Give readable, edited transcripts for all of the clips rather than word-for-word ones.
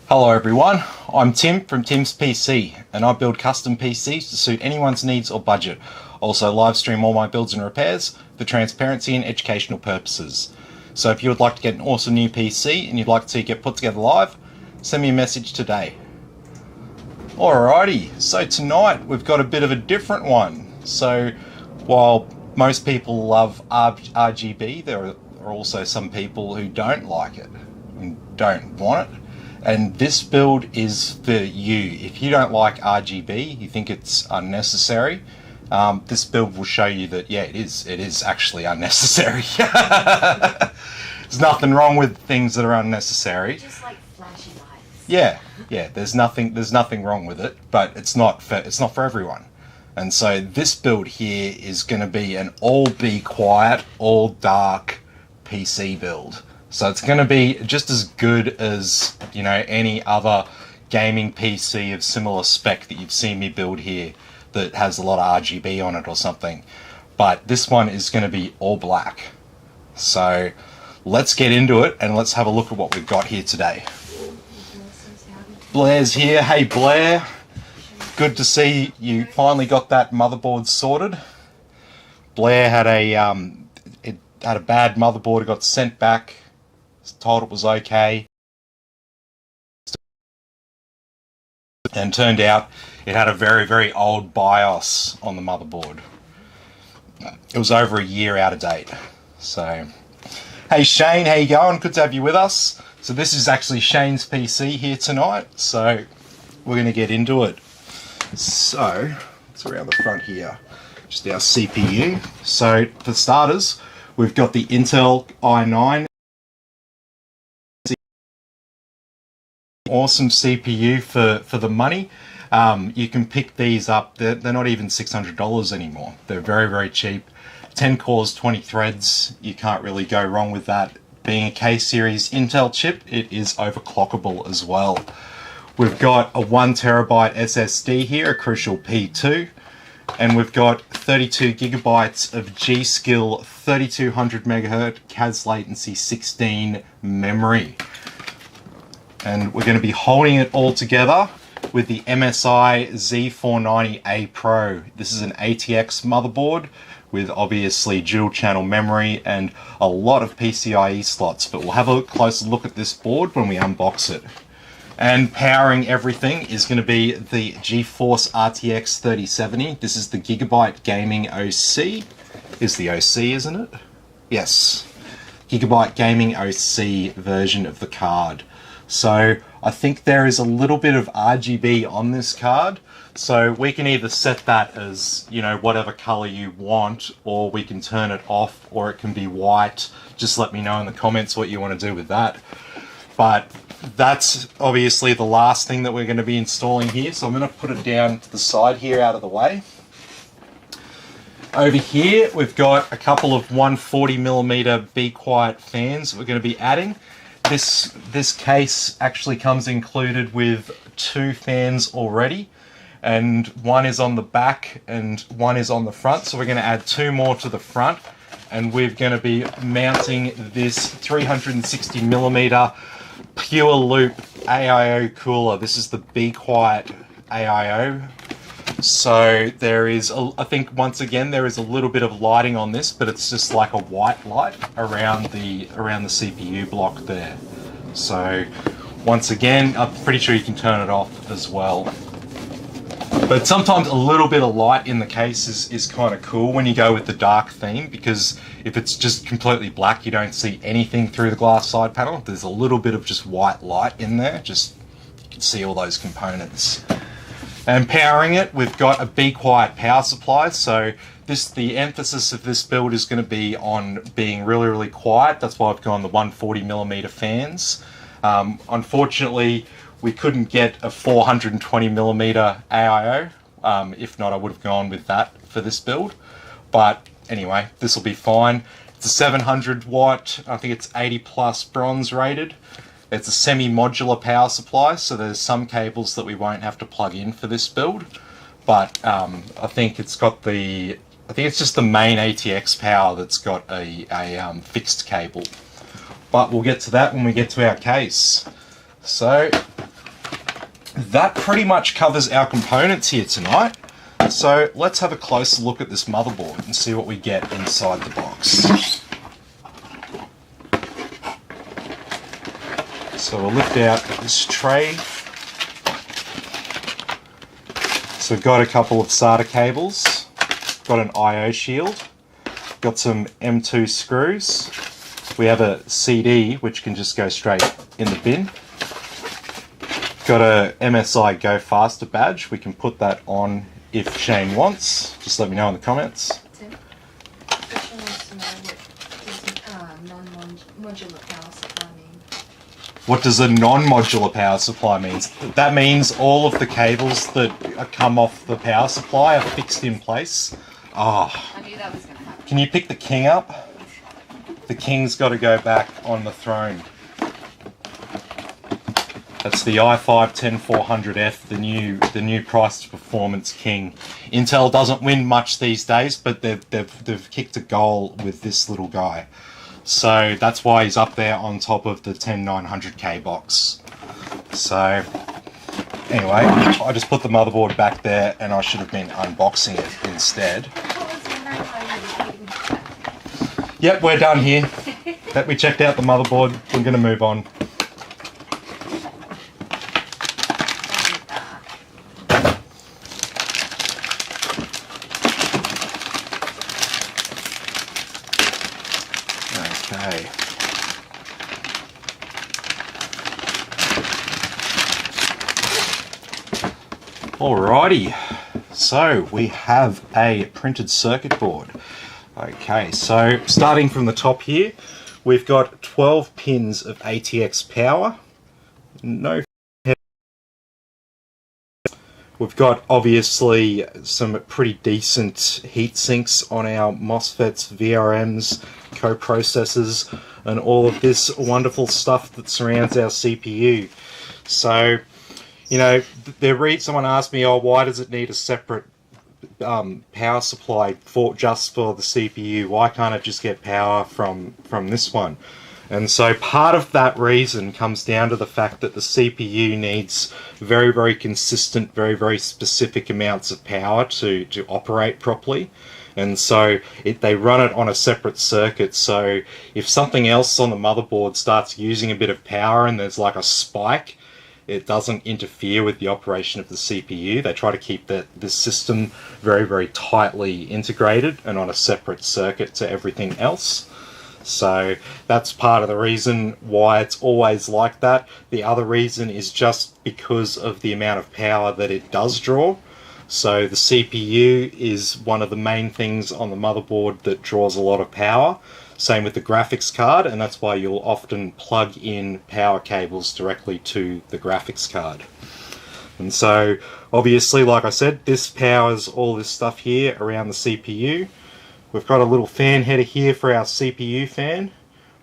Hello everyone, I'm Tim from Tim's PC and I build custom PCs to suit anyone's needs or budget. Also live stream all my builds and repairs for transparency and educational purposes. So if you would like to get an awesome new PC and you'd like to get put together live, send me a message today. Alrighty, so tonight we've got a bit of a different one. So while most people love RGB, there are also some people who don't like it and don't want it. And this build is for you. If you don't like RGB, you think it's unnecessary, this build will show you that, yeah, it is actually unnecessary. There's nothing wrong with things that are unnecessary. Just like flashy lights. Yeah, there's nothing wrong with it, but it's not for everyone. And so this build here is going to be an all be quiet, all dark PC build. So it's going to be just as good as, you know, any other gaming PC of similar spec that you've seen me build here that has a lot of RGB on it or something. But this one is going to be all black. So let's get into it and let's have a look at what we've got here today. Blair's here. Hey Blair. Good to see you finally got that motherboard sorted. Blair had a bad motherboard. It got sent back. Told it was okay, and turned out it had a very old BIOS on the motherboard. It was over a year out of date. So hey Shane, how you going? Good to have you with us. So this is actually Shane's PC here tonight, so we're going to get into it. So it's around the front here, just our CPU. So for starters, we've got the Intel i9. Awesome CPU for the money. You can pick these up. They're not even $600 anymore. They're very cheap. 10 cores, 20 threads. You can't really go wrong with that. Being a K-series Intel chip, it is overclockable as well. We've got a 1TB SSD here, a Crucial P2, and we've got 32 gigabytes of G.Skill 3200 MHz CAS latency 16 memory. And we're going to be holding it all together with the MSI Z490A Pro. This is an ATX motherboard with obviously dual channel memory and a lot of PCIe slots, but we'll have a closer look at this board when we unbox it. And powering everything is going to be the GeForce RTX 3070. This is the Gigabyte Gaming OC. Is the OC, isn't it? Yes. Gigabyte Gaming OC version of the card. So I think there is a little bit of RGB on this card, so we can either set that as, you know, whatever color you want, or we can turn it off, or it can be white. Just let me know in the comments what you want to do with that. But that's obviously the last thing that we're going to be installing here, so I'm going to put it down to the side here out of the way. Over here we've got a couple of 140mm Be Quiet fans we're going to be adding. This case actually comes included with 2 fans already, and one is on the back and one is on the front, so we're going to add 2 more to the front, and we're going to be mounting this 360mm pure loop AIO cooler. This is the Be Quiet AIO. So there is, I think once again there is a little bit of lighting on this, but it's just like a white light around the CPU block there. So once again, I'm pretty sure you can turn it off as well. But sometimes a little bit of light in the case is kind of cool when you go with the dark theme, because if it's just completely black, you don't see anything through the glass side panel. There's a little bit of just white light in there, just you can see all those components. And powering it, we've got a Be Quiet power supply. So the emphasis of this build is going to be on being really quiet. That's why I've gone the 140mm fans. Unfortunately, we couldn't get a 420mm AIO. If not, I would have gone with that for this build. But anyway, this will be fine. It's a 700 watt, I think it's 80 plus bronze rated. It's a semi-modular power supply, so there's some cables that we won't have to plug in for this build. But I think it's got the, I think it's just the main ATX power that's got a fixed cable. But we'll get to that when we get to our case. So that pretty much covers our components here tonight. So let's have a closer look at this motherboard and see what we get inside the box. So we'll lift out this tray. So we've got a couple of SATA cables, got an I/O shield, got some M2 screws. We have a CD which can just go straight in the bin. Got a MSI Go Faster badge. We can put that on if Shane wants. Just let me know in the comments. Tim, Christian wants to know what does non-modular power supply mean? What does a non-modular power supply mean? That means all of the cables that come off the power supply are fixed in place. Oh. I knew that was going to happen. Can you pick the king up? The king's got to go back on the throne. That's the i5-10400F, the new price to performance king. Intel doesn't win much these days, but they've kicked a goal with this little guy. So that's why he's up there on top of the 10900K box. So anyway, I just put the motherboard back there, and I should have been unboxing it instead. Yep, we're done here. We checked out the motherboard. We're going to move on. Okay. Alrighty. So we have a printed circuit board. Okay, so starting from the top here, we've got 12 pins of RTX power. No. We've got obviously some pretty decent heat sinks on our MOSFETs, VRMs, coprocessors, and all of this wonderful stuff that surrounds our CPU. So, you know, someone asked me, oh, why does it need a separate power supply just for the CPU? Why can't it just get power from this one? And so part of that reason comes down to the fact that the CPU needs very, very consistent, very, very specific amounts of power to operate properly. And so they run it on a separate circuit. So if something else on the motherboard starts using a bit of power and there's like a spike, it doesn't interfere with the operation of the CPU. They try to keep the system very, very tightly integrated and on a separate circuit to everything else. So that's part of the reason why it's always like that. The other reason is just because of the amount of power that it does draw. So the CPU is one of the main things on the motherboard that draws a lot of power. Same with the graphics card, and that's why you'll often plug in power cables directly to the graphics card. And so obviously, like I said, this powers all this stuff here around the CPU. We've got a little fan header here for our CPU fan.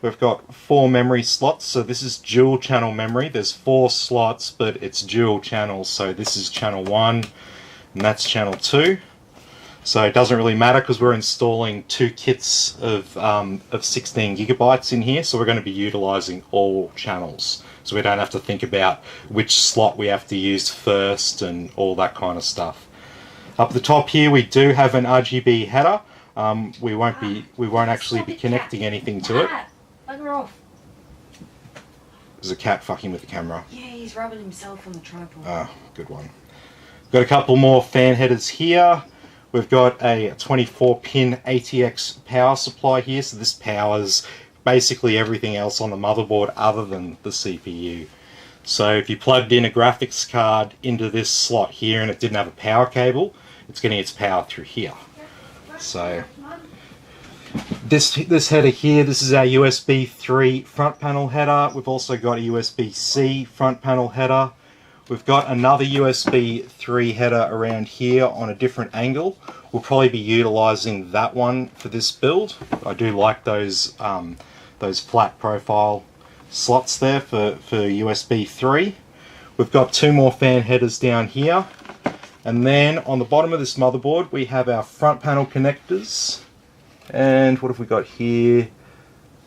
We've got 4 memory slots, so this is dual channel memory. There's 4 slots, but it's dual channels, so this is channel 1 and that's channel 2. So it doesn't really matter because we're installing 2 kits of 16 gigabytes in here, so we're going to be utilizing all channels. So we don't have to think about which slot we have to use first and all that kind of stuff. Up the top here we do have an RGB header. We won't actually be connecting anything to it. Bugger off. There's a cat fucking with the camera. Yeah, he's rubbing himself on the tripod. Ah, good one. Got a couple more fan headers here. We've got a 24-pin ATX power supply here, so this powers basically everything else on the motherboard other than the CPU. So if you plugged in a graphics card into this slot here and it didn't have a power cable, it's getting its power through here. So this header here, this is our USB 3 front panel header. We've also got a USB-C front panel header. We've got another USB 3 header around here on a different angle. We'll probably be utilizing that one for this build. I do like those flat profile slots there for USB 3. We've got 2 more fan headers down here. And then on the bottom of this motherboard we have our front panel connectors. And what have we got here?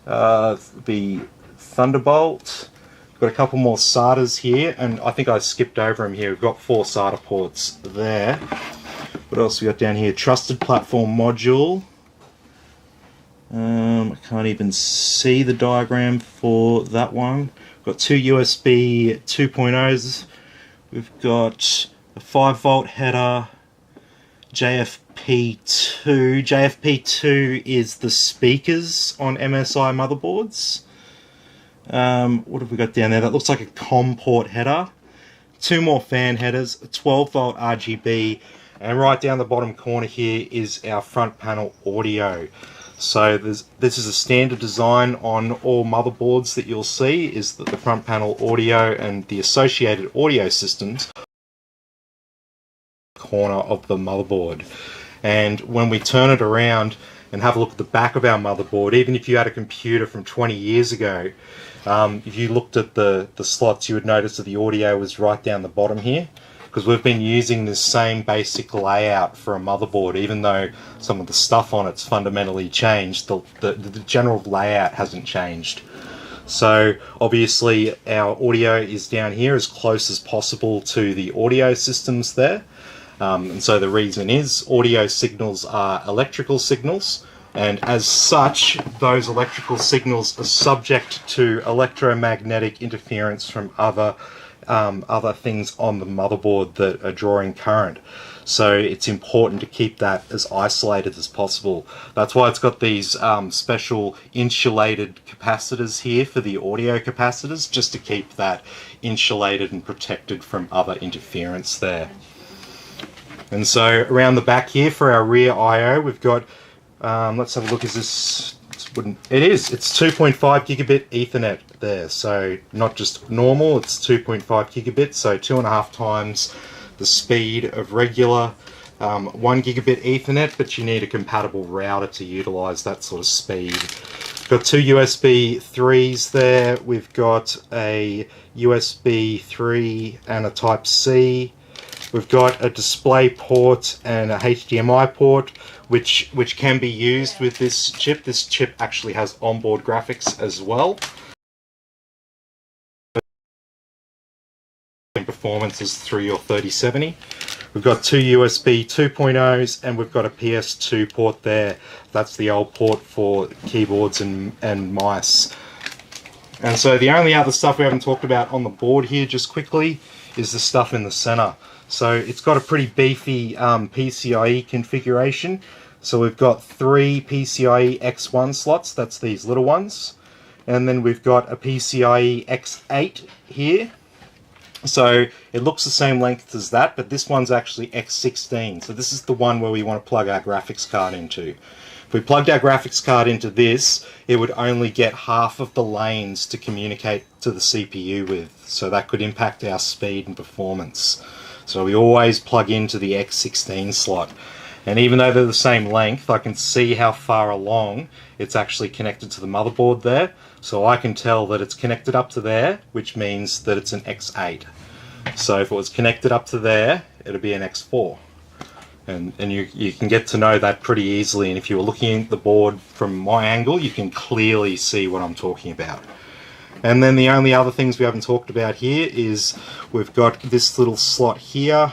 The Thunderbolt. Got a couple more SATAs here, and I think I skipped over them here. We've got 4 SATA ports there. What else we got down here? Trusted platform module. I can't even see the diagram for that one. We've got 2 USB 2.0s. We've got a 5-volt header, JFP2. JFP2 is the speakers on MSI motherboards. What have we got down there? That looks like a COM port header. 2 more fan headers, a 12-volt RGB, and right down the bottom corner here is our front panel audio. So this is a standard design on all motherboards that you'll see, is that the front panel audio and the associated audio systems corner of the motherboard. And when we turn it around and have a look at the back of our motherboard, even if you had a computer from 20 years ago, if you looked at the slots, you would notice that the audio was right down the bottom here, because we've been using this same basic layout for a motherboard. Even though some of the stuff on it's fundamentally changed, the general layout hasn't changed. So obviously our audio is down here as close as possible to the audio systems there. And so the reason is audio signals are electrical signals, and as such those electrical signals are subject to electromagnetic interference from other things on the motherboard that are drawing current. So it's important to keep that as isolated as possible. That's why it's got these special insulated capacitors here for the audio capacitors, just to keep that insulated and protected from other interference there. And so around the back here for our rear I/O, we've got, let's have a look, is this, it is, it's 2.5 gigabit Ethernet there. So not just normal, it's 2.5 gigabit, so 2.5 times the speed of regular 1 gigabit Ethernet, but you need a compatible router to utilize that sort of speed. We've got 2 USB 3s there, we've got a USB 3 and a Type-C. We've got a display port and a HDMI port, which can be used with this chip. This chip actually has onboard graphics as well. Performance is through your 3070. We've got 2 USB 2.0s and we've got a PS2 port there. That's the old port for keyboards and mice. And so the only other stuff we haven't talked about on the board here, just quickly, is the stuff in the center. So it's got a pretty beefy PCIe configuration. So we've got 3 PCIe X1 slots, that's these little ones. And then we've got a PCIe X8 here. So it looks the same length as that, but this one's actually X16. So this is the one where we want to plug our graphics card into. If we plugged our graphics card into this, it would only get half of the lanes to communicate to the CPU with. So that could impact our speed and performance. So we always plug into the X16 slot. And even though they're the same length, I can see how far along it's actually connected to the motherboard there. So I can tell that it's connected up to there, which means that it's an X8. So if it was connected up to there, it'd be an X4. And you can get to know that pretty easily. And if you were looking at the board from my angle, you can clearly see what I'm talking about. And then the only other things we haven't talked about here is we've got this little slot here,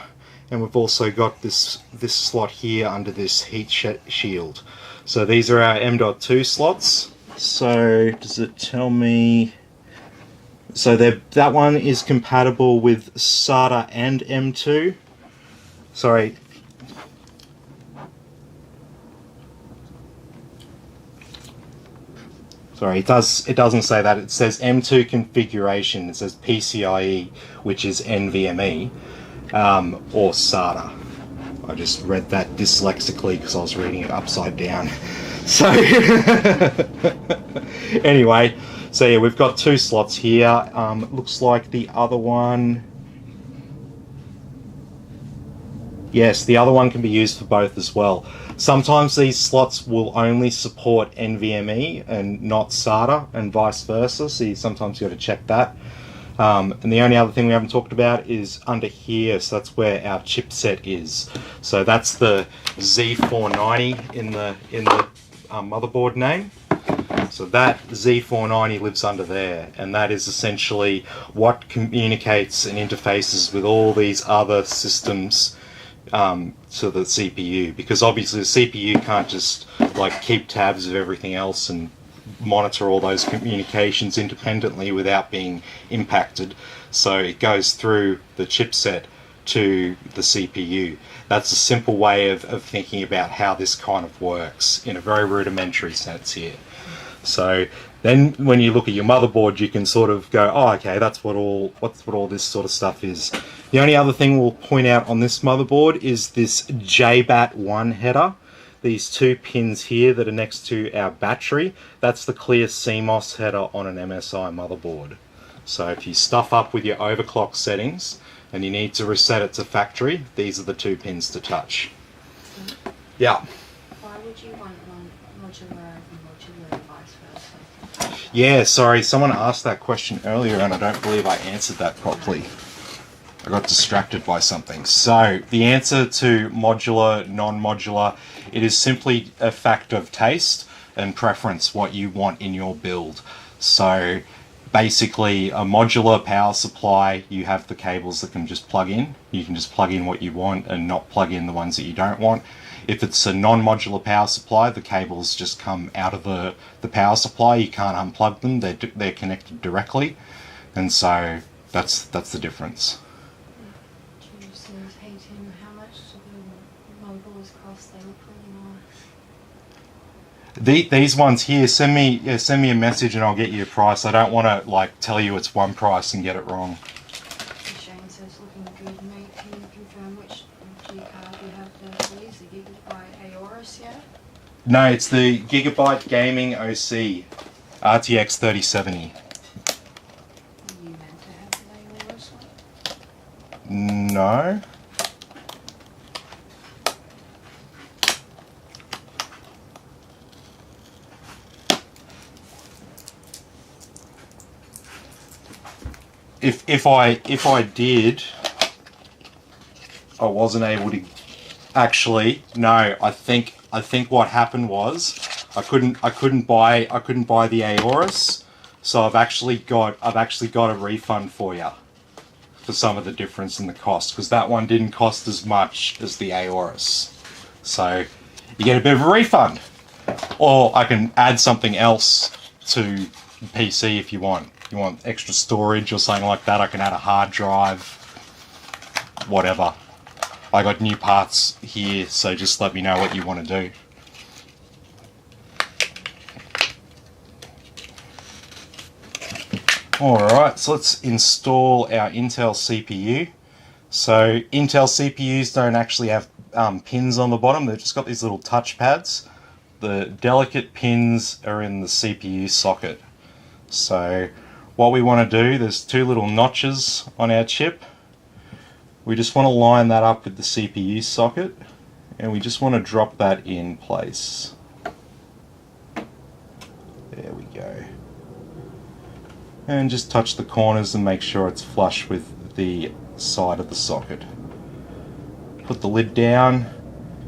and we've also got this slot here under this heat shield. So these are our M.2 slots. So does it tell me? So that one is compatible with SATA and M2. Sorry. Sorry, it doesn't say that. It says M2 configuration. It says PCIe, which is NVMe, or SATA. I just read that dyslexically because I was reading it upside down. So anyway, so yeah, we've got 2 slots here. Looks like the other one. Yes, the other one can be used for both as well. Sometimes these slots will only support NVMe and not SATA, and vice versa, so you sometimes got to check that. And the only other thing we haven't talked about is under here, so that's where our chipset is. So that's the Z490 in the motherboard name. So that Z490 lives under there, and that is essentially what communicates and interfaces with all these other systems to the CPU, because obviously the CPU can't just like keep tabs of everything else and monitor all those communications independently without being impacted. So it goes through the chipset to the CPU. That's a simple way of thinking about how this kind of works in a very rudimentary sense here. So then when you look at your motherboard, you can sort of go, oh, okay, that's what all this sort of stuff is. The only other thing we'll point out on this motherboard is this JBAT1 header. These two pins here that are next to our battery, that's the clear CMOS header on an MSI motherboard. So if you stuff up with your overclock settings and you need to reset it to factory, these are the two pins to touch. Yeah. Why would you want one modular and modular vice versa? Yeah, sorry, someone asked that question earlier and I don't believe I answered that properly. I got distracted by something. So the answer to modular, non-modular, it is simply a fact of taste and preference, what you want in your build. So basically a modular power supply, you have the cables that can just plug in. You can just plug in what you want and not plug in the ones that you don't want. If it's a non-modular power supply, the cables just come out of the power supply. You can't unplug them. They're connected directly. And so that's the difference. How much do the motherboards cost? They look really nice. These ones here, send me a message and I'll get you a price. I don't want to like tell you it's one price and get it wrong. Shane says looking good, mate. Can you confirm which G card you have there, please? The Gigabyte Aorus, yeah? No, it's the Gigabyte Gaming OC RTX 3070. You meant to have the Aorus one? No. If I did, I wasn't able to. Actually, no. I think what happened was I couldn't buy the Aorus, so I've actually got a refund for you for some of the difference in the cost, because that one didn't cost as much as the Aorus, so you get a bit of a refund. Or I can add something else to the PC if you want. If you want extra storage or something like that, I can add a hard drive, whatever. I got new parts here, so just let me know what you want to do. Alright, so let's install our Intel CPU. So Intel CPUs don't actually have pins on the bottom, they've just got these little touch pads. The delicate pins are in the CPU socket. So what we want to do, there's two little notches on our chip. We just want to line that up with the CPU socket, and we just want to drop that in place. There we go. And just touch the corners and make sure it's flush with the side of the socket. Put the lid down.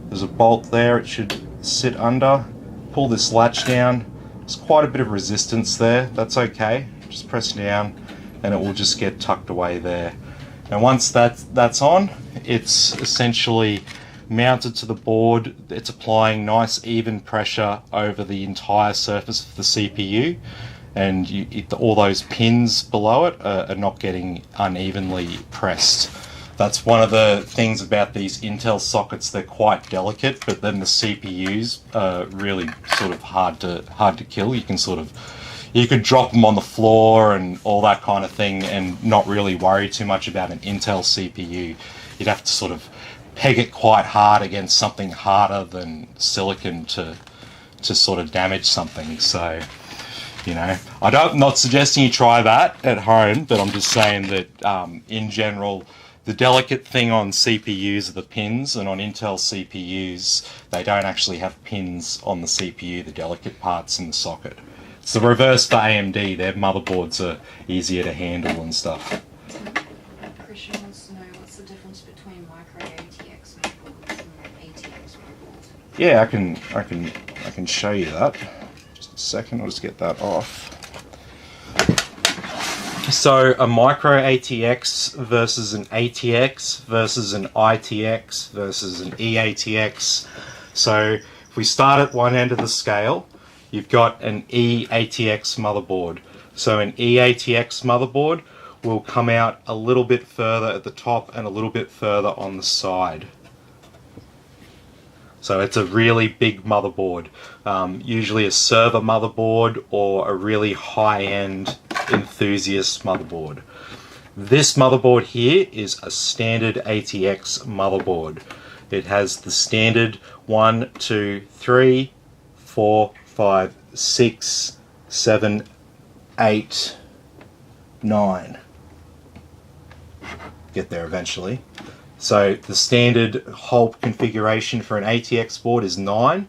There's a bolt there, it should sit under. Pull this latch down. There's quite a bit of resistance there, that's okay. Just press down and it will just get tucked away there. And once that's on, it's essentially mounted to the board. It's applying nice even pressure over the entire surface of the CPU, and all those pins below it are not getting unevenly pressed. That's one of the things about these Intel sockets, they're quite delicate, but then the CPUs are really sort of hard to kill. You could drop them on the floor and all that kind of thing and not really worry too much about an Intel CPU. You'd have to sort of peg it quite hard against something harder than silicon to sort of damage something. So, you know, I'm not suggesting you try that at home, but I'm just saying that in general, the delicate thing on CPUs are the pins, and on Intel CPUs, they don't actually have pins on the CPU, the delicate parts in the socket. It's the reverse for AMD, their motherboards are easier to handle and stuff. Christian wants to know what's the difference between micro ATX motherboards and ATX motherboards. Yeah, I can show you that. Just a second, I'll just get that off. So a micro ATX versus an ATX versus an ITX versus an EATX. So if we start at one end of the scale, you've got an EATX motherboard. So an EATX motherboard will come out a little bit further at the top and a little bit further on the side. So it's a really big motherboard, usually a server motherboard or a really high-end enthusiast motherboard. This motherboard here is a standard ATX motherboard. It has the standard 1, 2, 3, 4, 5, 6, 7, 8, 9. Get there eventually. So the standard whole configuration for an ATX board is 9.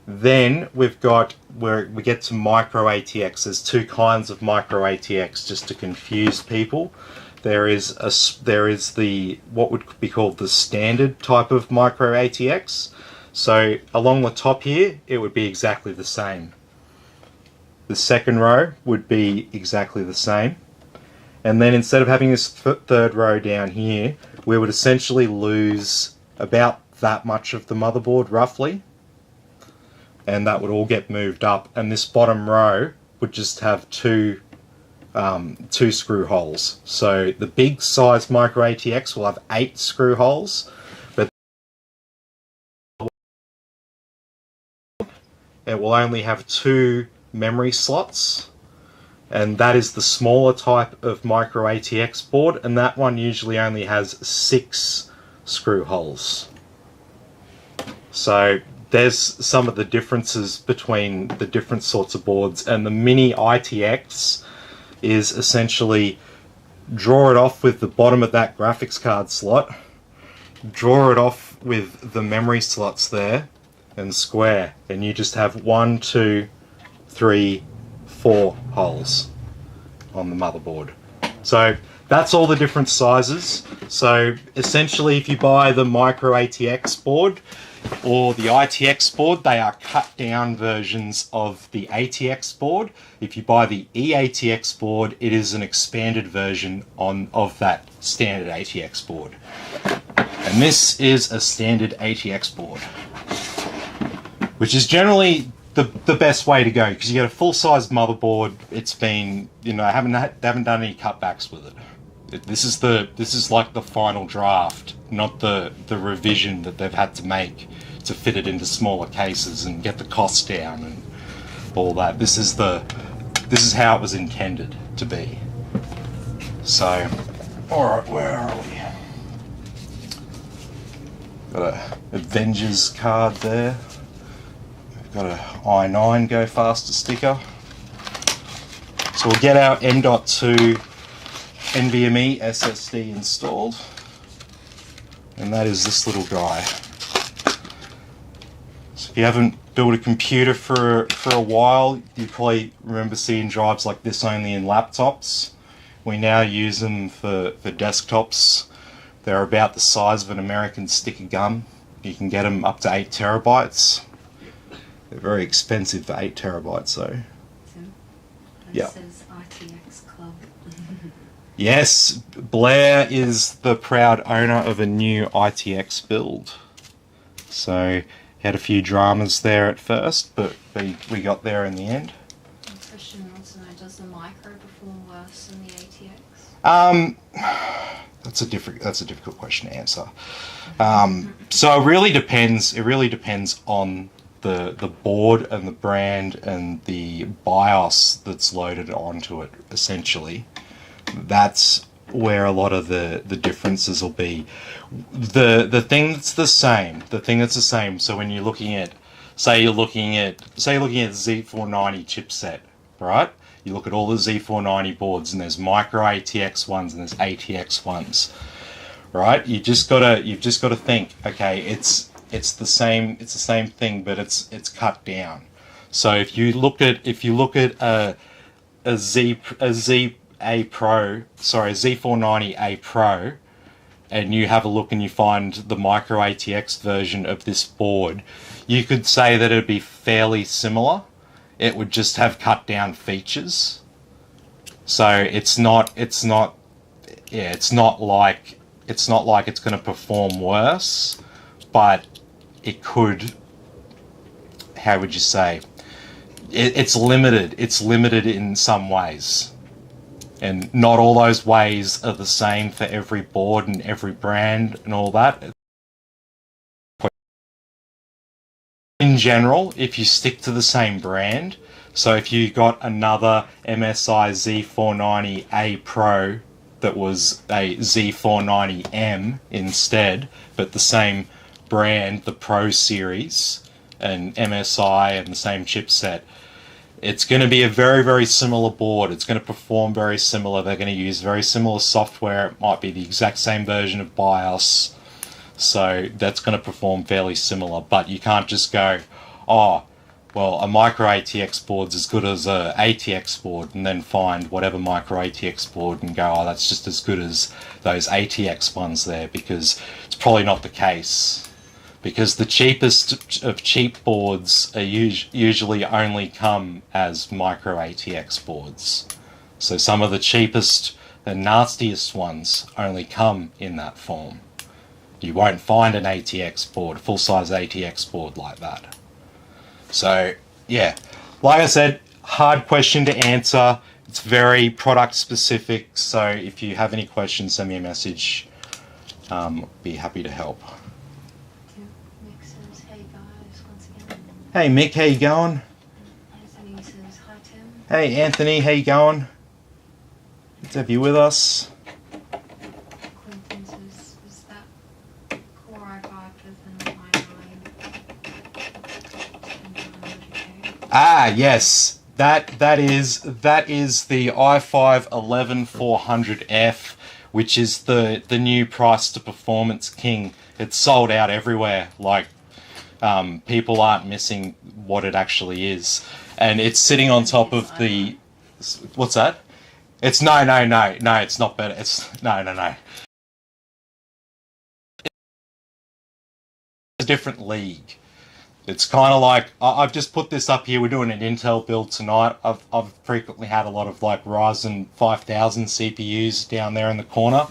Then we've got where we get to micro ATX. There's two kinds of micro ATX, just to confuse people. There is the what would be called the standard type of micro ATX. So along the top here, it would be exactly the same. The second row would be exactly the same. And then instead of having this third row down here, we would essentially lose about that much of the motherboard roughly. And that would all get moved up. And this bottom row would just have two screw holes. So the big size micro ATX will have 8 screw holes, but it will only have 2 memory slots. And that is the smaller type of micro ATX board, and that one usually only has 6 screw holes. So there's some of the differences between the different sorts of boards, and the mini ITX is essentially draw it off with the bottom of that graphics card slot, draw it off with the memory slots there, and square, and you just have 1, 2, 3, 4 holes on the motherboard. So that's all the different sizes. So essentially if you buy the micro ATX board or the ITX board, they are cut down versions of the ATX board. If you buy the EATX board, it is an expanded version of that standard ATX board. And this is a standard ATX board, which is generally the best way to go, because you get a full-size motherboard. It's been, you know, they haven't done any cutbacks with it. This is like the final draft, not the revision that they've had to make to fit it into smaller cases and get the costs down and all that. This is how it was intended to be. So, all right, where are we? Got a Avengers card there. Got a i9 Go Faster sticker. So we'll get our M.2 NVMe SSD installed, and that is this little guy. So if you haven't built a computer for a while, you probably remember seeing drives like this only in laptops. We now use them for desktops. They're about the size of an American stick of gum. You can get them up to 8 terabytes. They're very expensive for 8 terabytes though. Yeah. Says RTX Club. Yes, Blair is the proud owner of a new ITX build. So he had a few dramas there at first, but we got there in the end. Question wants to know, does the micro perform worse than the ATX? That's a difficult question to answer. So it really depends. It really depends on the board and the brand and the BIOS that's loaded onto it, essentially. That's where a lot of the differences will be. The thing that's the same, so when you're looking at, say you're looking at Z490 chipset, right? You look at all the Z490 boards, and there's micro ATX ones and there's ATX ones, right? You've just gotta think, okay, it's the same thing, but it's cut down. So if you look at a Z490A Pro, and you have a look and you find the micro ATX version of this board, you could say that it'd be fairly similar it would just have cut down features. So it's not like it's going to perform worse, but it could, how would you say, it's limited. It's limited in some ways. And not all those ways are the same for every board and every brand and all that. In general, if you stick to the same brand, so if you got another MSI Z490A Pro that was a Z490M instead, but the same brand, the Pro series, and MSI and the same chipset, it's going to be a very, very similar board. It's going to perform very similar. They're going to use very similar software. It might be the exact same version of BIOS. So that's going to perform fairly similar. But you can't just go, oh, well, a micro ATX board's as good as a ATX board, and then find whatever micro ATX board and go, oh, that's just as good as those ATX ones there, because it's probably not the case. Because the cheapest of cheap boards are usually only come as micro ATX boards. So some of the cheapest and nastiest ones only come in that form. You won't find an ATX board, full-size ATX board like that. So, yeah, like I said, hard question to answer. It's very product specific, so if you have any questions, send me a message. Be happy to help. Hey Mick, how you going? Anthony says, hi Tim. Hey Anthony, how you going? Good to have you with us. Quentin says, is that Core i5 with an i9? Ah, yes. That is the i5 11400F, which is the new price to performance king. It's sold out everywhere. Like, people aren't missing what it actually is, and it's sitting on top of the. What's that? It's no. It's not better. It's no. It's a different league. It's kind of like I've just put this up here. We're doing an Intel build tonight. I've frequently had a lot of like Ryzen 5000 CPUs down there in the corner.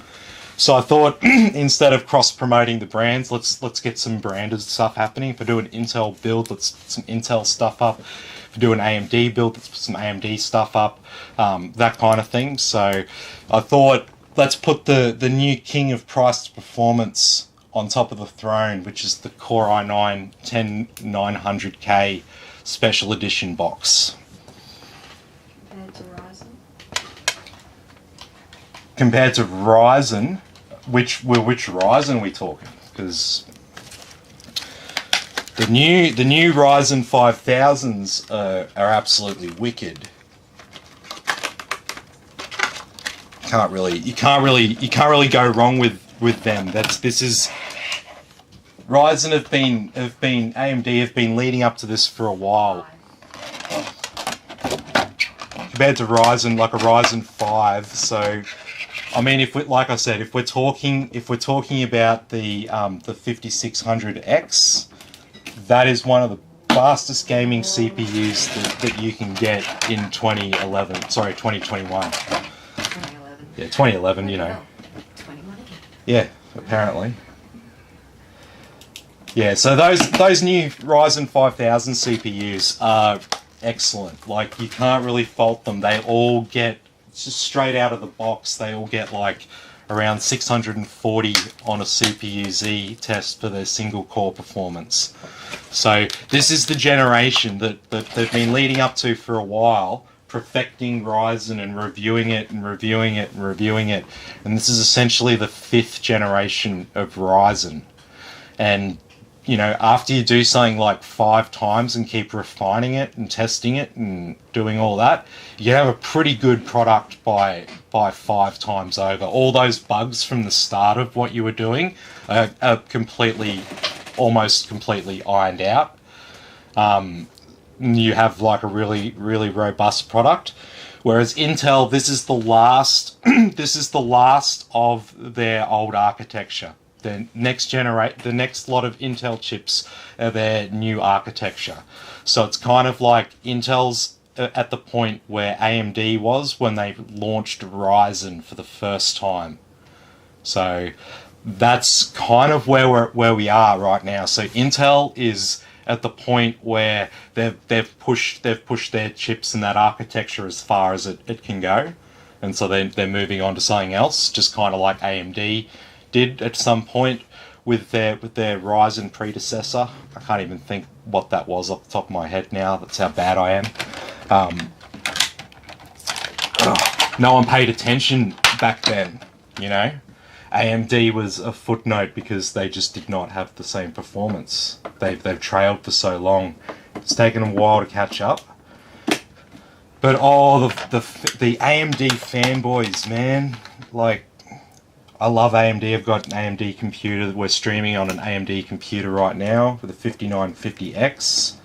So I thought, instead of cross-promoting the brands, let's get some branded stuff happening. If I do an Intel build, let's put some Intel stuff up. If I do an AMD build, let's put some AMD stuff up. That kind of thing. So I thought, let's put the new king of price to performance on top of the throne, which is the Core i9 10900K Special Edition box. Compared to Ryzen? Compared to Ryzen, which Ryzen are we talking? Because the new Ryzen 5000s are absolutely wicked. You can't really go wrong with them. Ryzen AMD have been leading up to this for a while. Compared to Ryzen, like a Ryzen 5, so I mean, like I said, if we're talking about the 5600X, that is one of the fastest gaming CPUs that you can get in 2021. 2011. Yeah, 2011. You know. 21 again. Yeah, apparently. Yeah, so those new Ryzen 5000 CPUs are excellent. Like, you can't really fault them. They all get, just straight out of the box, they all get like around 640 on a CPU-Z test for their single core performance. So this is the generation that they've been leading up to for a while, perfecting Ryzen and reviewing it and reviewing it and reviewing it. And this is essentially the 5th generation of Ryzen. And you know, after you do something like 5 times and keep refining it and testing it and doing all that, you have a pretty good product by 5 times over. All those bugs from the start of what you were doing are almost completely ironed out. You have like a really, really robust product. Whereas Intel, this is the last, this is the last of their old architecture. the next lot of Intel chips are their new architecture. So it's kind of like Intel's at the point where AMD was when they launched Ryzen for the first time. So that's kind of where we are right now. So Intel is at the point where they've pushed their chips and that architecture as far as it can go, and so they're moving on to something else, just kind of like AMD did at some point with their Ryzen predecessor. I can't even think what that was off the top of my head now. That's how bad I am. No one paid attention back then, you know. AMD was a footnote because they just did not have the same performance. They've trailed for so long. It's taken a while to catch up. But the AMD fanboys, man, like, I love AMD. I've got an AMD computer. We're streaming on an AMD computer right now with a 5950X.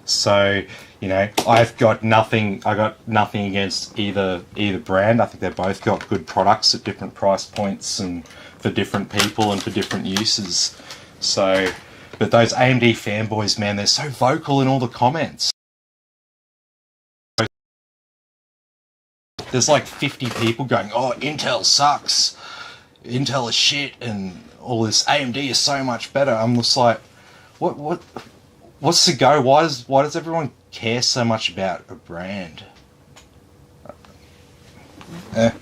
So, you know, I got nothing against either brand. I think they've both got good products at different price points and for different people and for different uses. So, but those AMD fanboys, man, they're so vocal in all the comments. There's like 50 people going, "Oh, Intel sucks. Intel is shit," and all this. AMD is so much better. I'm just like, what's the go? Why does everyone care so much about a brand? I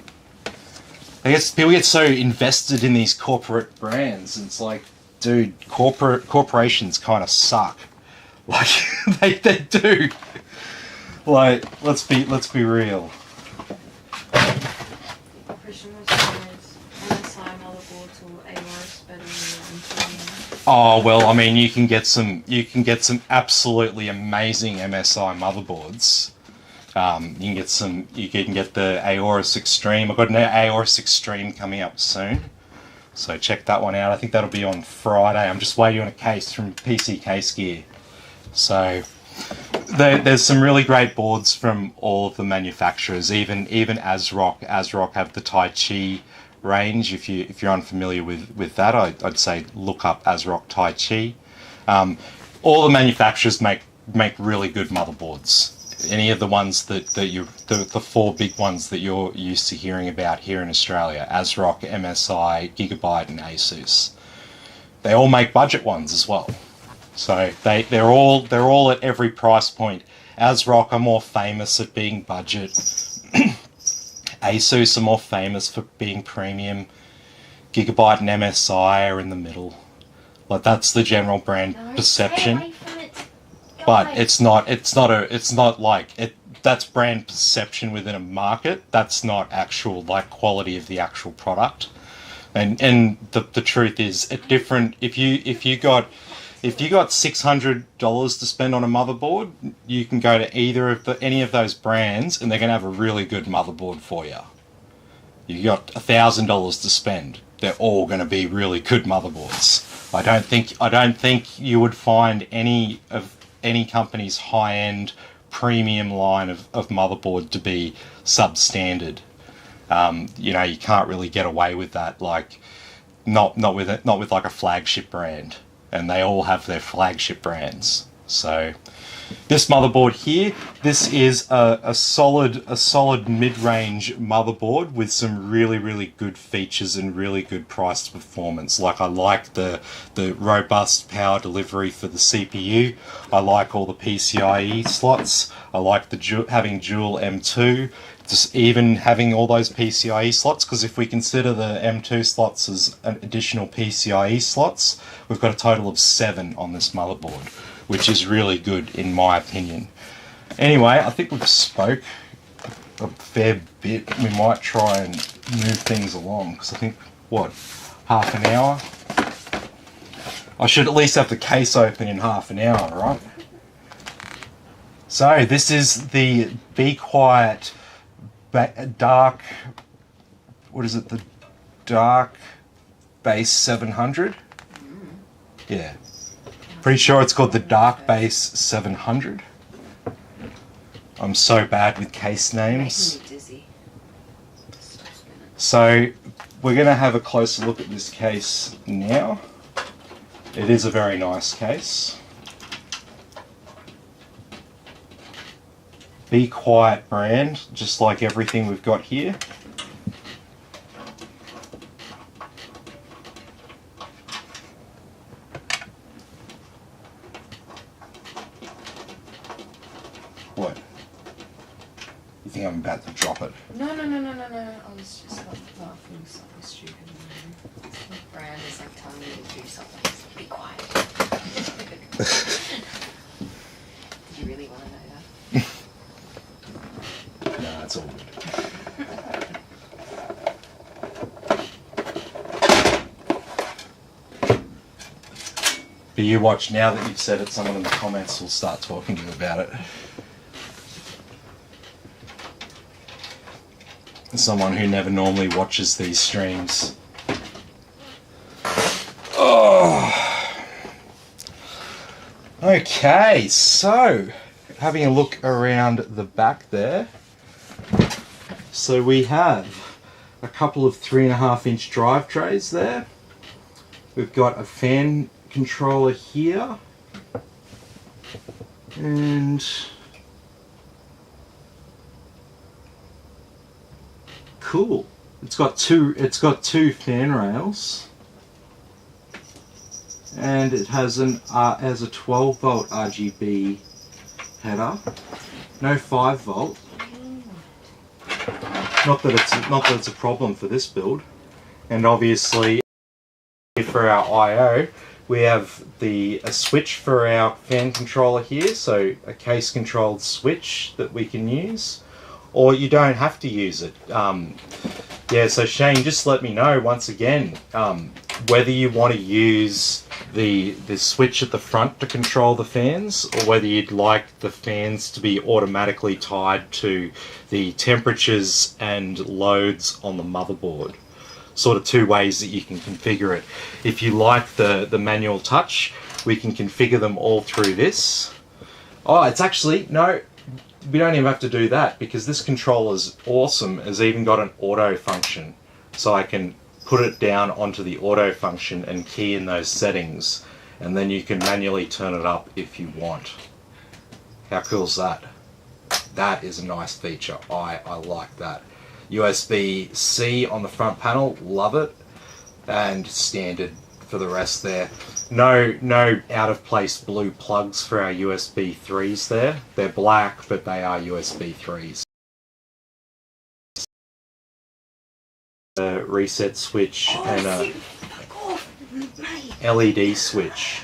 guess people get so invested in these corporate brands. And it's like, dude, corporations kind of suck. Like they do. Like, let's be real. Oh well, I mean, you can get some absolutely amazing MSI motherboards. You can get the Aorus Extreme. I've got an Aorus Extreme coming up soon, so check that one out. I think that'll be on Friday. I'm just waiting on a case from PC Case Gear. So there's some really great boards from all of the manufacturers. Even ASRock. ASRock have the Tai Chi range. If you're unfamiliar with that, I'd say look up ASRock Tai Chi. All the manufacturers make really good motherboards. Any of the ones the four big ones that you're used to hearing about here in Australia: ASRock, MSI, Gigabyte, and Asus. They all make budget ones as well. So they're all at every price point. ASRock are more famous at being budget. Asus are more famous for being premium. Gigabyte and MSI are in the middle. Like, that's the general brand perception. But it's not like it. That's brand perception within a market. That's not actual, like, quality of the actual product. And the truth is, at different, if you got $600 to spend on a motherboard, you can go to any of those brands, and they're going to have a really good motherboard for you. You got $1,000 to spend, they're all going to be really good motherboards. I don't think you would find any company's high-end premium line of motherboard to be substandard. You know, you can't really get away with that. Like, not with like a flagship brand. And they all have their flagship brands. So this motherboard here, this is a solid mid-range motherboard with some really good features and really good price performance. Like, I like the robust power delivery for the CPU. I like all the PCIe slots. I like having dual M2. Just even having all those PCIe slots, because if we consider the M2 slots as an additional PCIe slots, we've got a total of 7 on this motherboard, which is really good in my opinion. Anyway, I think we've spoke a fair bit. We might try and move things along, because I think, what, half an hour? I should at least have the case open in half an hour, right? So this is the Be Quiet Dark, what is it, the Dark Base 700? Yeah, pretty sure it's called the Dark Base 700. I'm so bad with case names. So we're going to have a closer look at this case now. It is a very nice case. Be Quiet brand, just like everything we've got here. What? You think I'm about to drop it? No. I was just laughing something stupid. The brand is like telling me to do something. So be quiet. Did you really want to know that? No, it's all good. But you watch, now that you've said it, someone in the comments will start talking to you about it. Someone who never normally watches these streams. Oh. Okay, so having a look around the back there. So we have a couple of 3.5-inch drive trays there. We've got a fan controller here. And cool. It's got two fan rails, and it has a 12-volt RGB header. No 5-volt. Not that it's a problem for this build. And obviously, for our I/O, we have a switch for our fan controller here, so a case-controlled switch that we can use. Or you don't have to use it. Yeah, so Shane, just let me know once again whether you want to use the switch at the front to control the fans, or whether you'd like the fans to be automatically tied to the temperatures and loads on the motherboard. Sort of two ways that you can configure it. If you like the manual touch, we can configure them all through this. Oh, it's actually, no, we don't even have to do that, because this controller's awesome. It's even got an auto function, so I can put it down onto the auto function and key in those settings, and then you can manually turn it up if you want. How cool is that? That is a nice feature. I like that. USB-C on the front panel, love it, and standard for the rest there. No out of place blue plugs for our USB 3s there. They're black, but they are USB 3s. A reset switch and a LED switch.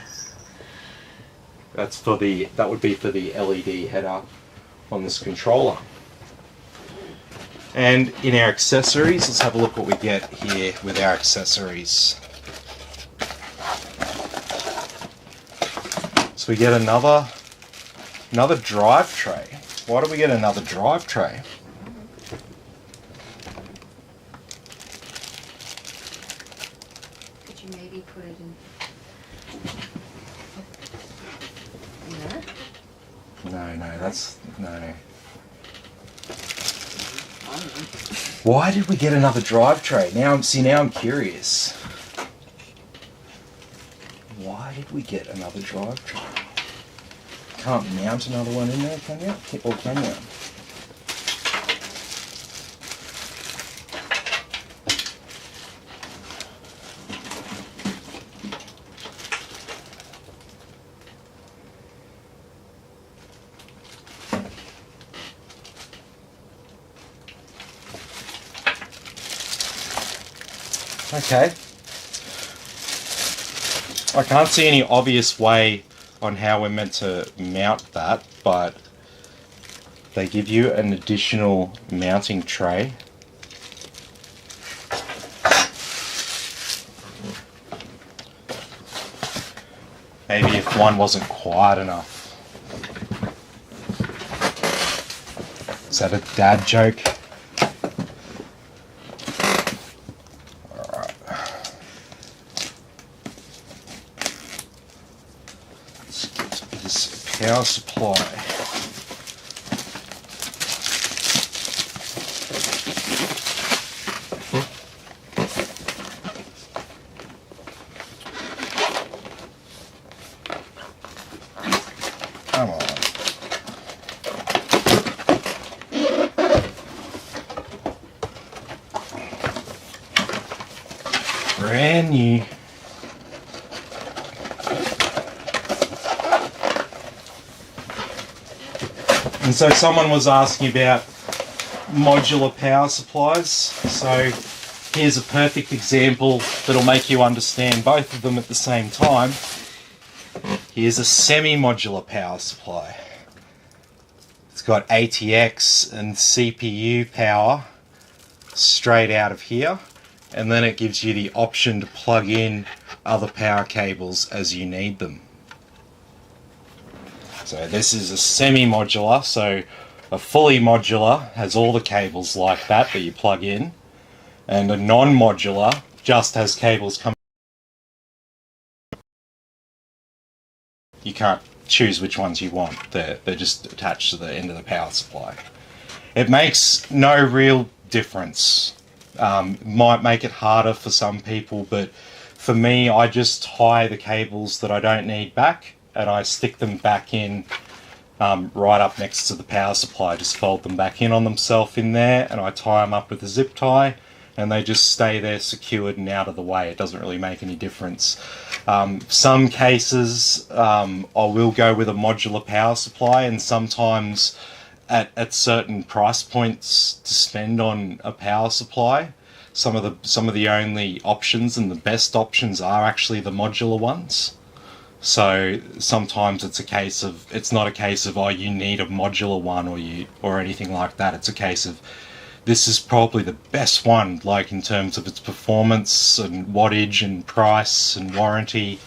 That would be for the LED header on this controller. And in our accessories, let's have a look what we get here with our accessories. So we get another drive tray. Why do we get another drive tray? Could you maybe put it in there? No, that's no. Why did we get another drive tray? Now I'm curious. Why did we get another drive tray? Can't mount another one in there, can you? Or can you? Okay. I can't see any obvious way on how we're meant to mount that, but they give you an additional mounting tray. Maybe if one wasn't quiet enough. Is that a dad joke? Power supply. brand new. And so someone was asking about modular power supplies. So here's a perfect example that'll make you understand both of them at the same time. Here's a semi-modular power supply. It's got RTX and CPU power straight out of here, and then it gives you the option to plug in other power cables as you need them. So this is a semi-modular, so a fully modular has all the cables like that you plug in, and a non-modular just has cables coming. You can't choose which ones you want, they're just attached to the end of the power supply. It makes no real difference. Might make it harder for some people, but for me, I just tie the cables that I don't need back and I stick them back in right up next to the power supply. Just fold them back in on themselves in there, and I tie them up with a zip tie, and they just stay there secured and out of the way. It doesn't really make any difference. Some cases I will go with a modular power supply, and sometimes at certain price points to spend on a power supply, some of the only options and the best options are actually the modular ones. So sometimes it's not a case of oh, you need a modular one or anything like that. It's a case of this is probably the best one, like in terms of its performance and wattage and price and warranty.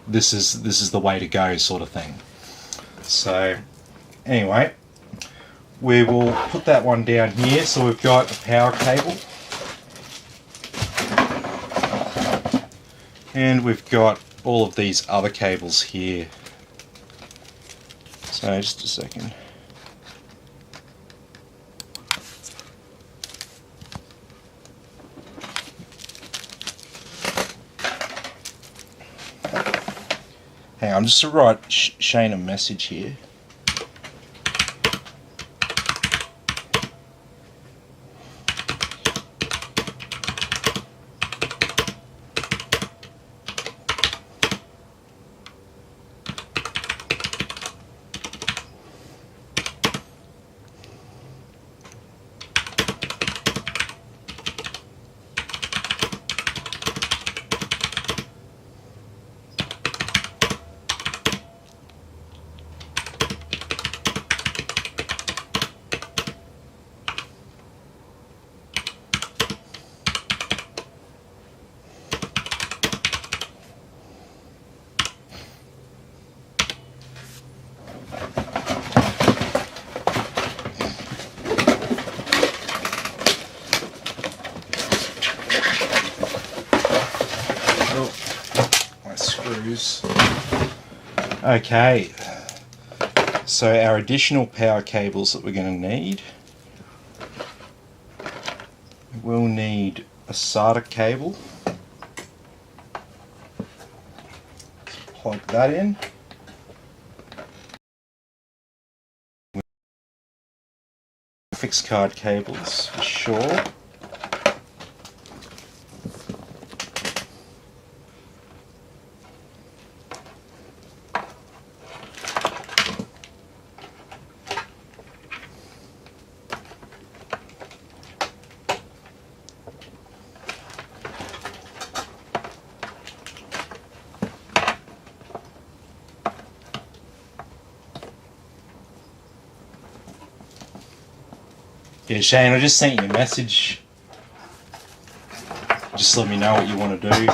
This is the way to go, sort of thing. So anyway, we will put that one down here. So we've got a power cable, and we've got all of these other cables here. So just a second. Hang on, just to write Shane a message here. Okay, so our additional power cables that we're going to need, we'll need a SATA cable. Plug that in. Graphics card cables for sure. Yeah, Shane, I just sent you a message. Just let me know what you want to do.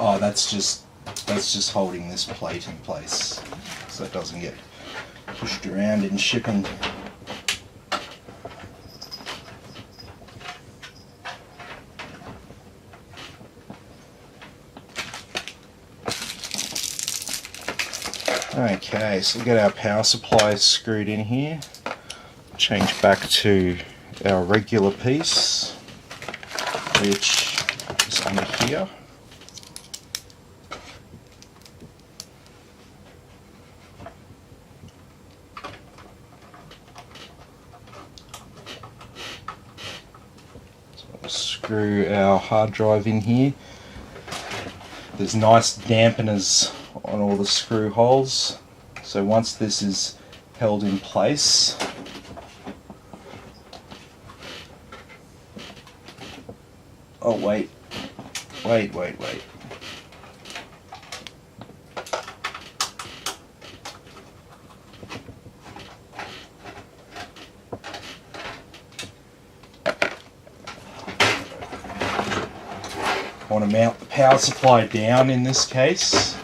Oh, that's just That's just holding this plate in place so it doesn't get pushed around in shipping. Okay, so we've got our power supply screwed in here. Change back to our regular piece, which is under here. So we'll screw our hard drive in here. There's nice dampeners on all the screw holes, so once this is held in place, oh wait. I want to mount the power supply down in this case,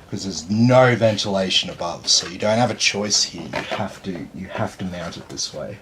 because there's no ventilation above, so you don't have a choice here. You have to mount it this way.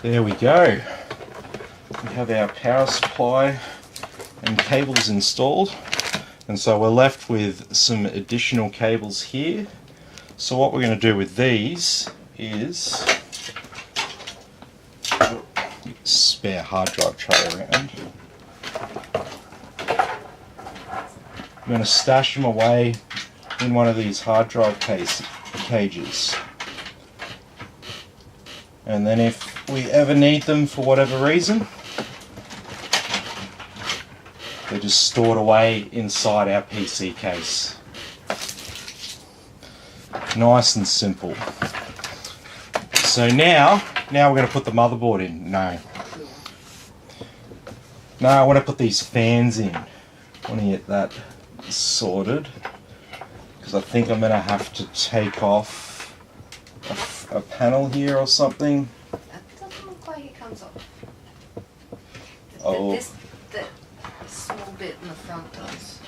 There we go. We have our power supply and cables installed, and so we're left with some additional cables here. So what we're going to do with these is spare hard drive tray around. I'm going to stash them away in one of these hard drive cages, and then if we ever need them for whatever reason, they're just stored away inside our PC case. Nice and simple. So now we're going to put the motherboard in. No, I want to put these fans in. I want to get that sorted, because I think I'm going to have to take off a panel here or something. Oh. The small bit in the front does.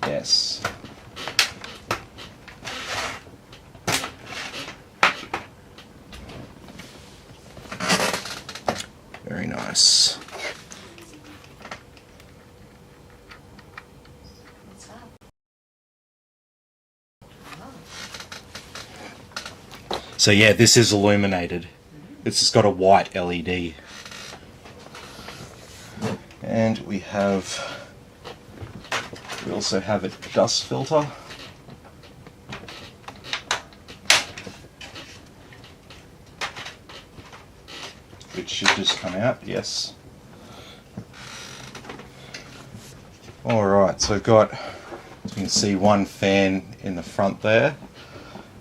Yes. Very nice. What's that? So yeah, this is illuminated. It's just got a white LED. And we also have a dust filter. Which should just come out, yes. Alright, so I've got, as you can see, one fan in the front there.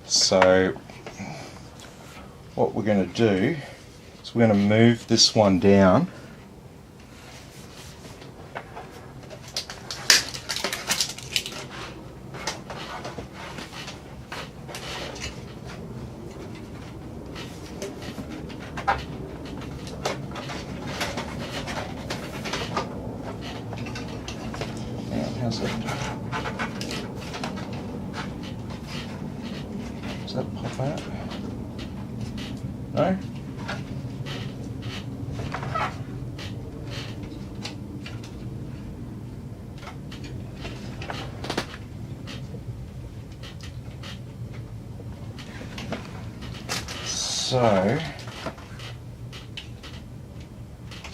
So what we're going to do is we're going to move this one down. is it? Does that pop out? No? So,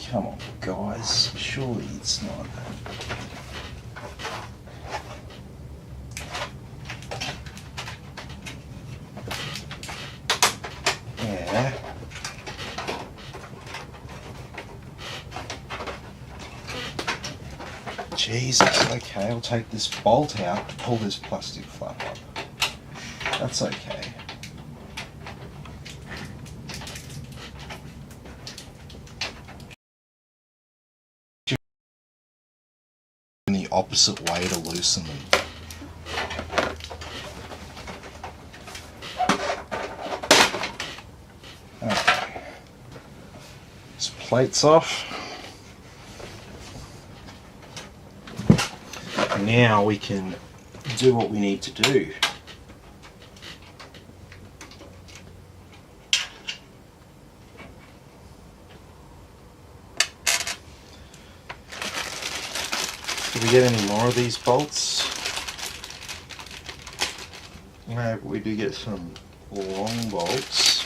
come on guys, surely it's not. Yeah. Jesus, okay, I'll take this bolt out to pull this plastic flap up. That's okay. In the opposite way to loosen them. Okay. This plate's off. Now we can do what we need to do. Did we get any more of these bolts? No, we do get some long bolts.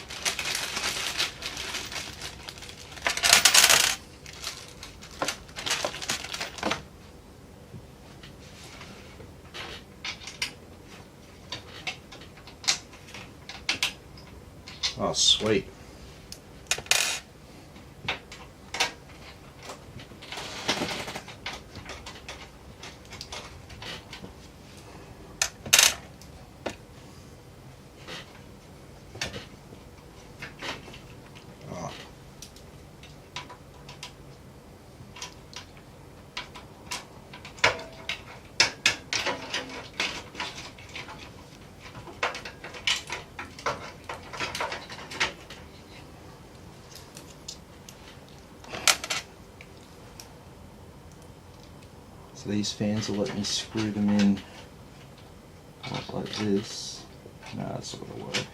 Oh, sweet. So these fans will let me screw them in like this. No, that's not going to work.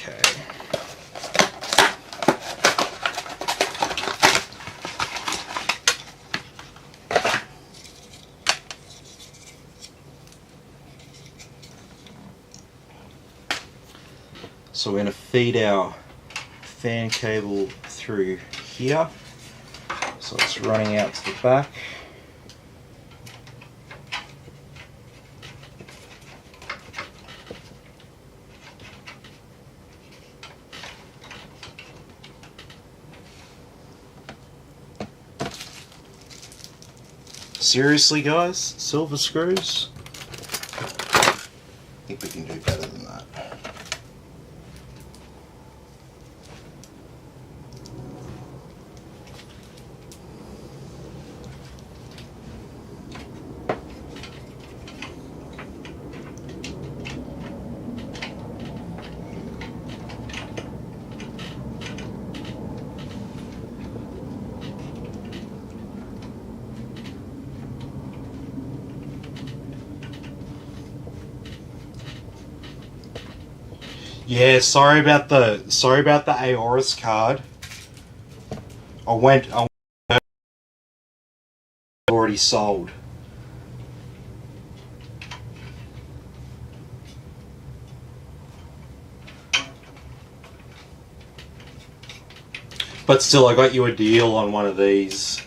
Okay. So we're going to feed our fan cable through here. So it's running out to the back. Seriously guys, silver screws? I think we can do better than that. Yeah, sorry about the Aorus card. I went already sold. But still, I got you a deal on one of these.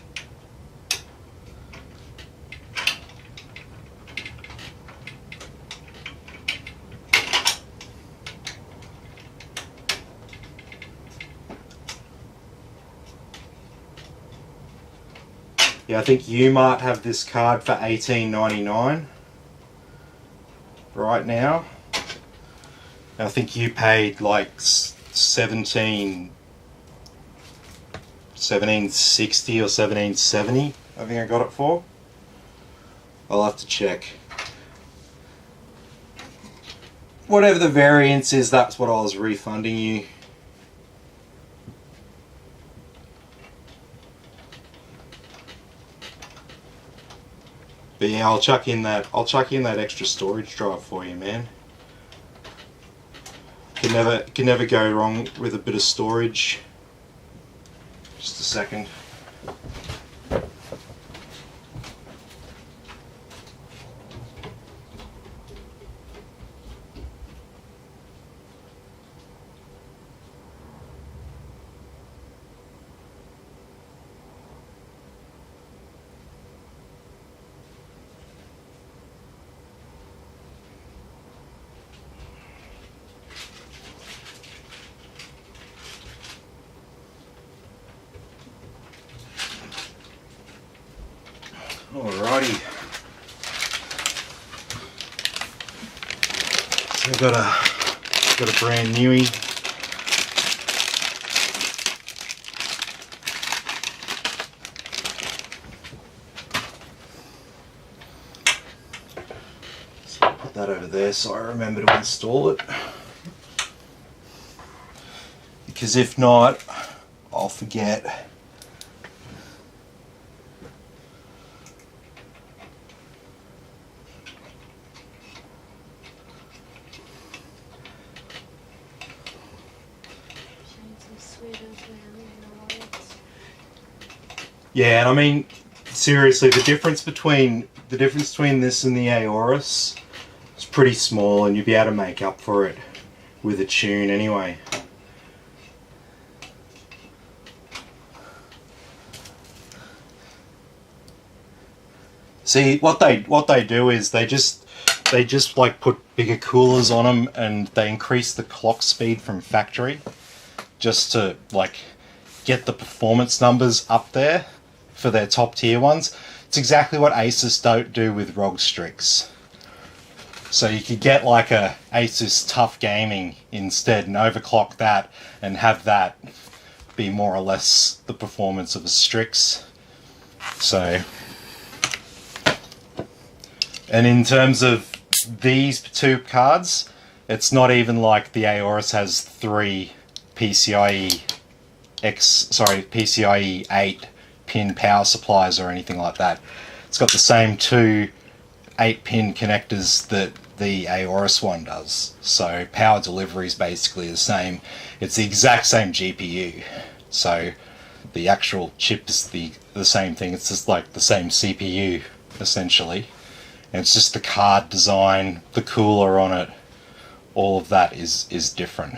Yeah, I think you might have this card for $18.99 right now. I think you paid like 1760 or 1770. I think I got it for. I'll have to check. Whatever the variance is, that's what I was refunding you. But yeah, I'll chuck in that extra storage drive for you, man. Can never go wrong with a bit of storage. Just a second. Alrighty. So I've got a brand newie. So I'll put that over there so I remember to install it. Because if not, I'll forget. Yeah, and I mean, seriously, the difference between this and the Aorus is pretty small, and you'll be able to make up for it with a tune anyway. See, what they do is they just like put bigger coolers on them, and they increase the clock speed from factory just to like get the performance numbers up there for their top tier ones. It's exactly what Asus don't do with ROG Strix. So you could get like a Asus Tough Gaming instead and overclock that and have that be more or less the performance of a Strix. So, and in terms of these two cards, it's not even like the Aorus has 3 PCIe 8 pin power supplies or anything like that. It's got the same 2 8-pin connectors that the Aorus one does. So power delivery is basically the same. It's the exact same GPU. So the actual chip is the same thing. It's just like the same CPU essentially. And it's just the card design, the cooler on it, all of that is different.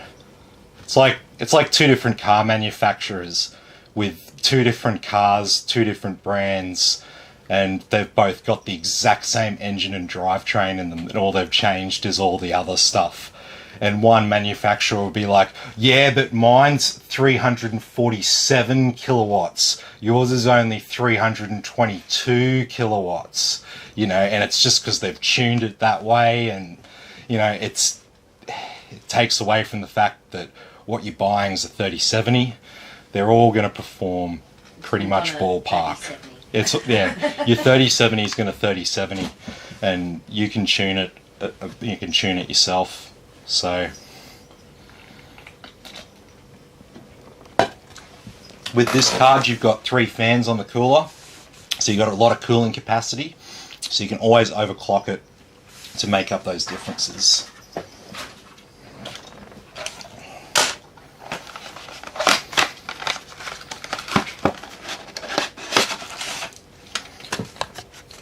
It's like 2 different car manufacturers with 2 different cars, 2 different brands, and they've both got the exact same engine and drivetrain in them, and all they've changed is all the other stuff. And one manufacturer will be like, yeah, but mine's 347 kilowatts, yours is only 322 kilowatts, you know, and it's just because they've tuned it that way, and you know, it takes away from the fact that what you're buying is a 3070. They're all going to perform pretty much ballpark. It's yeah, your 3070 is going to 3070, and you can tune it. You can tune it yourself. So with this card, you've got 3 fans on the cooler, so you've got a lot of cooling capacity. So you can always overclock it to make up those differences.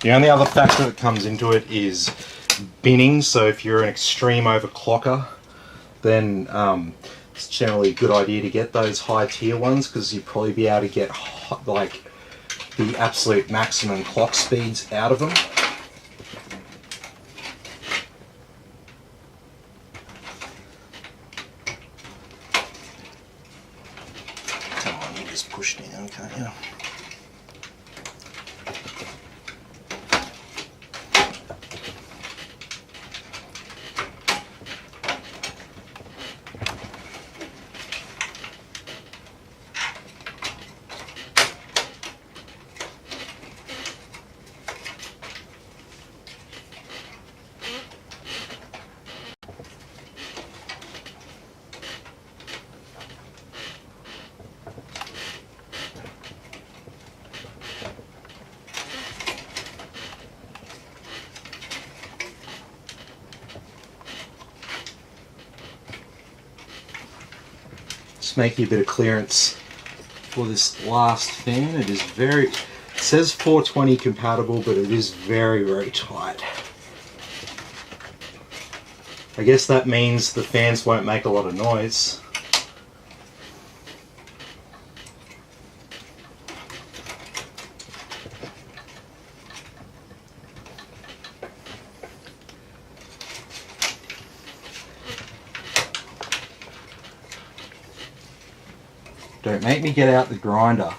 The only other factor that comes into it is binning. So if you're an extreme overclocker, then it's generally a good idea to get those high tier ones, because you'd probably be able to get like the absolute maximum clock speeds out of them. Come on, you just push down, can't you? Just making a bit of clearance for this last fan. It is very, it says 420 compatible, but it is very, very tight. I guess that means the fans won't make a lot of noise. Don't make me get out the grinder.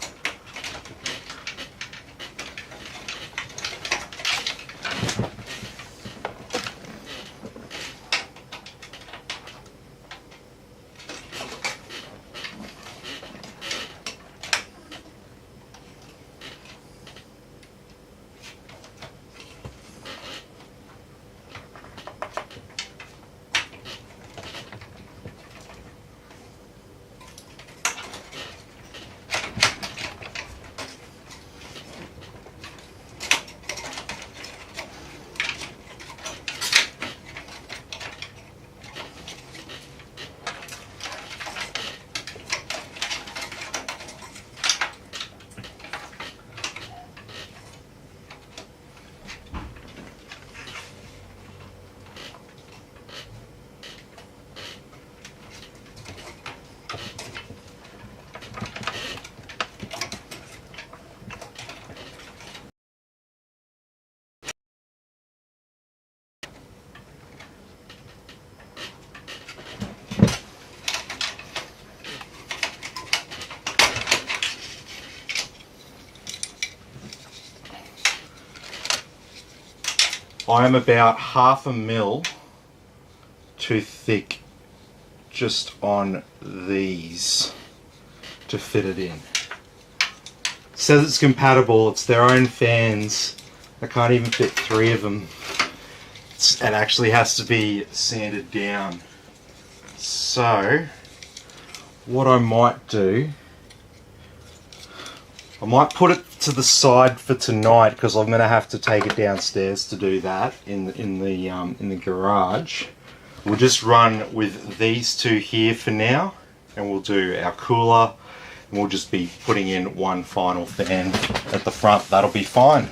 I am about 1/2 mil too thick just on these to fit it in. It says it's compatible, it's their own fans. I can't even fit 3 of them. It actually has to be sanded down. So, what I might do, I might put it to the side for tonight because I'm going to have to take it downstairs to do that in the garage. We'll just run with these 2 here for now, and we'll do our cooler, and we'll just be putting in one final fan at the front. That'll be fine.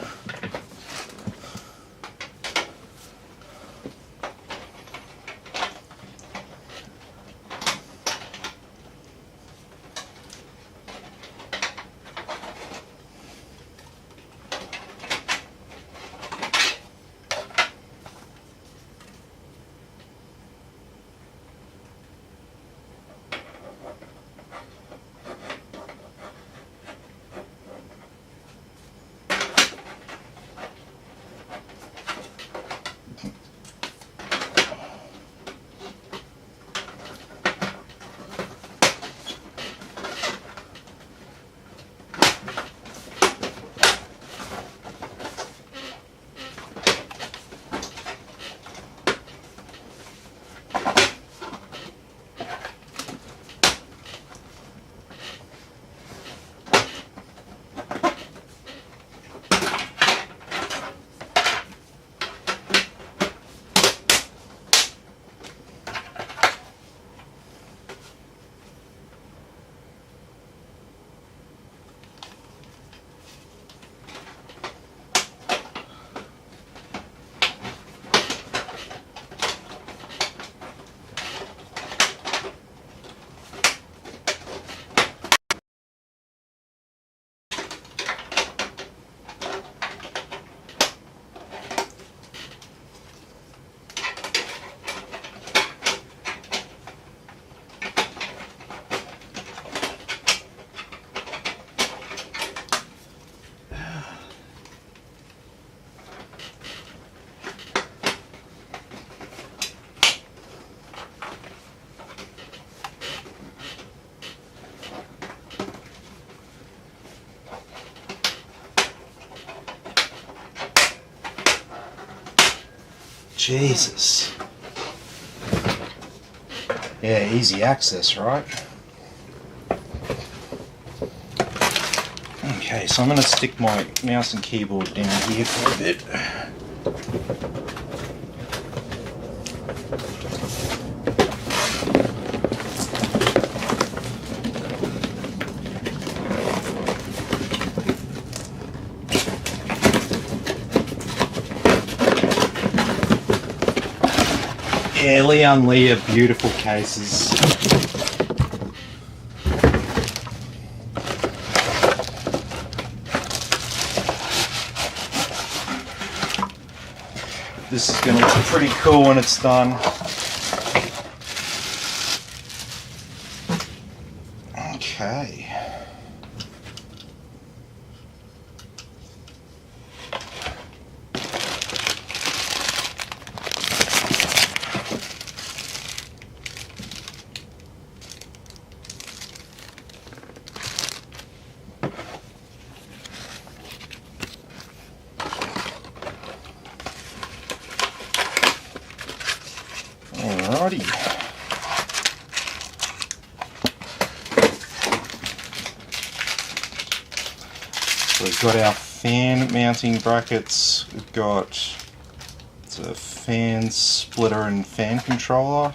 Jesus. Yeah, easy access, right? Okay, so I'm going to stick my mouse and keyboard down here for a bit. Yeah, Leon Lee are beautiful cases. This is going to look pretty cool when it's done. Okay. Alrighty. So we've got our fan mounting brackets, we've got the fan splitter and fan controller.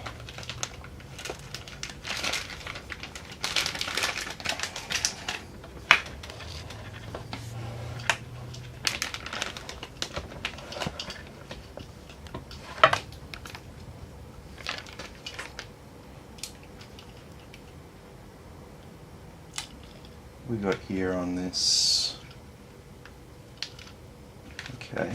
We got here on this. Okay.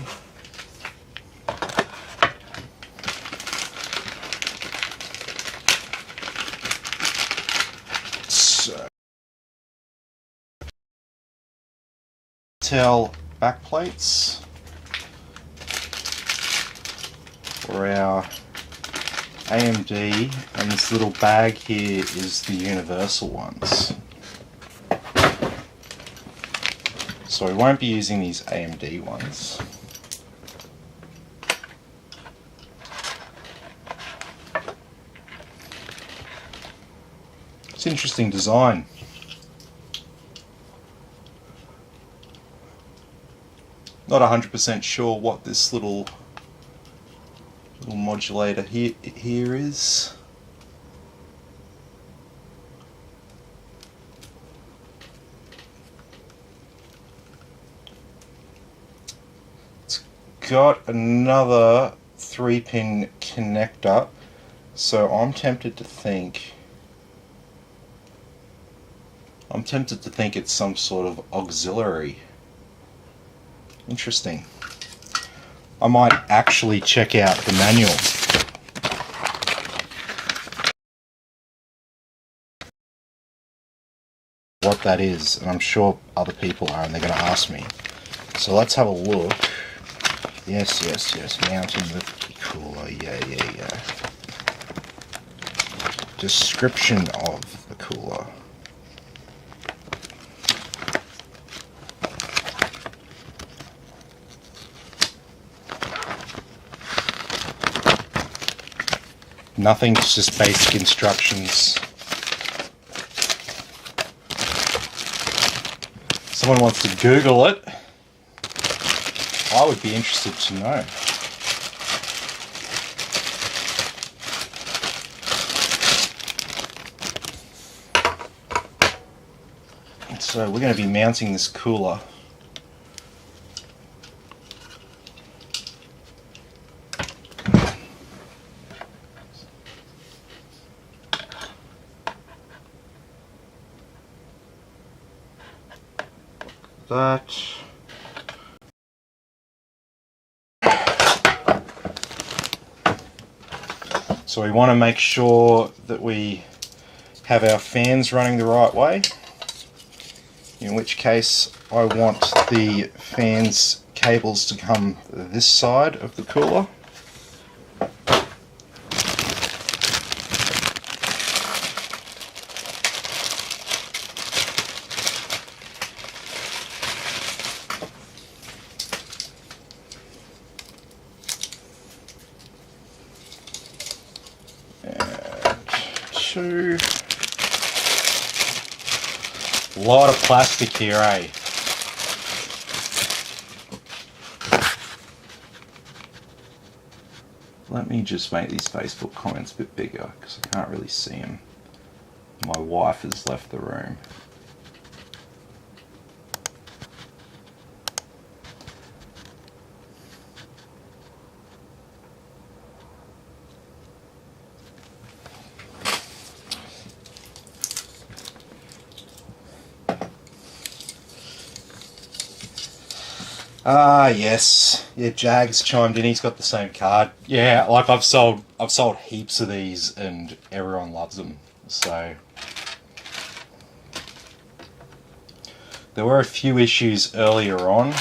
So, tail back plates for our AMD, and this little bag here is the universal ones. So we won't be using these AMD ones. It's interesting design. Not 100% sure what this little modulator here is. Got another 3-pin connector, so I'm tempted to think it's some sort of auxiliary. Interesting. I might actually check out the manual. What that is, and I'm sure other people are, and they're going to ask me. So let's have a look. Yes, mounting the cooler, yeah. Description of the cooler. Nothing, just basic instructions. Someone wants to Google it. I would be interested to know. So we're going to be mounting this cooler. That. So we want to make sure that we have our fans running the right way, in which case I want the fans cables to come this side of the cooler. Two. A lot of plastic here, eh? Let me just make these Facebook comments a bit bigger because I can't really see them. My wife has left the room. Ah, yes. Yeah, Jag's chimed in. He's got the same card. Yeah, like I've sold heaps of these, and everyone loves them. So there were a few issues earlier on.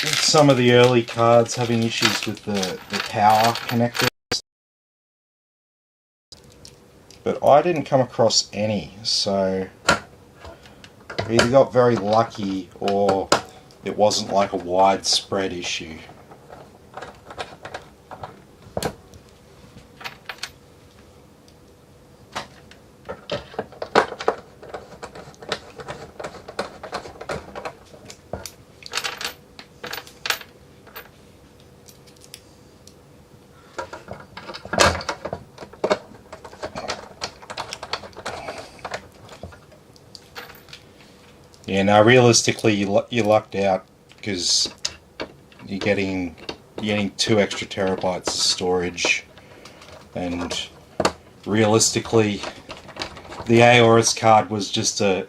Some of the early cards having issues with the power connector, but I didn't come across any. So we either got very lucky, or it wasn't like a widespread issue. Yeah, now realistically, you lucked out because you're getting 2 extra terabytes of storage, and realistically, the AORS card is just an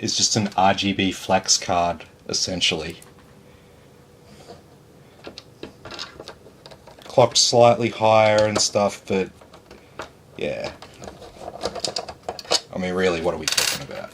RGB flex card essentially. Clocked slightly higher and stuff, but yeah. I mean, really, what are we talking about?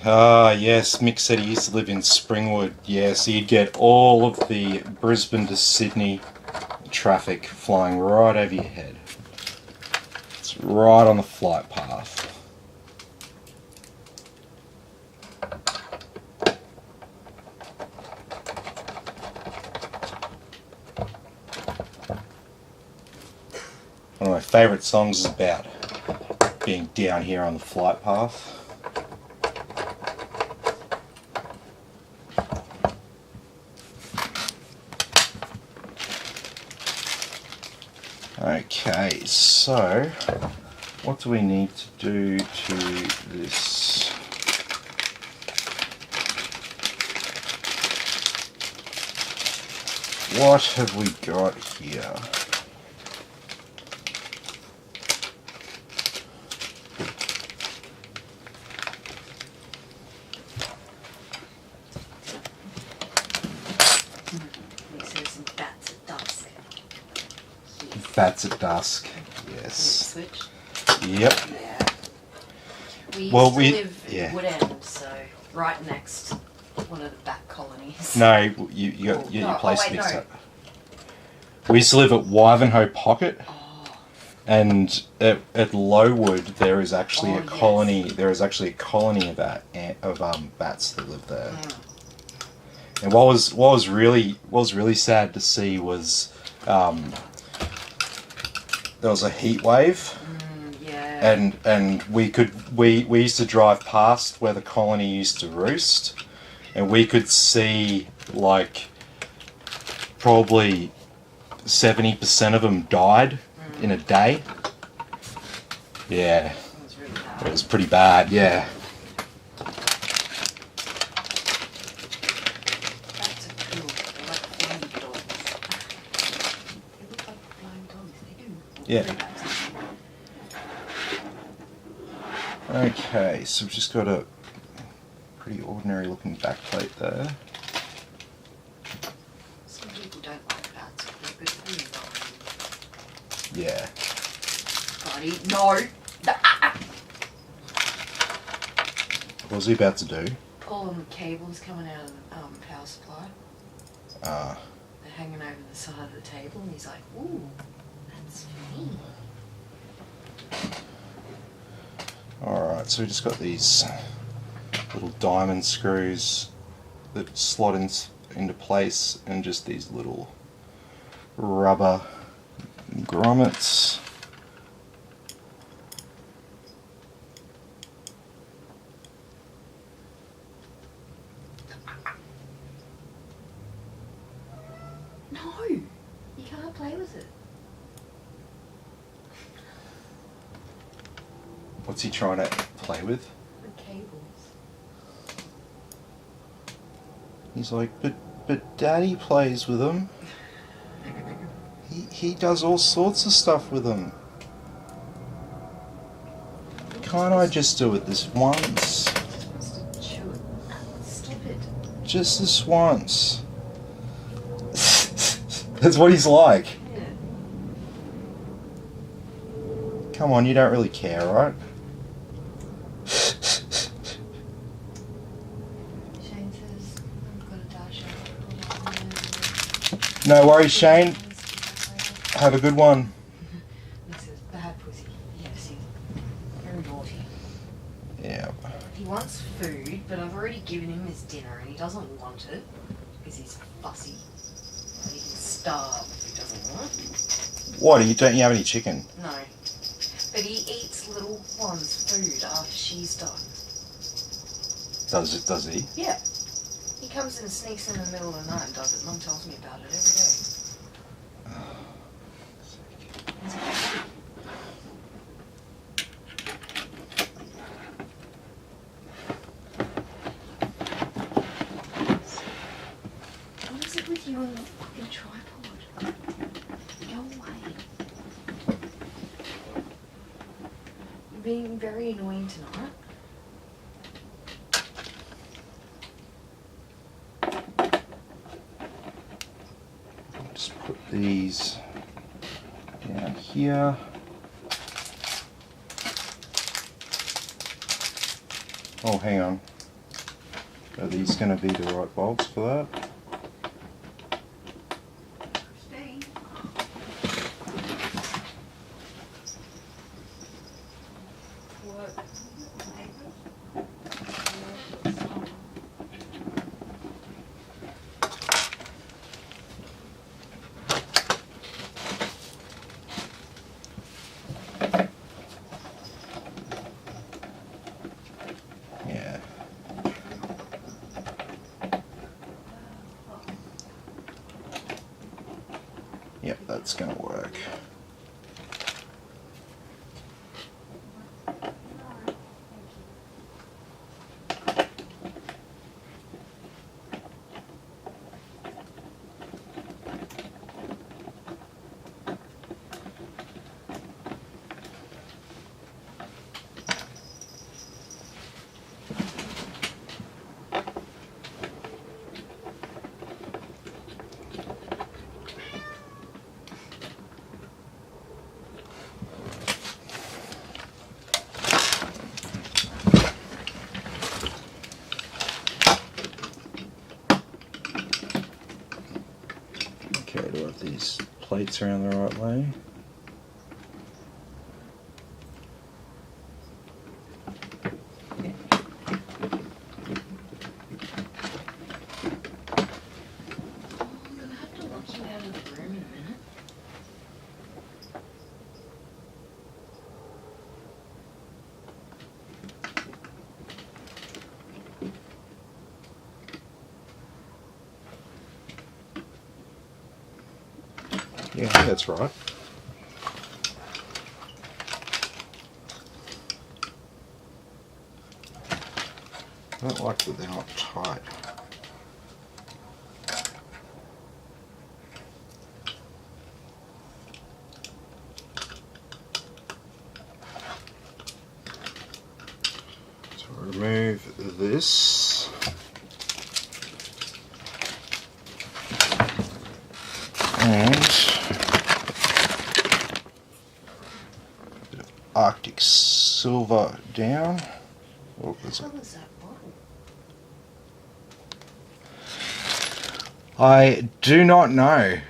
Ah, yes, Mick said he used to live in Springwood. Yeah, so you'd get all of the Brisbane to Sydney traffic flying right over your head. It's right on the flight path. One of my favourite songs is about being down here on the flight path. Okay, so what do we need to do to this? What have we got here? Bats at dusk. Yes. Switch. Yep. Yeah. We used to live Wood End, so right next one of the bat colonies. No, you got your place mixed up. We used to live at Wivenhoe Pocket, and at Lowood there is actually a colony. Yes. There is actually a colony of bats that live there. Mm. And what was really sad to see was there was a heat wave. Yeah. And we used to drive past where the colony used to roost, and we could see like probably 70% of them died in a day. Yeah. It was really bad. It was pretty bad, yeah. Bats are cool. They're like flying dogs. They look like flying dogs. They do. Yeah. Okay, so we've just got a pretty ordinary looking backplate there. Some people don't like bats, but they're good for the environment. Yeah. Buddy, no! What was he about to do? Pulling the cables coming out of the power supply. They're hanging over the side of the table, and he's like, ooh, that's me. Alright, so we just got these little diamond screws that slot into place, and just these little rubber grommets. No, you can't play with it. What's he trying to play with? The cables. He's like, but Daddy plays with them. He does all sorts of stuff with them. Can't I just do it this once? Chew it. Stop it. Just this once. That's what he's like. Yeah. Come on, you don't really care, right? Shane says, I've got a dash out. No worries, Shane. Have a good one. This is bad pussy. Yes, he's very naughty. Yeah. He wants food, but I've already given him his dinner and he doesn't want it because he's fussy. And he can starve if he doesn't want it. What? Don't you have any chicken? No. But he eats little one's food after she's done. Does he? Yeah. He comes and sneaks in the middle of the night and does it. Mum tells me about it every day. What is it with you on the fucking tripod? Go away. You're being very annoying tonight. Just put these down here. Oh, hang on. Are these going to be the right bolts for that? Steve. What? Yeah. Yep, that's going to work. Okay, do I have these plates around the right way? I'm gonna have to lock you out of the room in a minute. Yeah, I think that's right. I don't like that they're not tight. So remove this. And Arctic silver down. Oh, there's a- What was that bottle? I do not know. It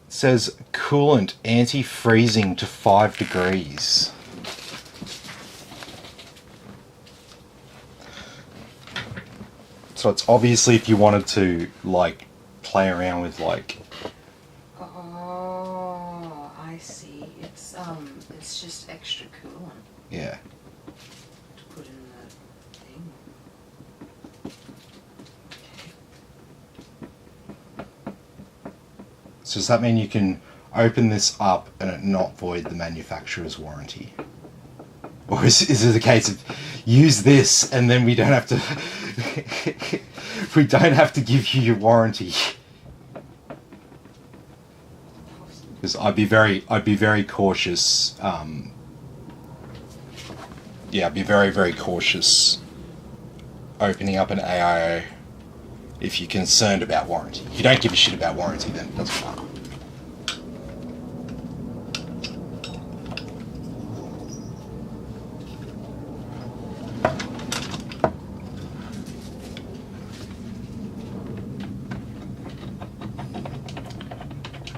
says coolant anti-freezing to 5 degrees. So it's obviously if you wanted to like play around with like. Oh, I see. It's just extra coolant. Yeah. To put in the thing. So does that mean you can open this up and it not void the manufacturer's warranty? Or is it a case of use this and then we don't have to we don't have to give you your warranty? Because I'd be very cautious. Yeah, I'd be very cautious opening up an AIO if you're concerned about warranty. If you don't give a shit about warranty, then it doesn't matter.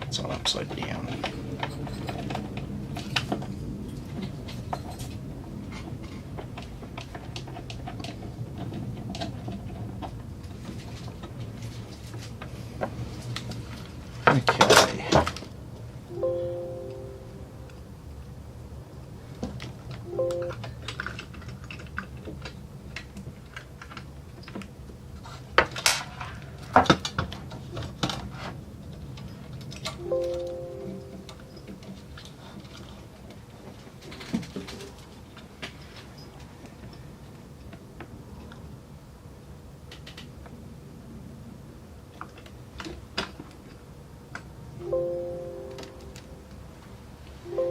It's not upside down. Okay.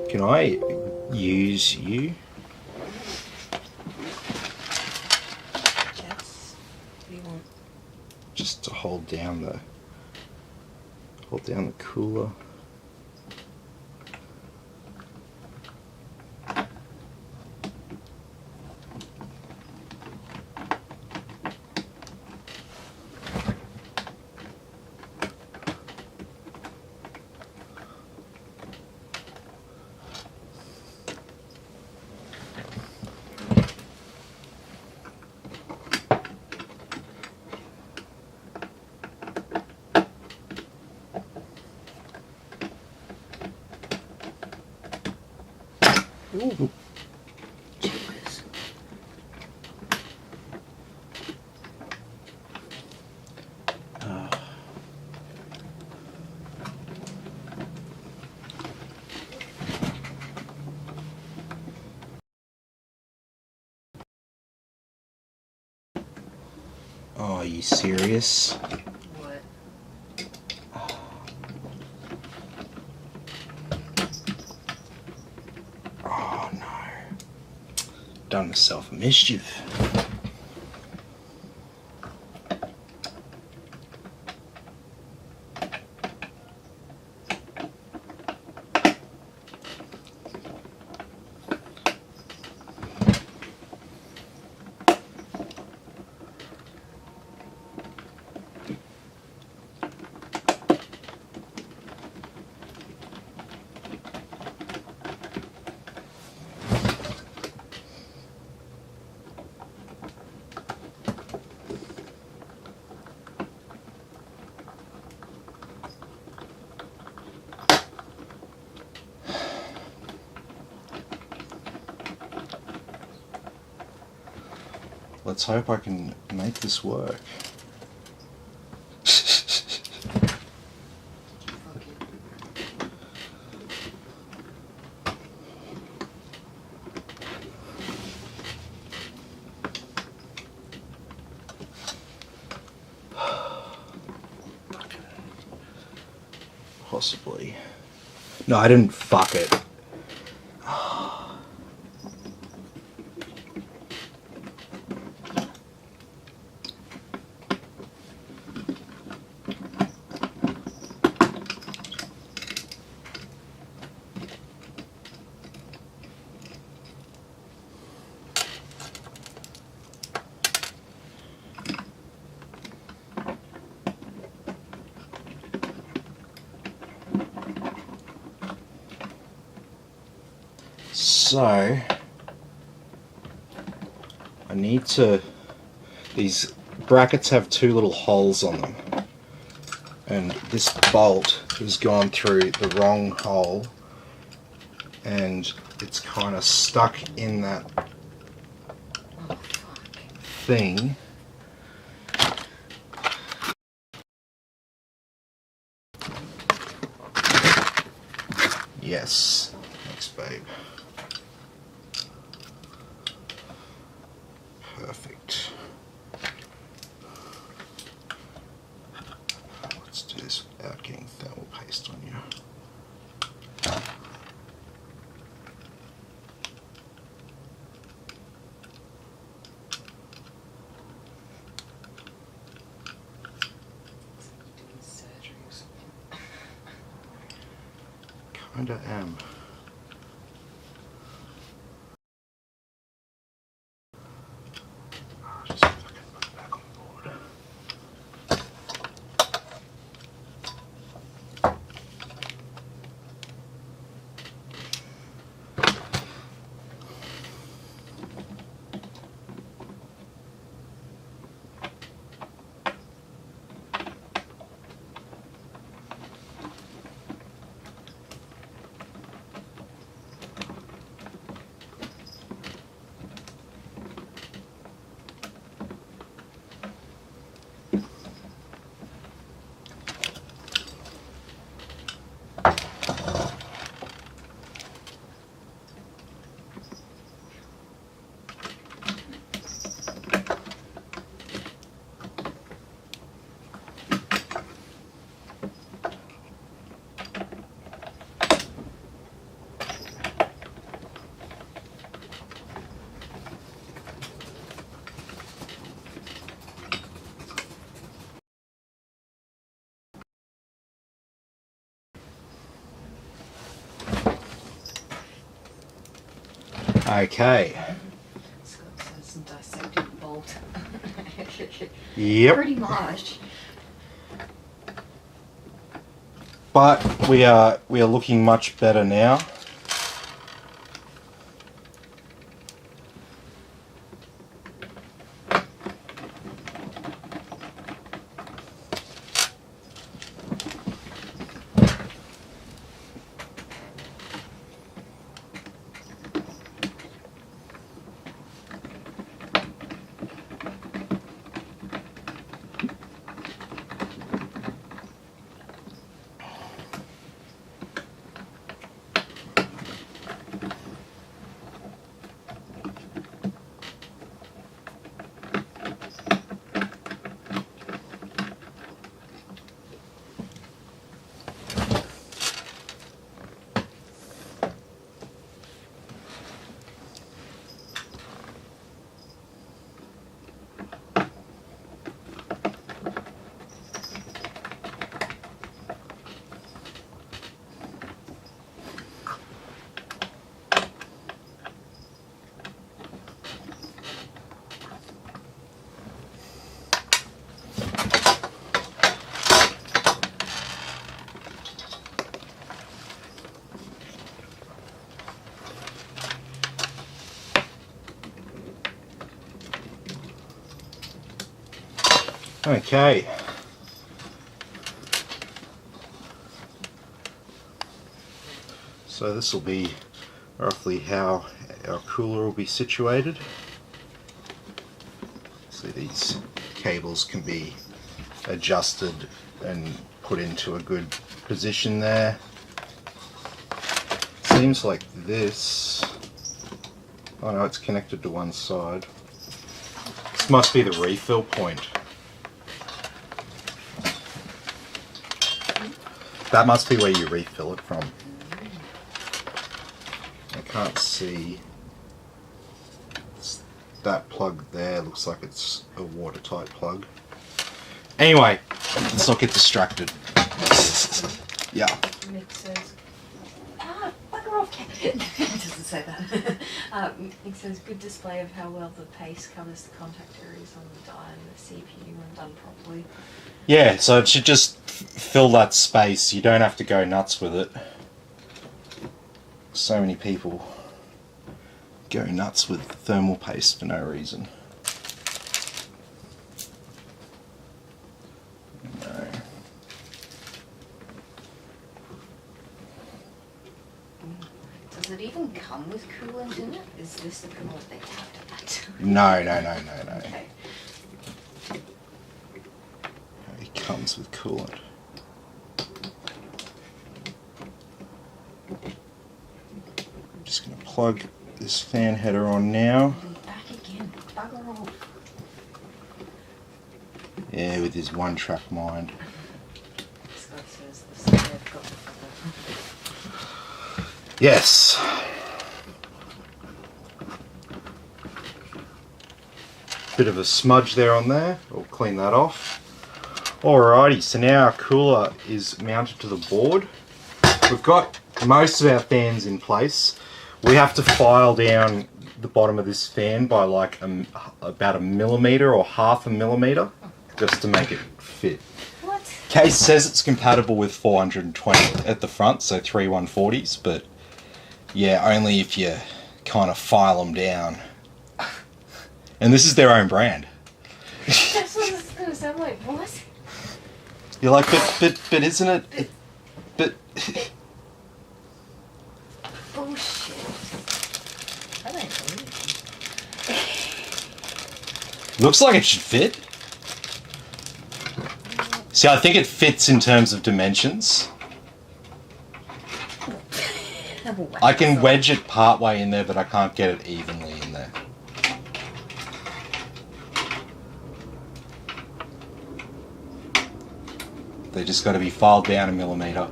Can I use you? Yes. What do you want? Just to hold down the cooler. Ooh. Cheers. Oh, are you serious? What? Oh no. Done myself a mischief. Let's hope I can make this work. Fuck it. Possibly. No, I didn't fuck it. So, I need to, these brackets have two little holes on them, and this bolt has gone through the wrong hole and it's kind of stuck in that thing. Yes, thanks babe. Perfect. Let's do this without getting thermal paste on you. Doing surgery or something. Kinda am. Just fucking put it back on board. Okay. It's got some dissecting bolt. Yep. Pretty much. But we are looking much better now. Okay. So this will be roughly how our cooler will be situated. So these cables can be adjusted and put into a good position there. Seems like this, oh no, it's connected to one side. This must be the refill point. That must be where you refill it from. I can't see. That plug there looks like it's a watertight plug. Anyway, let's not get distracted. Yeah. Mixers. Bugger off, cat. It doesn't say that. Mixers, good display of how well the paste covers the contact areas on the die and the CPU when done properly. Yeah, so it should just fill that space. You don't have to go nuts with it. So many people go nuts with thermal paste for no reason. it even come with coolant in it? Is this the coolant they have to add to it? No. Okay. It comes with coolant. I'm just going to plug this fan header on now. Back again. Bugger off. Yeah, with his one-track mind. This guy says this is where I've got the bugger. Yes. Bit of a smudge there on there. We'll clean that off. Alrighty, so now our cooler is mounted to the board. We've got most of our fans in place. We have to file down the bottom of this fan by like about a millimetre or half a millimetre just to make it fit. What? Case says it's compatible with 420 at the front, so 3 140s, but yeah, only if you kind of file them down. And this is their own brand. That's what it's going to sound like. What? You're like, but isn't it? But Bullshit. I don't believe looks like it should fit. See, I think it fits in terms of dimensions. you. I can wedge it part way in there, but I can't get it evenly in there. They just got to be filed down a millimetre.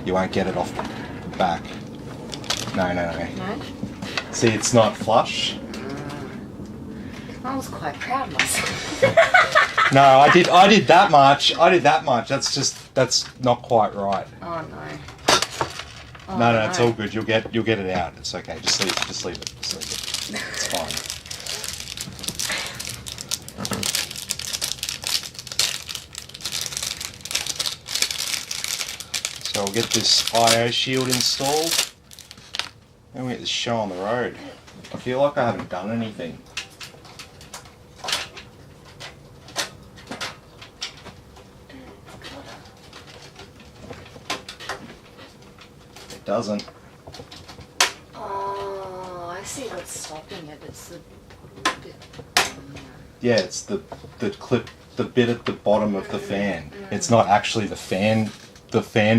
You won't get it off the back. No. No? See, it's not flush. I was quite proud of myself. No, I did that much. That's not quite right. Oh no. Oh, No, it's all good. You'll get it out. It's okay. Just leave it. It's fine. So I'll get this IO shield installed. And we get this show on the road. I feel like I haven't done anything. It doesn't. Oh, I see what's stopping it. It's the bit. Yeah, it's the clip, the bit at the bottom of the fan. It's not actually the fan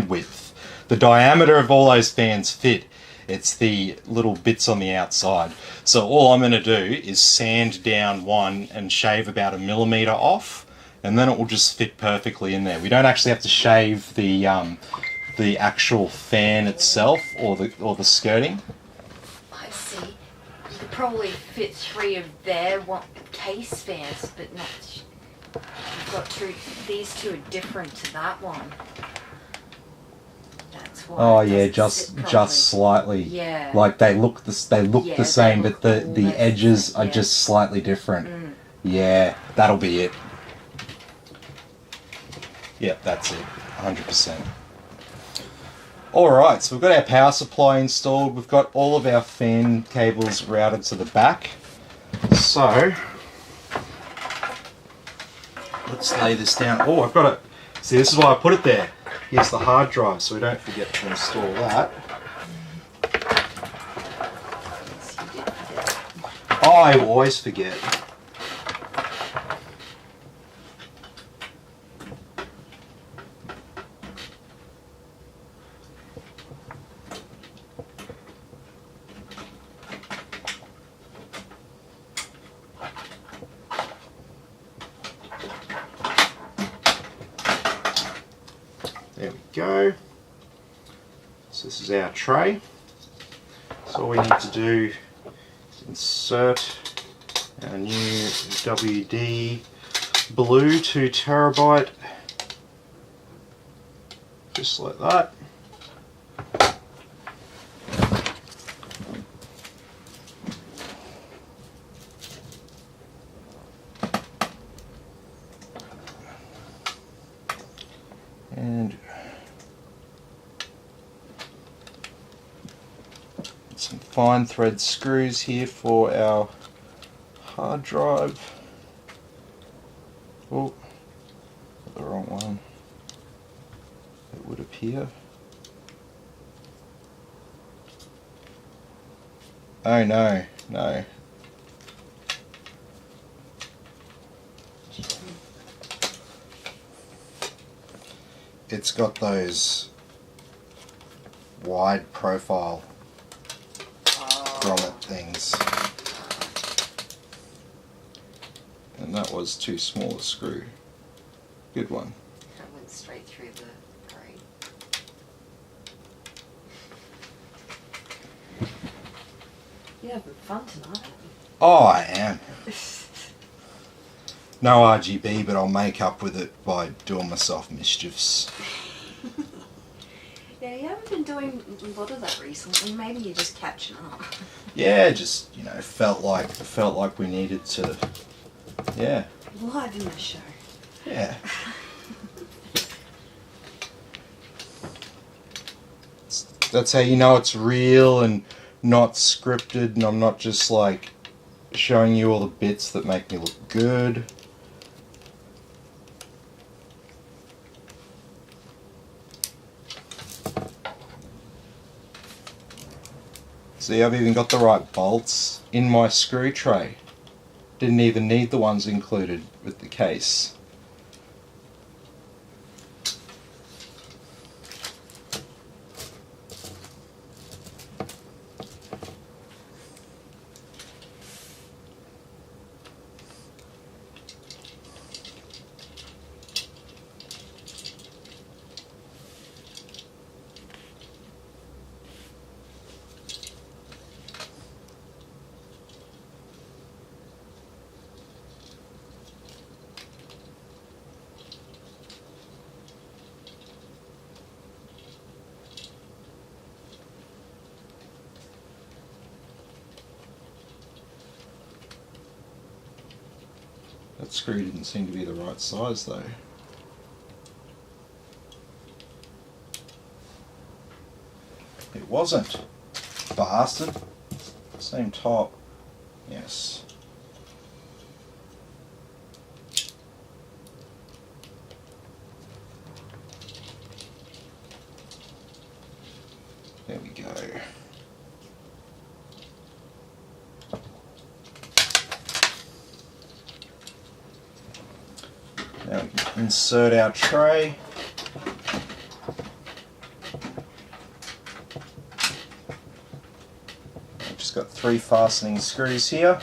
width. The diameter of all those fans fit. It's the little bits on the outside. So all I'm going to do is sand down one and shave about a millimetre off, and then it will just fit perfectly in there. We don't actually have to shave the actual fan itself or the skirting. I see. You could probably fit 3 of their case fans, but not. You've got 2. These 2 are different to that one. That's why. Oh it yeah, doesn't sit just slightly. Yeah. Like they look the Yeah, same, they but look the almost edges the are same, just slightly different. Mm. Yeah, that'll be it. Yep, that's it. 100%. Alright, so we've got our power supply installed. We've got all of our fan cables routed to the back. So, let's lay this down. Oh, I've got it. See, this is why I put it there. Here's the hard drive, so we don't forget to install that. I always forget. There we go. So this is our tray. So all we need to do is insert our new WD blue 2 terabyte, just like that. And some fine thread screws here for our hard drive. Oh, got the wrong one. It would appear. Oh no, no. It's got those wide profile grommet things. And that was too small a screw. Good one. That went straight through the grate. You're having fun tonight, aren't you? Oh, I am. No RGB, but I'll make up with it by doing myself mischiefs. Yeah, you haven't been doing a lot of that recently. Maybe you're just catching up. Yeah, just, you know, felt like we needed to, yeah. Live in the show. Yeah. That's how you know it's real and not scripted, and I'm not just like showing you all the bits that make me look good. See, I've even got the right bolts in my screw tray. Didn't even need the ones included with the case. That screw didn't seem to be the right size though. It wasn't. Bastard. Same top. Yes. There we go. Now we can insert our tray. I've just got 3 fastening screws here.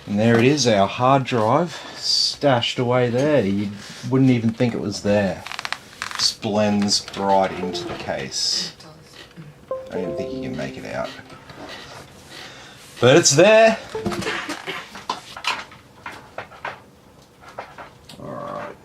And there it is, our hard drive stashed away there. You wouldn't even think it was there. Just blends right into the case. I don't even think you can make it out. But it's there. Alright.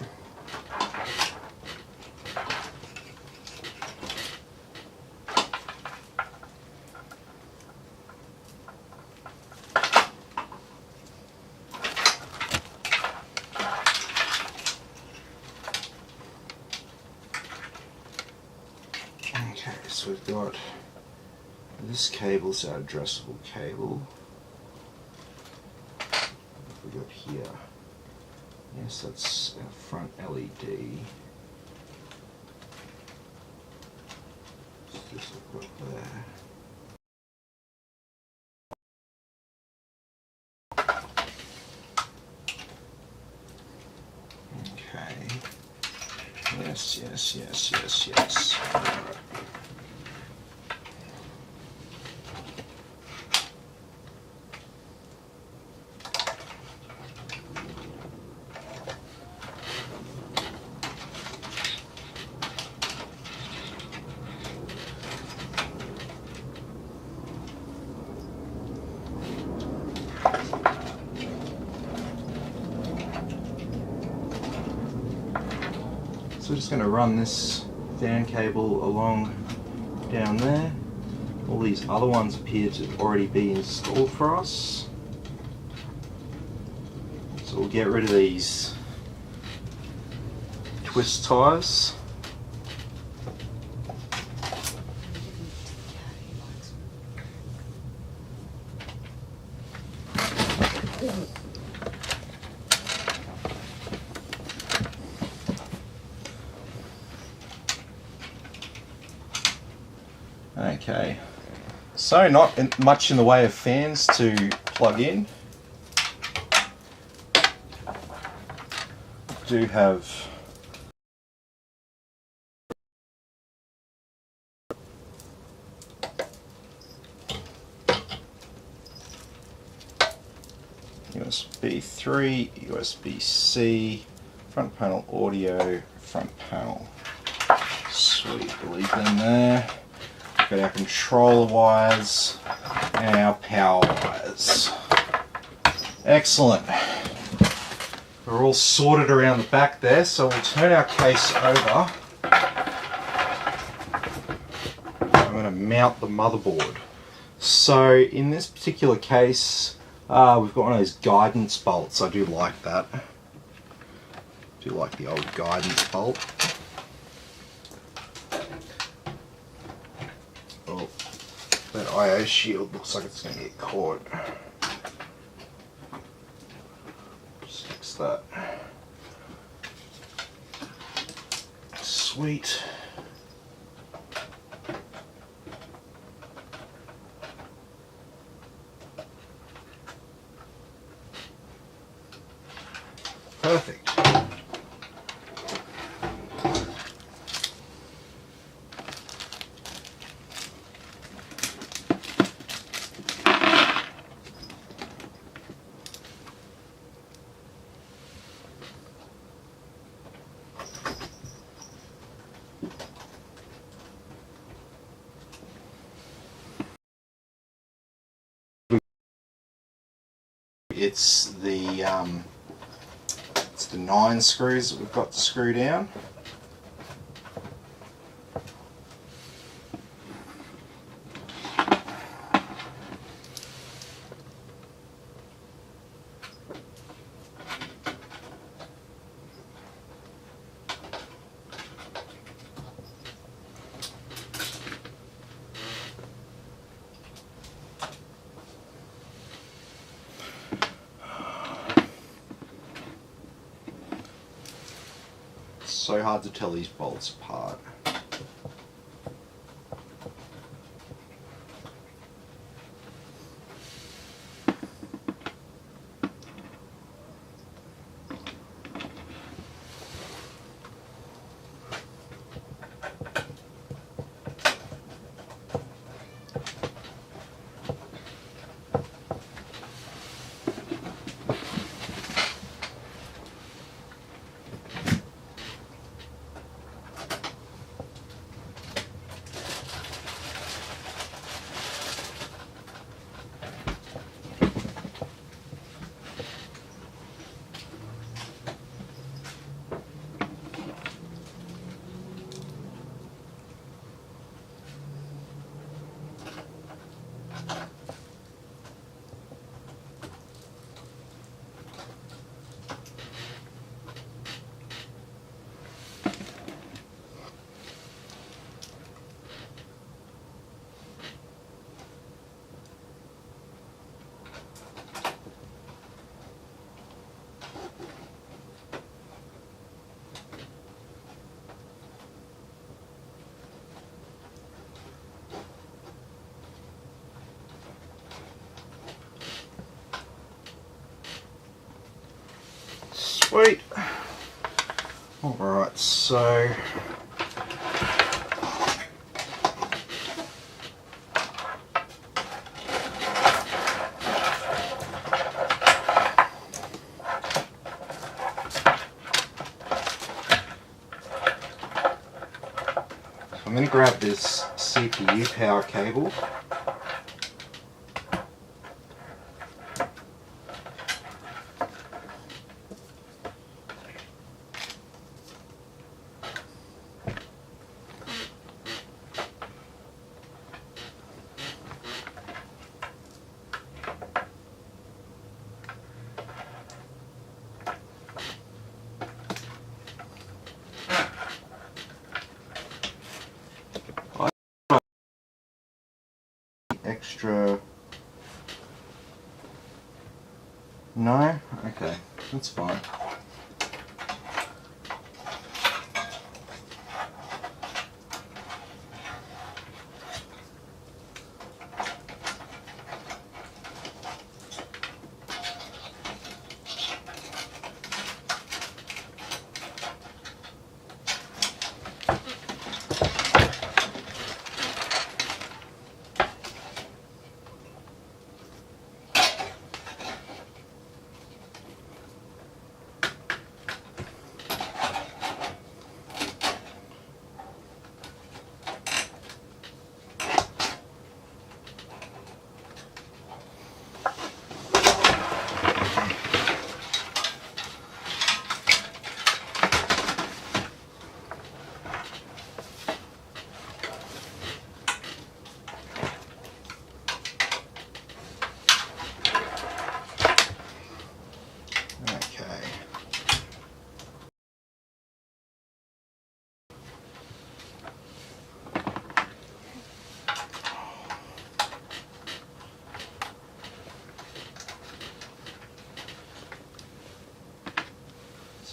Okay, so we've got this cable's our addressable cable. What have we got here? Yes, that's our front LED. What's this look like there? Okay. Yes, yes, yes, yes, yes. All right. So we're just going to run this fan cable along down there. All these other ones appear to already be installed for us. So we'll get rid of these twist ties. Okay, so not much in the way of fans to plug in. Do have USB 3, USB-C, front panel audio, front panel. Sweet, leave them there. Got our controller wires and our power wires. Excellent. We're all sorted around the back there, so we'll turn our case over. I'm going to mount the motherboard. So in this particular case, we've got one of those guidance bolts. I do like that. I do like the old guidance bolt. Oh, that IO shield looks like it's going to get caught. Just fix that. Sweet. Perfect. It's the 9 screws that we've got to screw down. So hard to tell these bolts apart. Sweet. Alright, so I'm going to grab this CPU power cable. Extra. No? Okay, that's fine.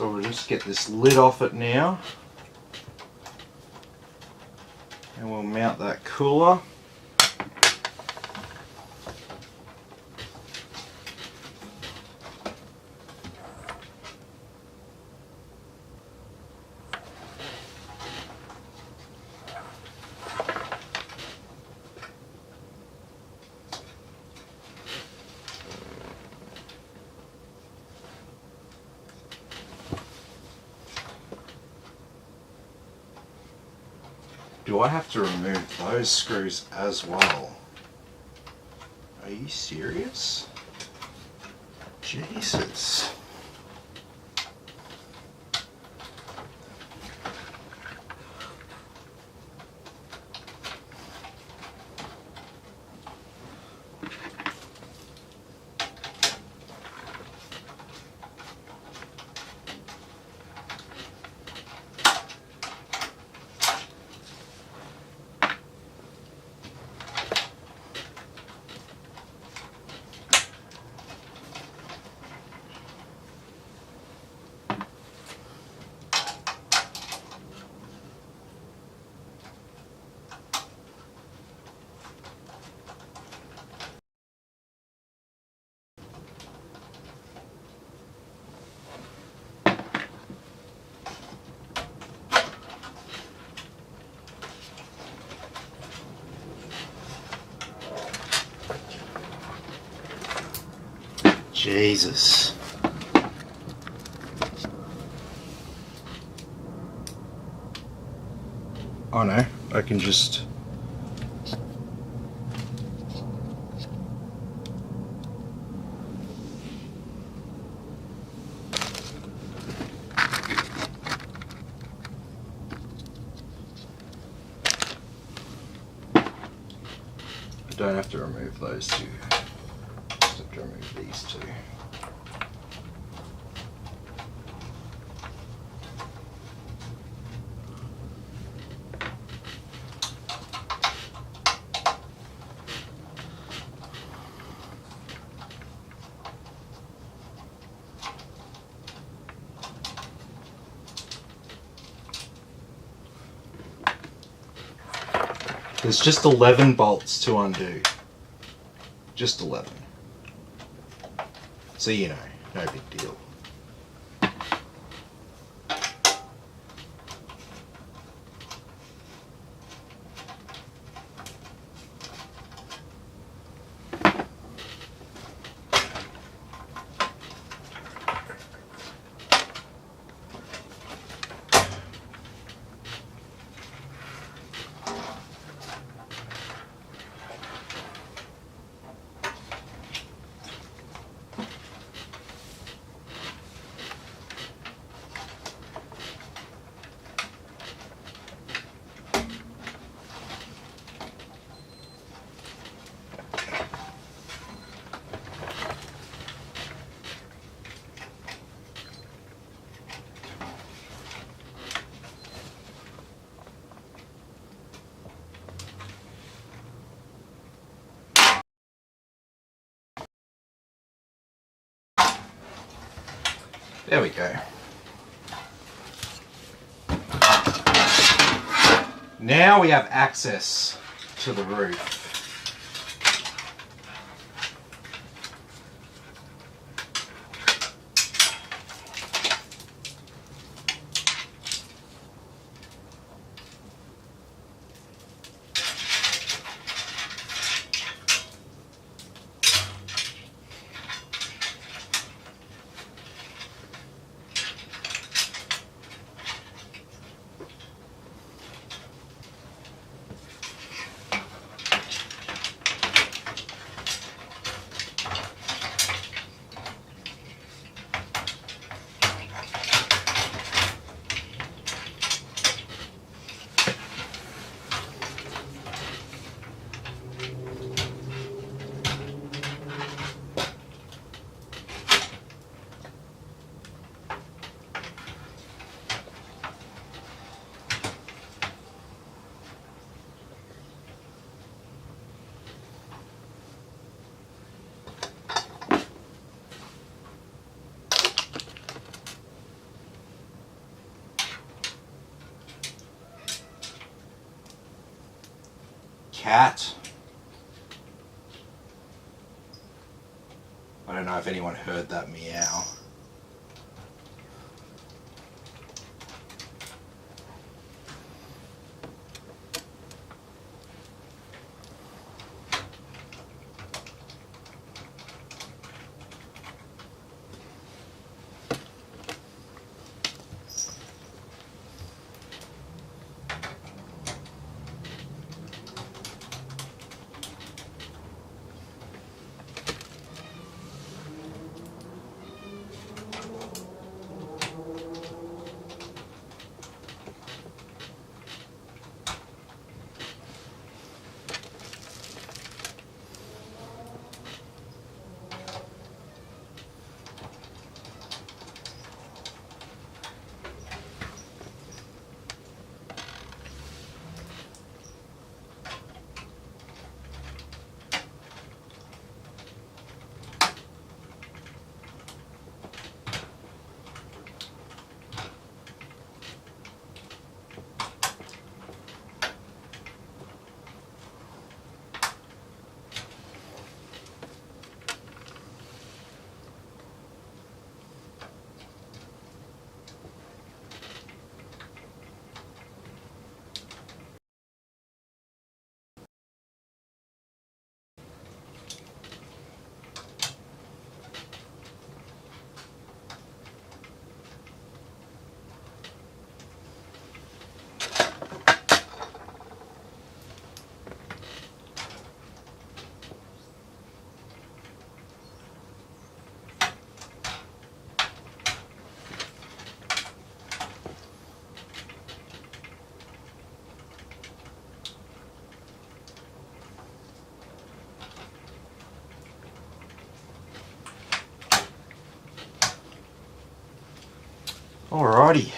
So we'll just get this lid off it now. And we'll mount that cooler. Do I have to remove those screws as well? Are you serious? Jesus. Jesus. Oh no, I can just... I don't have to remove those two. Just have to remove these two. There's just 11 bolts to undo. Just 11. So you know, no big deal. There we go. Now we have access to the roof. cat. I don't know if anyone heard that meow. Alrighty.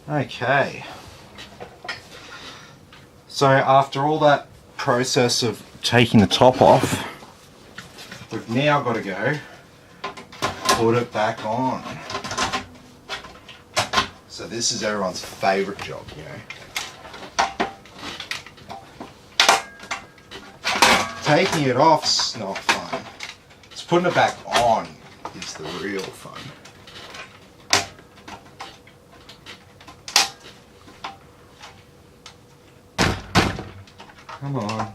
Okay. So after all that process of taking the top off, we've now got to go put it back on. So this is everyone's favourite job, you know. Taking it off's not fun. It's putting it back on is the real fun. Come on.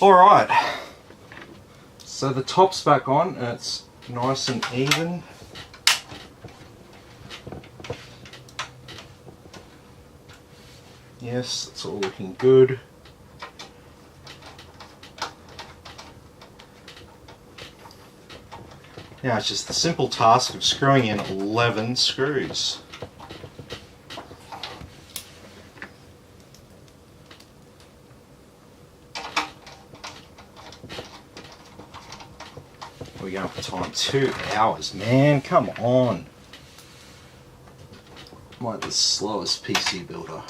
Alright, so the top's back on and it's nice and even. Yes, it's all looking good. Now it's just the simple task of screwing in 11 screws. We're going for time, 2 hours, man, come on. I'm like the slowest PC builder.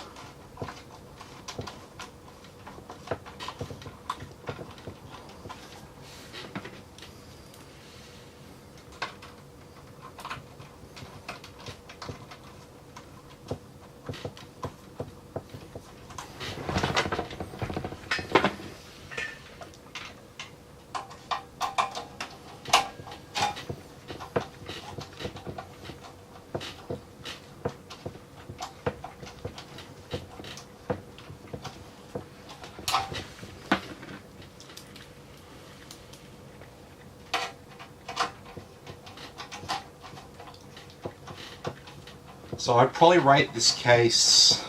So I'd probably rate this case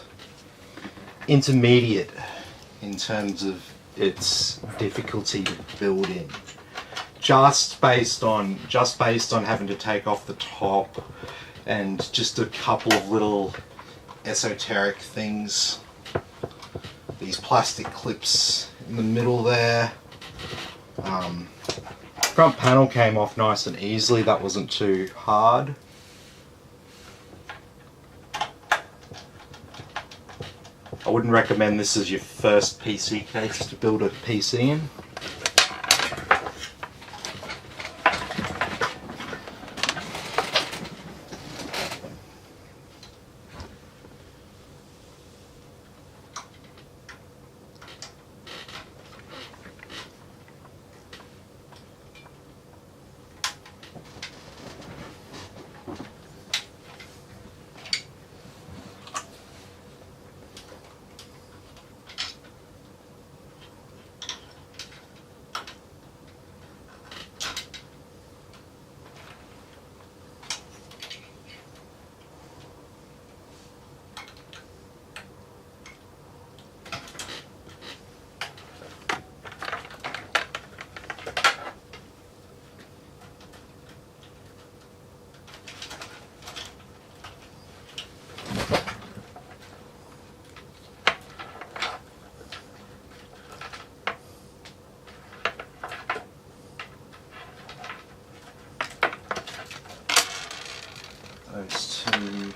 intermediate in terms of its difficulty to build in. Just based on having to take off the top and just a couple of little esoteric things. These plastic clips in the middle there. Front panel came off nice and easily, that wasn't too hard. I wouldn't recommend this as your first PC case to build a PC in. Those two.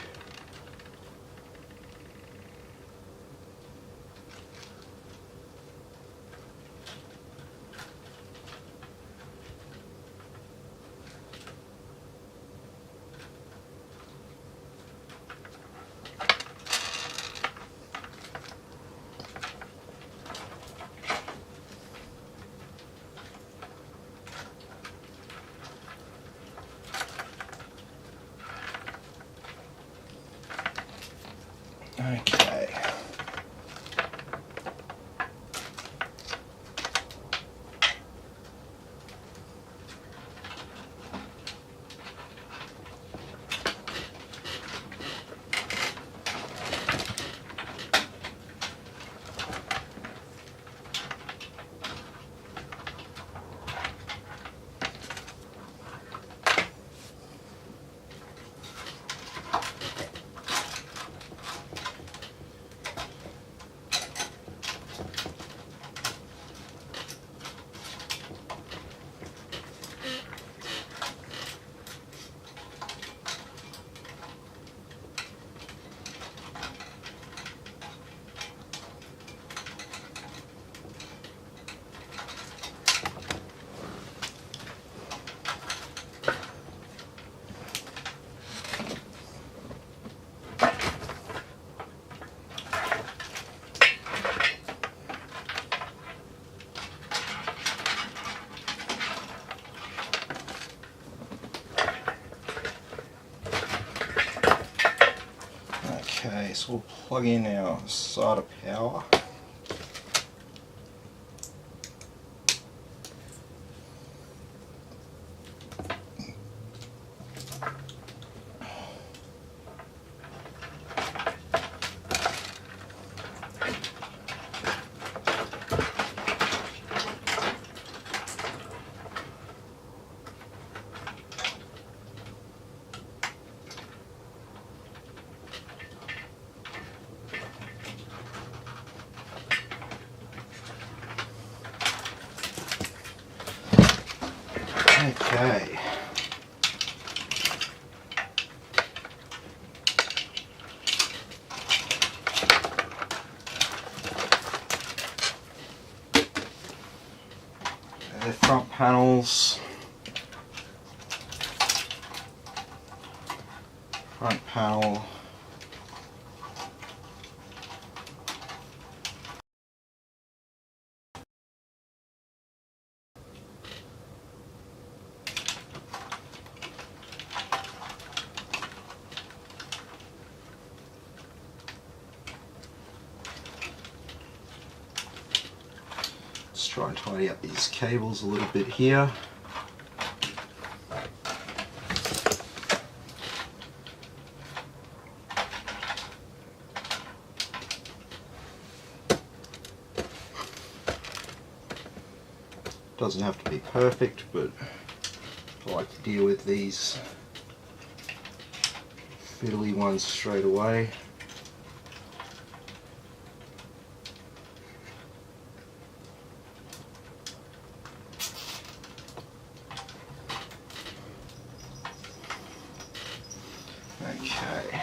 Okay. Okay, so we'll plug in our SATA power. Okay. The front panels. Front panel. Let's try and tidy up these cables a little bit here. Doesn't have to be perfect, but I like to deal with these fiddly ones straight away. Okay.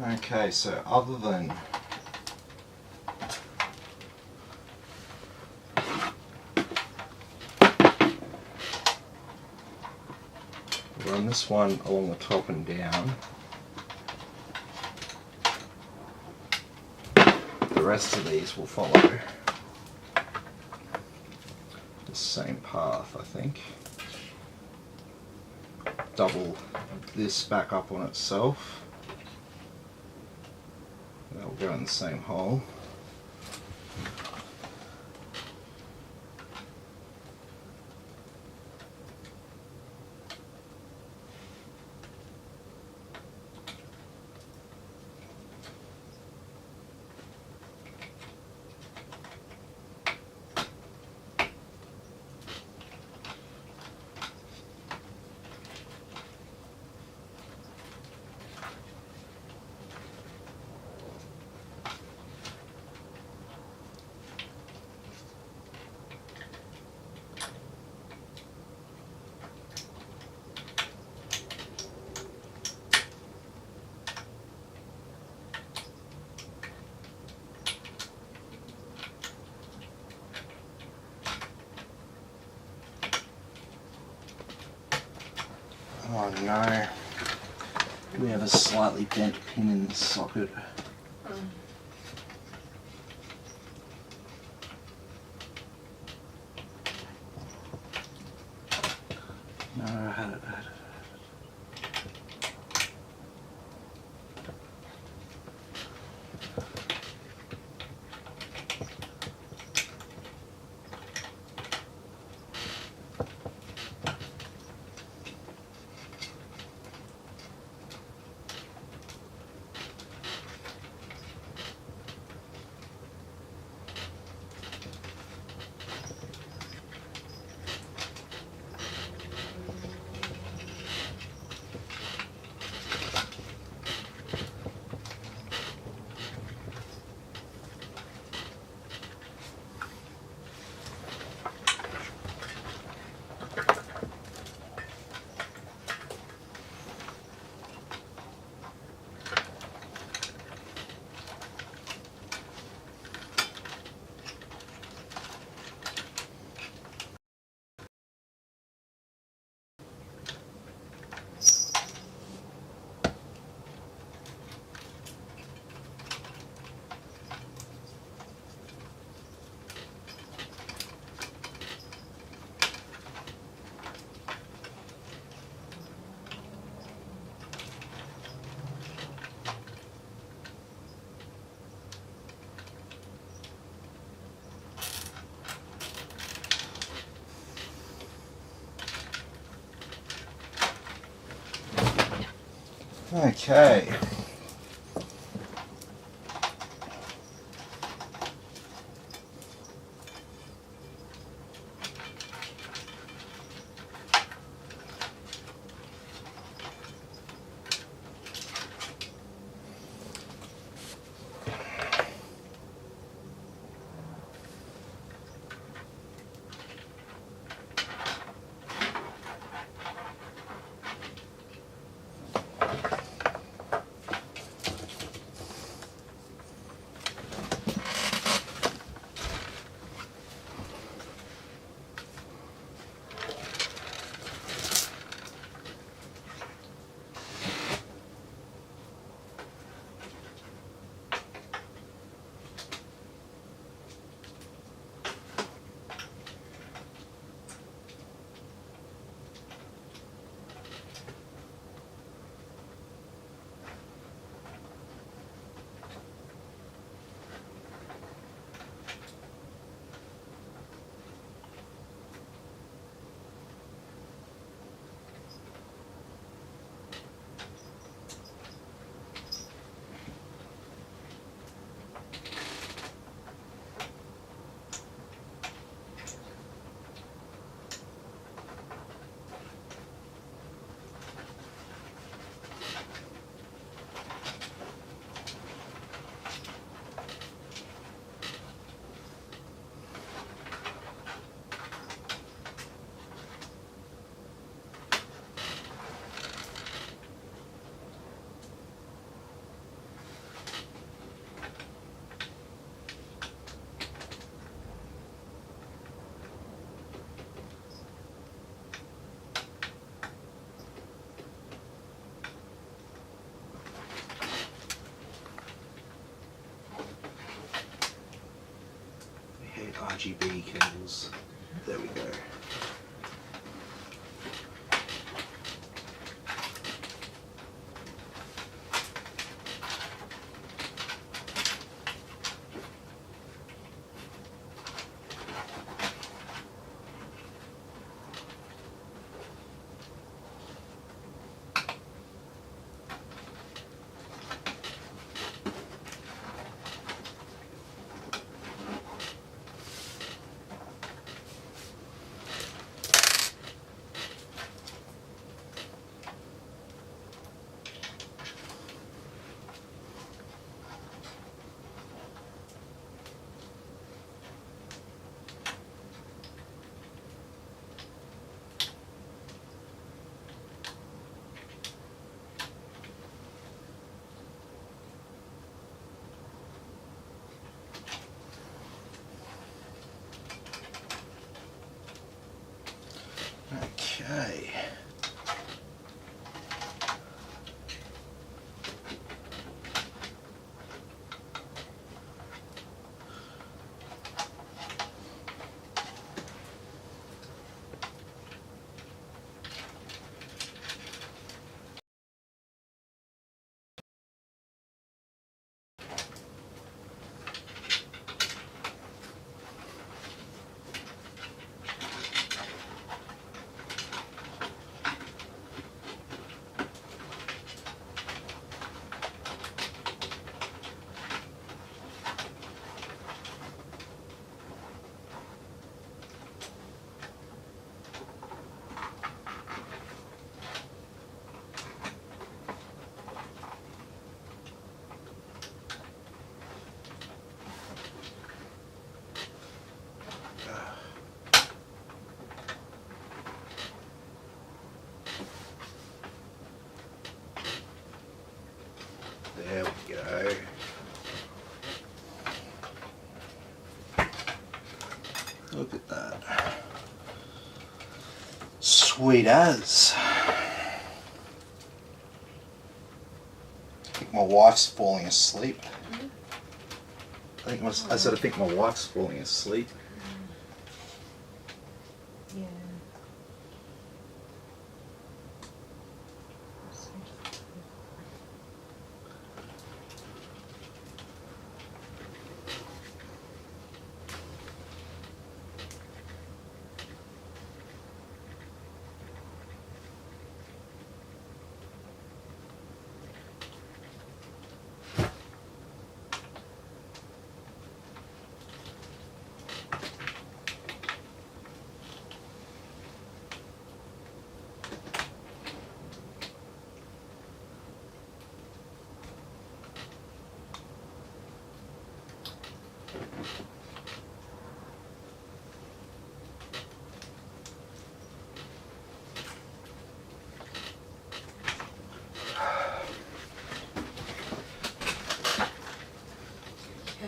Okay, so other than run this one along the top and down, the rest of these will follow the same path, I think. Double this back up on itself. That'll go in the same hole. Oh no, we have a slightly bent pin in the socket. No, I had it. Okay. RGB cables. There we go. Okay. There we go. Look at that. Sweet as. I think my wife's falling asleep. I think my wife's falling asleep. Yeah.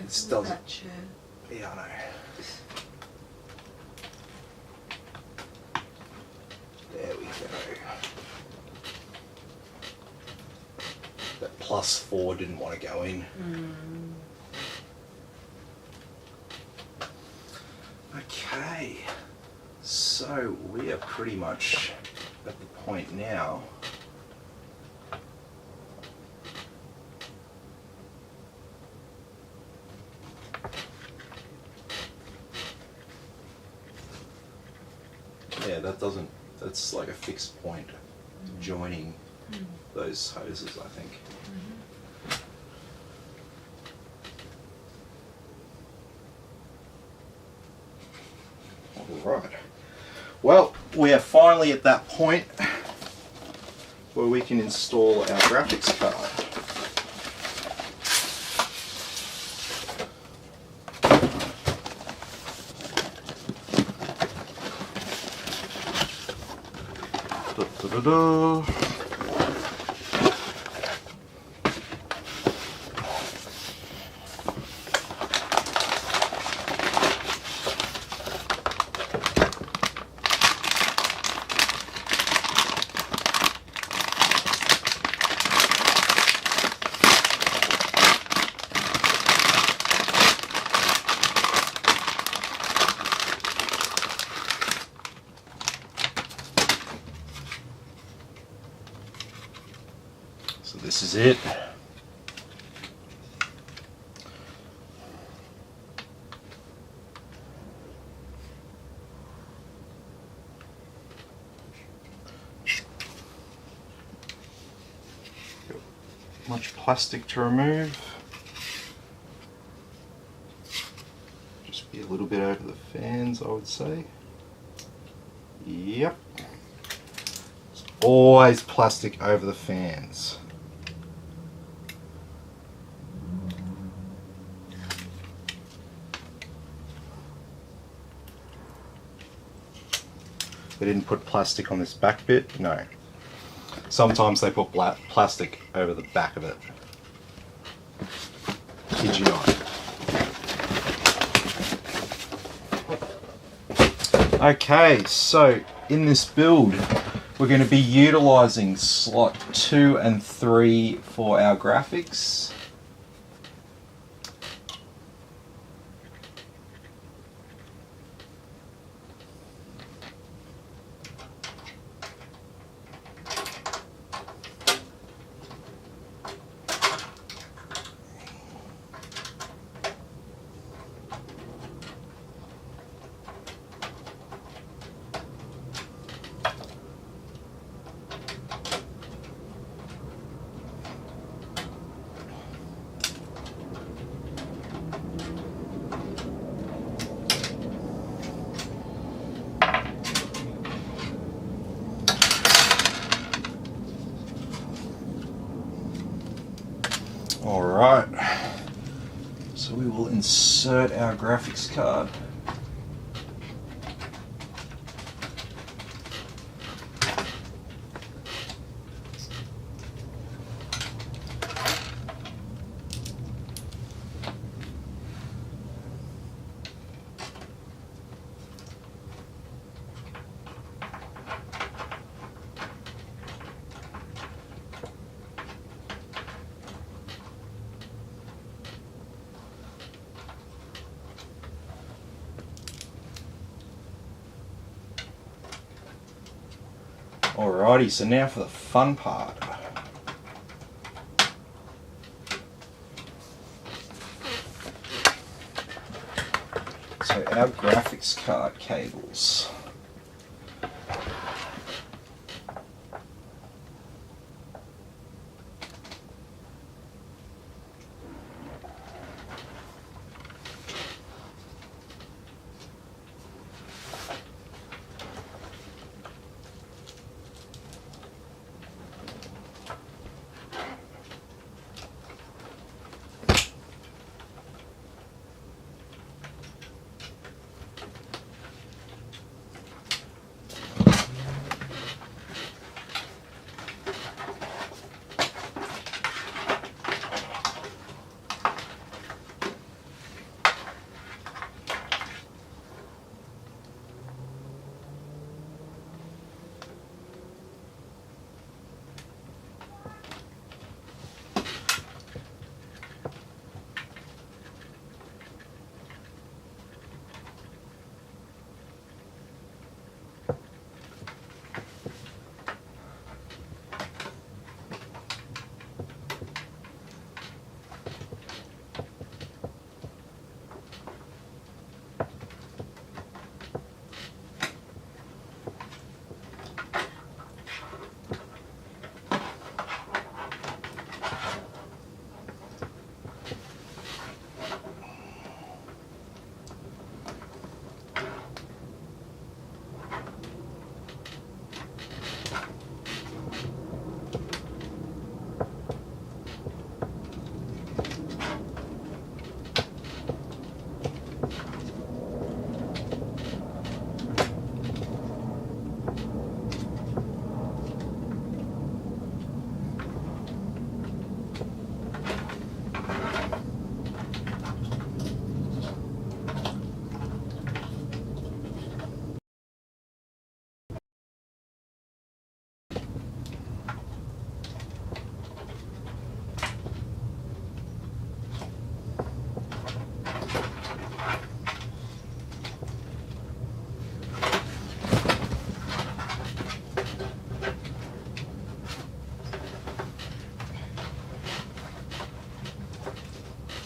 This doesn't. That chair. Yeah, I know. There we go. That +4 didn't want to go in. Okay, so we are pretty much at the point now yeah, that's like a fixed point joining those hoses, I think. All right. Well, we are finally at that point where we can install our graphics card. Da-da-da-da. this is it. Much plastic to remove. Just be a little bit over the fans, I would say. Yep. There's always plastic over the fans. They didn't put plastic on this back bit? No. Sometimes they put plastic over the back of it. Kid you not. Okay, so in this build, we're going to be utilizing slot 2 and 3 for our graphics. Alright, so we will insert our graphics card. Alrighty, so now for the fun part. So our graphics card cables.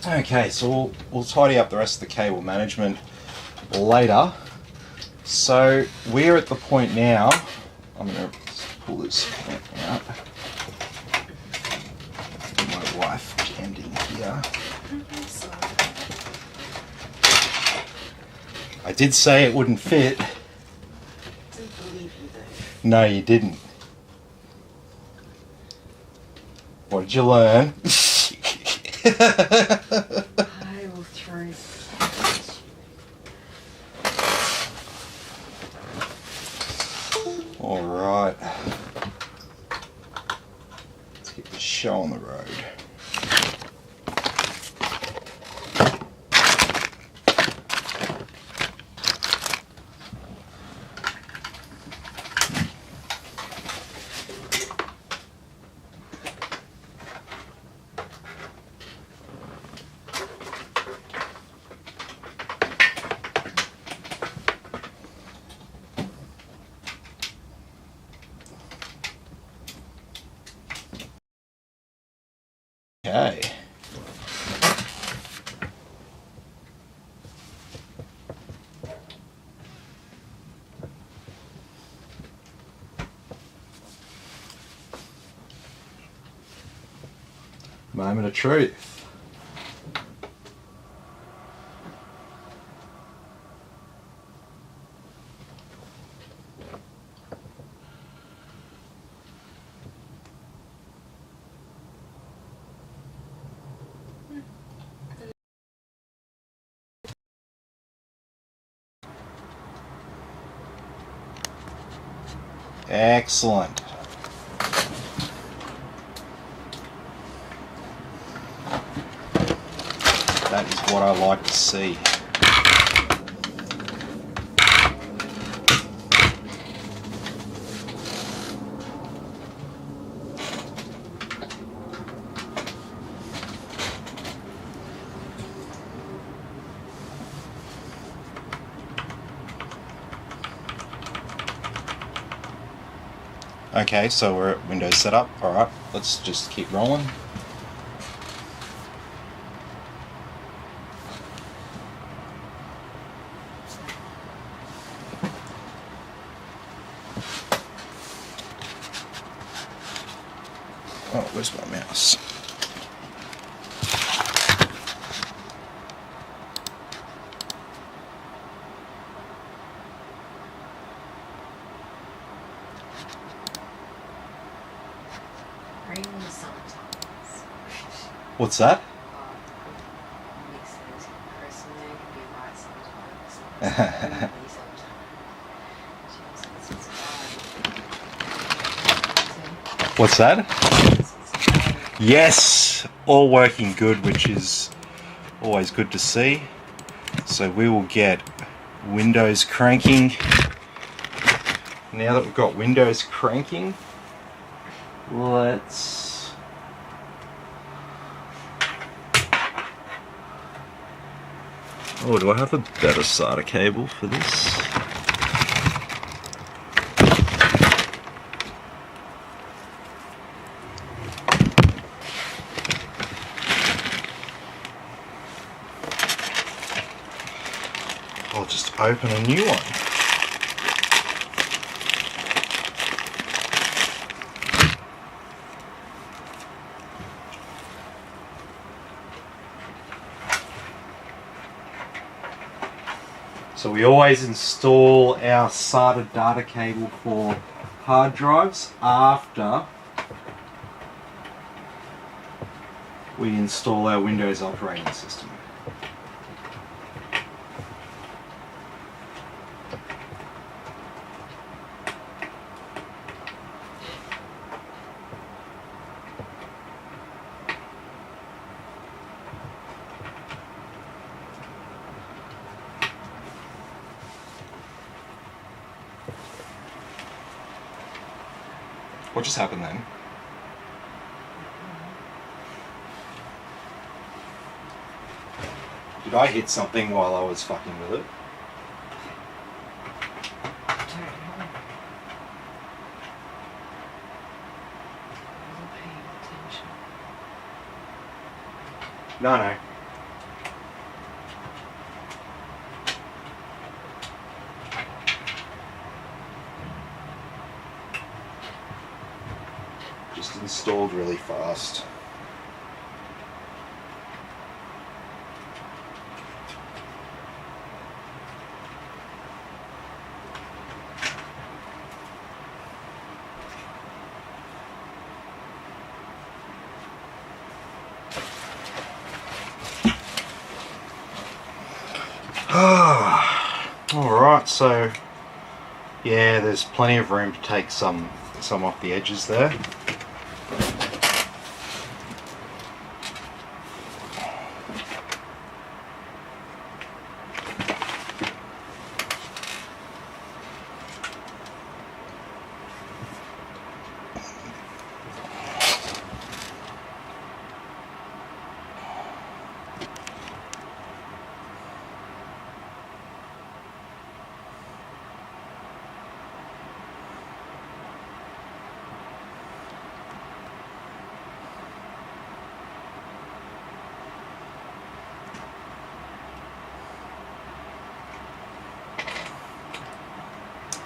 Okay, so we'll tidy up the rest of the cable management later. So we're at the point now, I'm going to pull this out. My wife standing here. I did say it wouldn't fit. Didn't believe you though. No, you didn't. What did you learn? I will throw. All right. Let's get this show on the road. Okay. Moment of truth. Excellent. That is what I like to see. Okay, so we're at Windows setup. All right, let's just keep rolling. Oh, where's my mouse? Rain in the summertime. What's that? Makes sense. Personally, it can be right sometimes. It can be sometimes. What's that? Yes, all working good, which is always good to see. So we will get Windows cranking. Now that we've got Windows cranking, let's do I have a better SATA cable for this? I'll just open a new one. So we always install our SATA data cable for hard drives after we install our Windows operating system. What just happened then? Did I hit something while I was fucking with it? I don't know. I wasn't paying attention. No. just installed really fast. Alright, so yeah, there's plenty of room to take some off the edges there.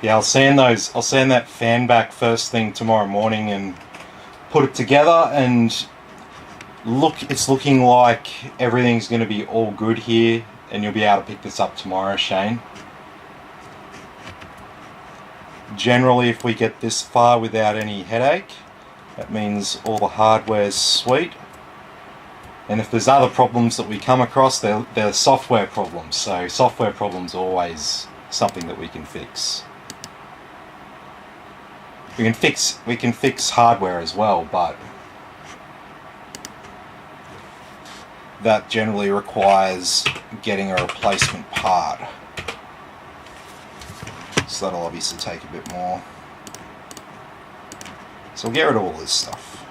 Yeah, I'll sand that fan back first thing tomorrow morning and put it together, and it's looking like everything's going to be all good here, and you'll be able to pick this up tomorrow, Shane. Generally, if we get this far without any headache, that means all the hardware's sweet. And if there's other problems that we come across, they're software problems. So software problems are always something that we can fix. We can fix hardware as well, but that generally requires getting a replacement part. So that'll obviously take a bit more. So we'll get rid of all this stuff.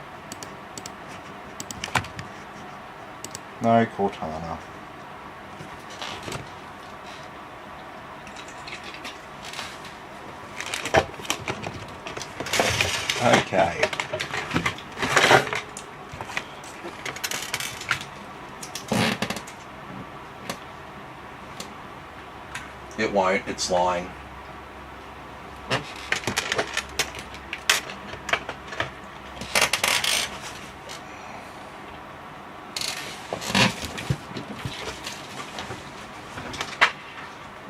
No Cortana. Okay. It won't, it's lying.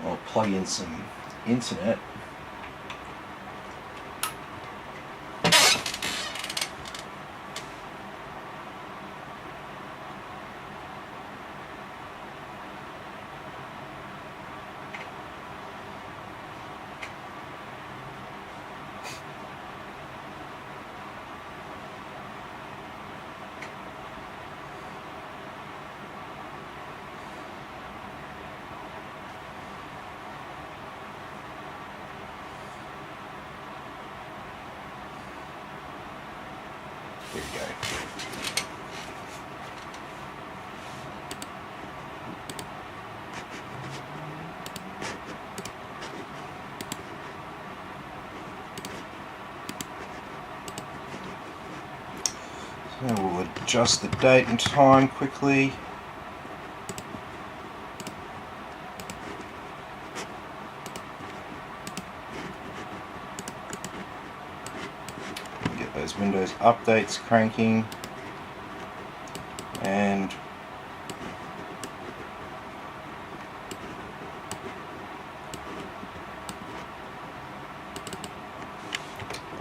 I'll plug in some internet. There we go. So we'll adjust the date and time quickly. Get those Windows updates cranking, and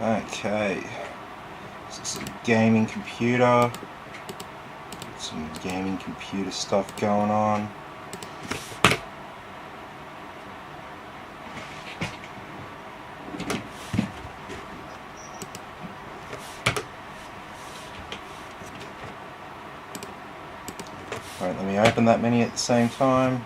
okay. This is a gaming computer. Some gaming computer stuff going on. Alright, let me open that many at the same time.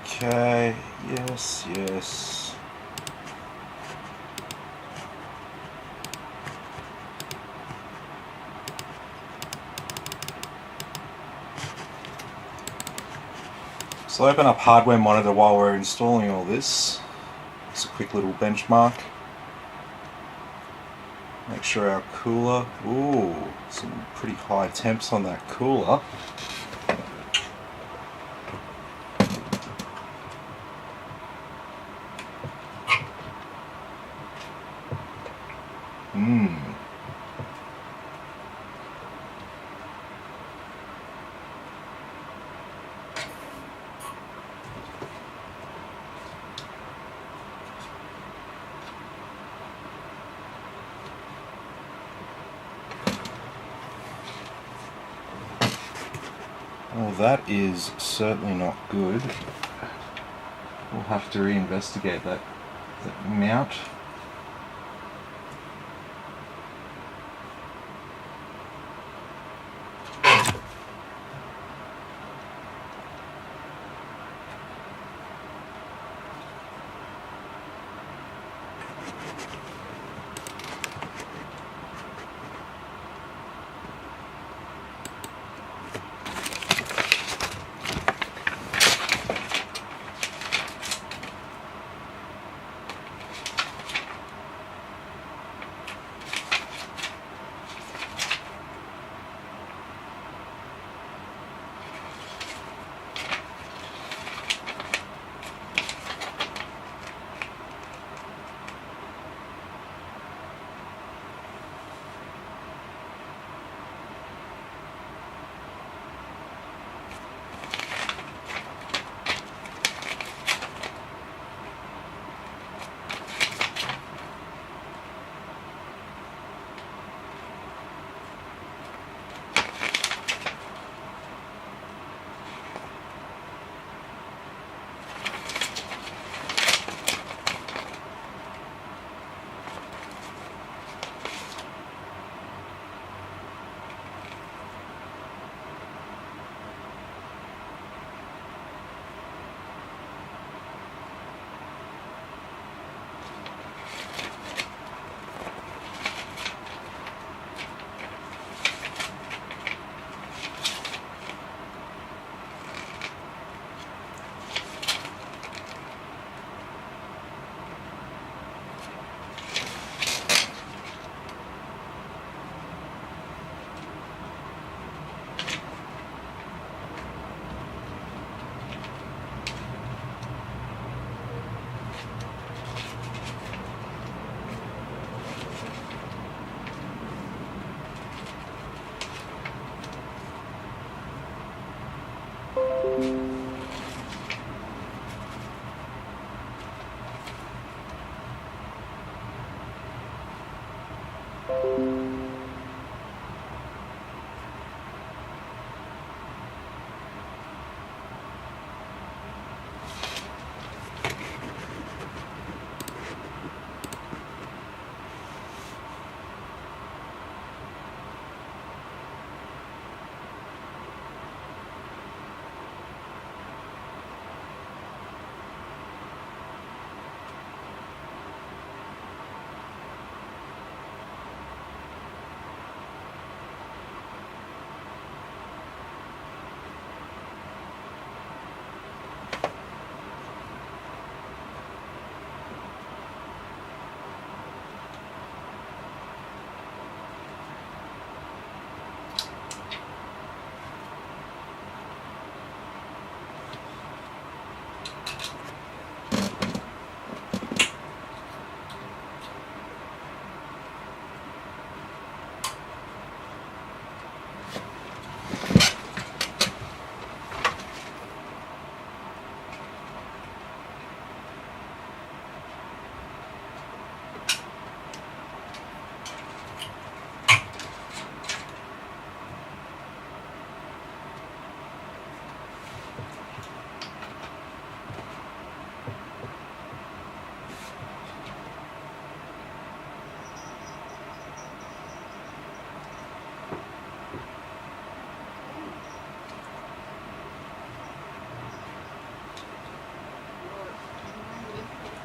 Okay, yes, yes. So open up hardware monitor while we're installing all this. Just a quick little benchmark. Make sure our cooler, ooh, some pretty high temps on that cooler. Well, that is certainly not good. We'll have to reinvestigate that mount.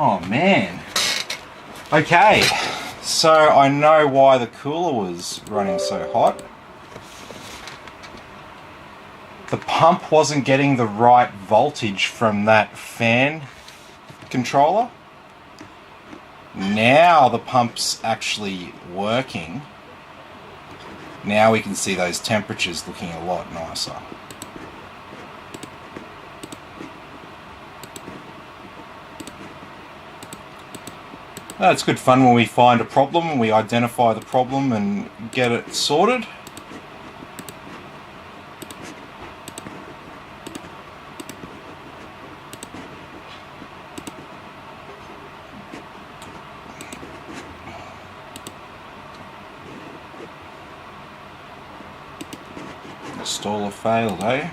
Oh man. Okay, so I know why the cooler was running so hot. The pump wasn't getting the right voltage from that fan controller. Now the pump's actually working. Now we can see those temperatures looking a lot nicer. It's good fun when we find a problem and we identify the problem and get it sorted. Installer failed, eh?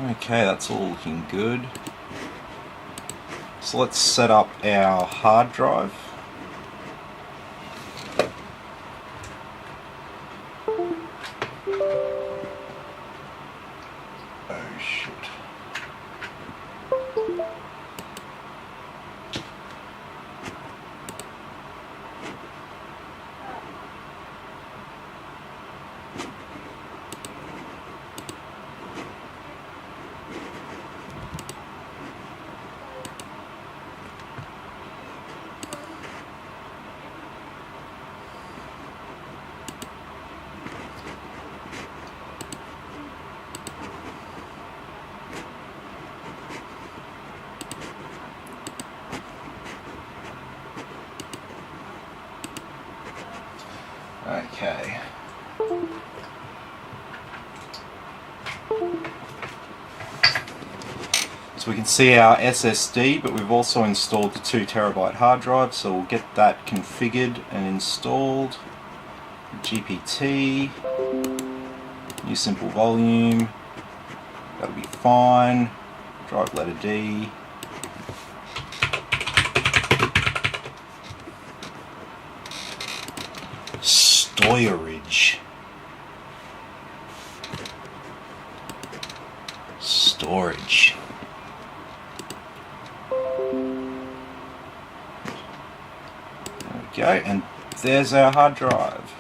Okay, that's all looking good. So let's set up our hard drive. Oh shit. Okay. So we can see our SSD, but we've also installed the 2TB hard drive, so we'll get that configured and installed. GPT, new simple volume, that'll be fine. Drive letter D. Storage. Storage. There we go, and there's our hard drive.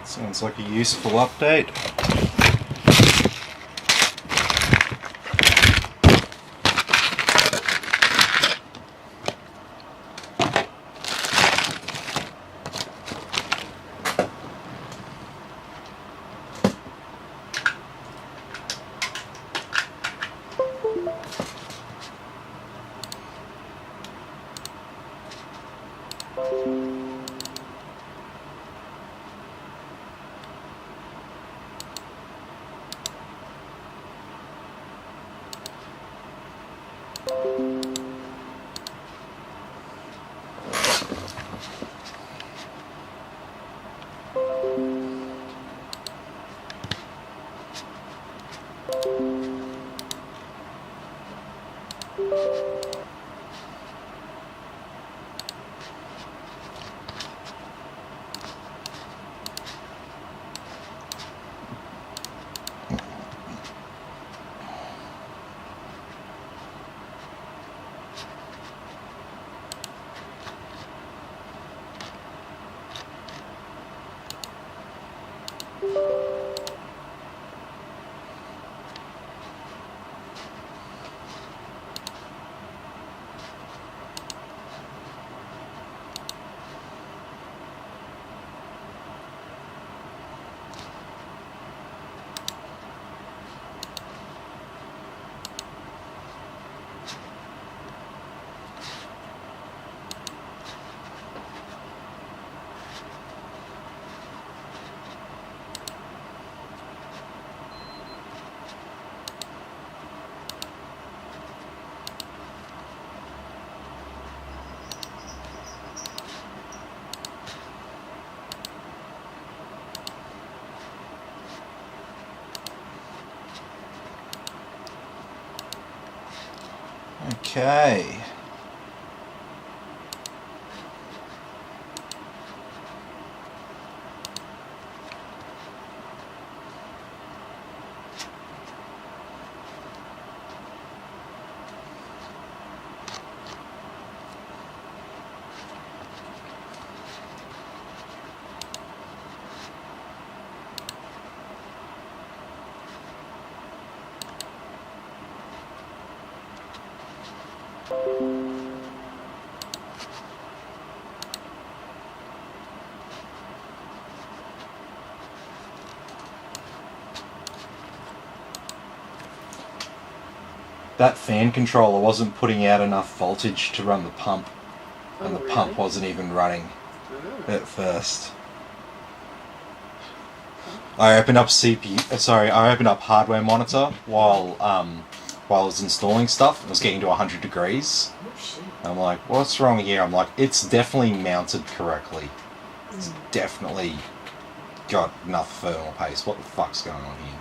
Sounds like a useful update. Okay. That fan controller wasn't putting out enough voltage to run the pump, and the pump wasn't even running at first. I opened up I opened up hardware monitor while I was installing stuff. It was getting to 100 degrees. Oh shit. I'm like, what's wrong here? I'm like, it's definitely mounted correctly. It's definitely got enough thermal paste. What the fuck's going on here?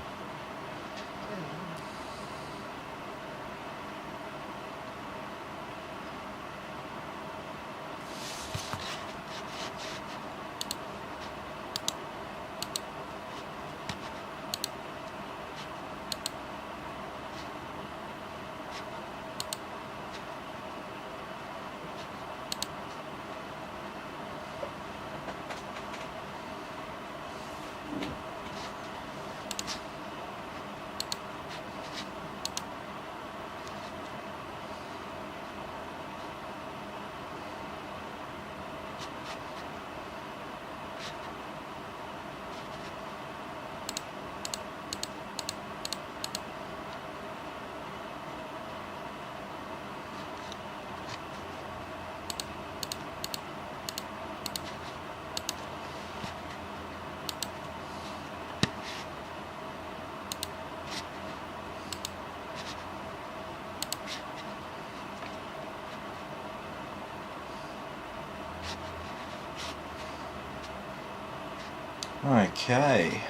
Okay.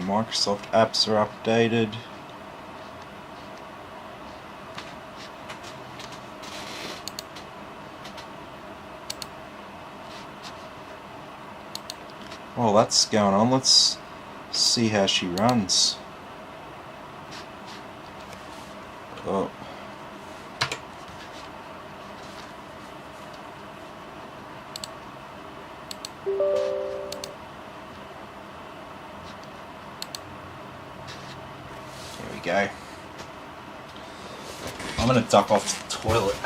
Microsoft apps are updated. Well, that's going on. Let's see how she runs. Oh. There we go. I'm gonna duck off to the toilet.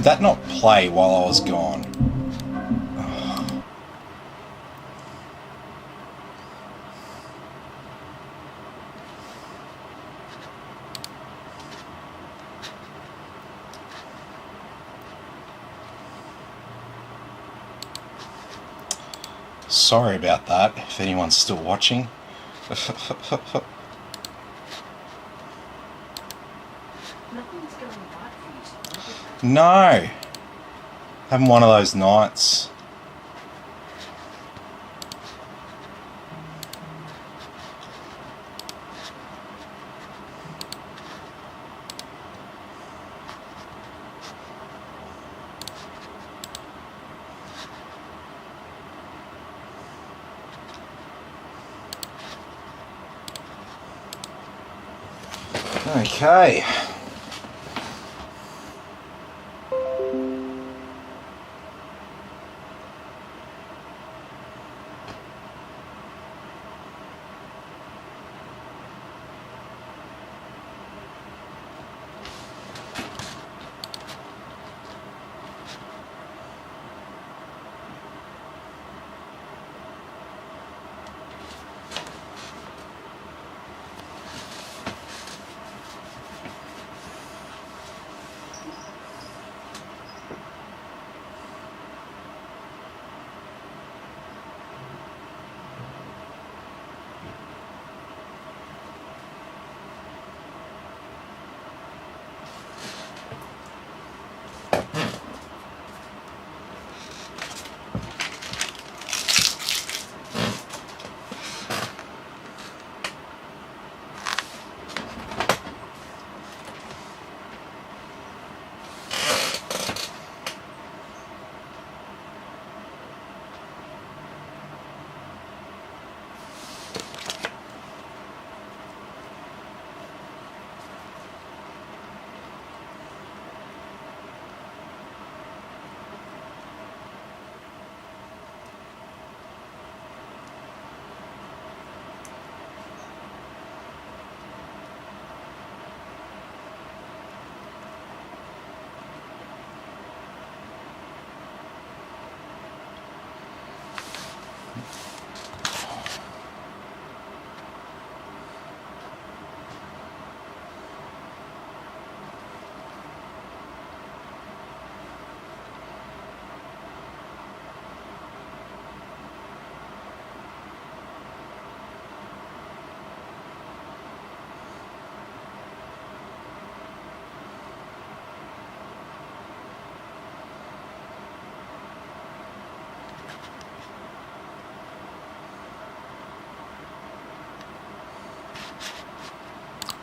Did that not play while I was gone? Sorry about that, if anyone's still watching. Nothing's going right for you. No! Having one of those nights. Okay.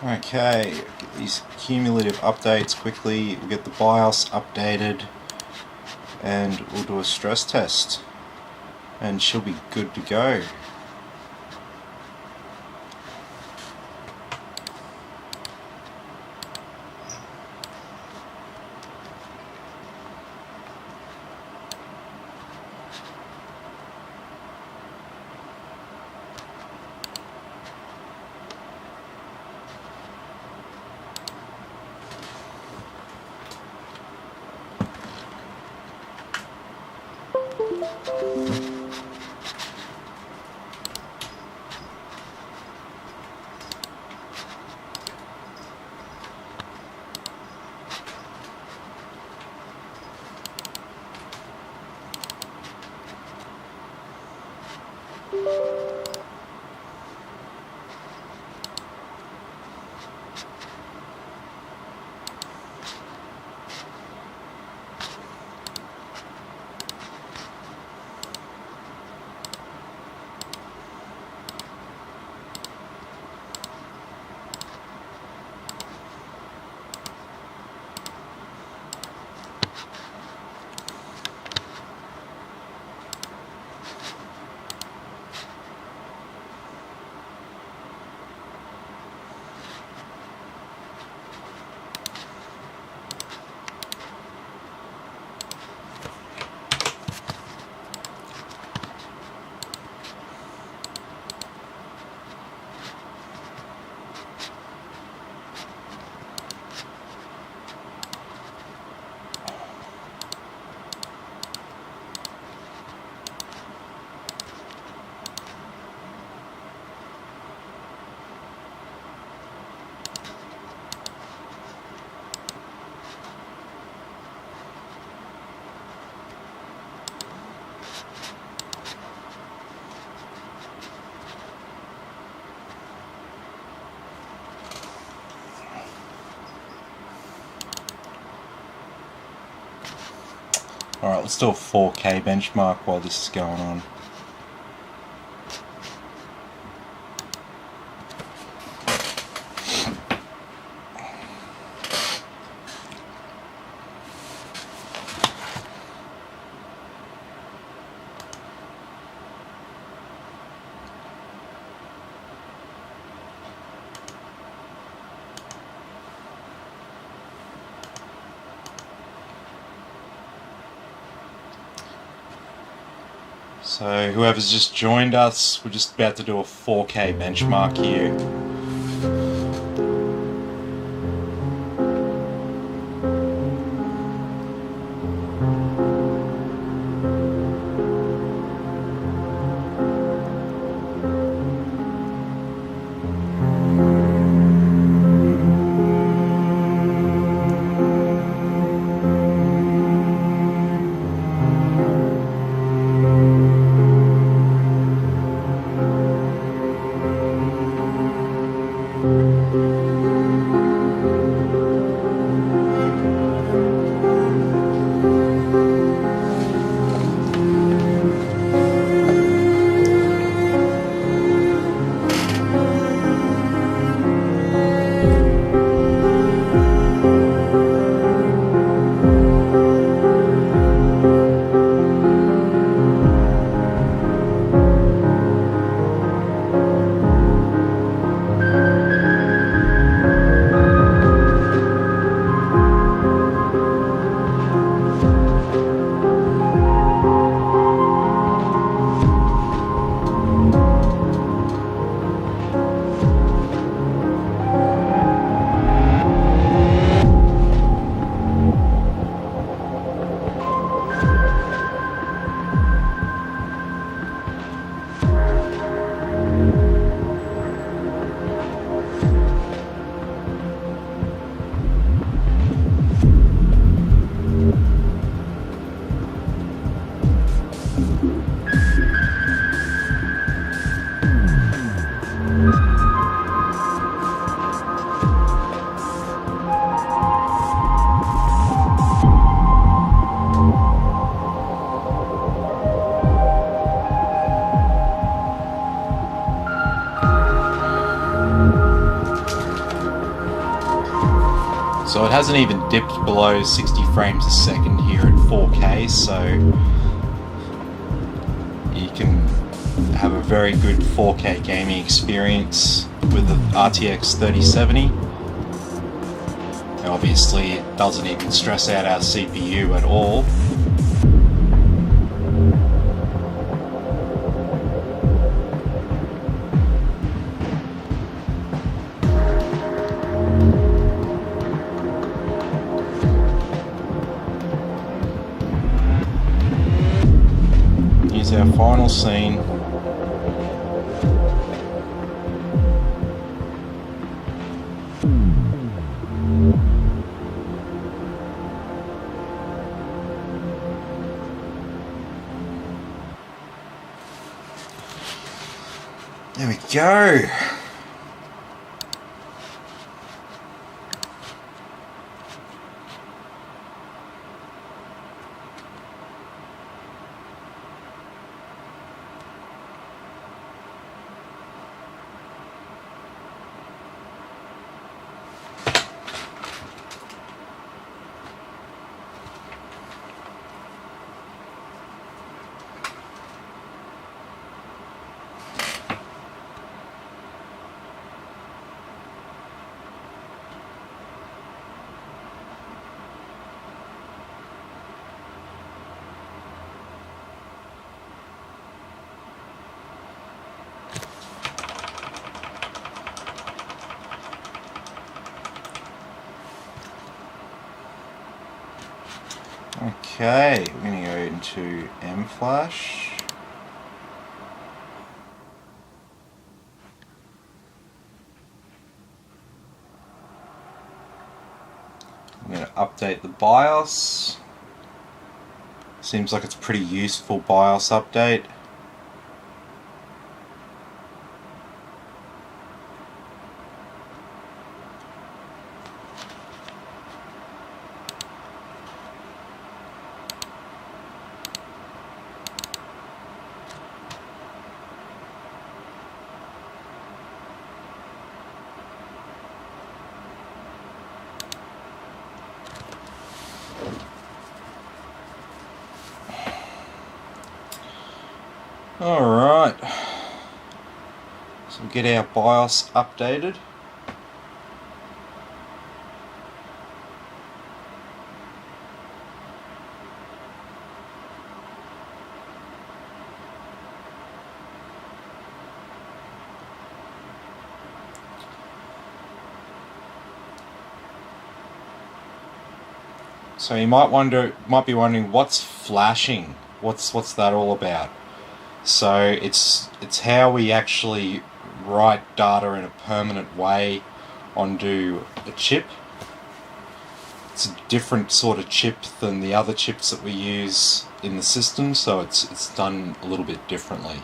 Okay, get these cumulative updates quickly. We'll get the BIOS updated and we'll do a stress test and she'll be good to go. Alright, let's do a 4K benchmark while this is going on. So whoever's just joined us, we're just about to do a 4K benchmark here. So it hasn't even dipped below 60 frames a second here at 4K, so you can have a very good 4K gaming experience with the RTX 3070. And obviously it doesn't even stress out our CPU at all. Here's our final scene. There we go. Okay, we're going to go into M-Flash. I'm going to update the BIOS. Seems like it's a pretty useful BIOS update. Alright, so we'll get our BIOS updated. So you might be wondering what's flashing. What's that all about? So it's how we actually write data in a permanent way onto a chip. It's a different sort of chip than the other chips that we use in the system, so it's done a little bit differently.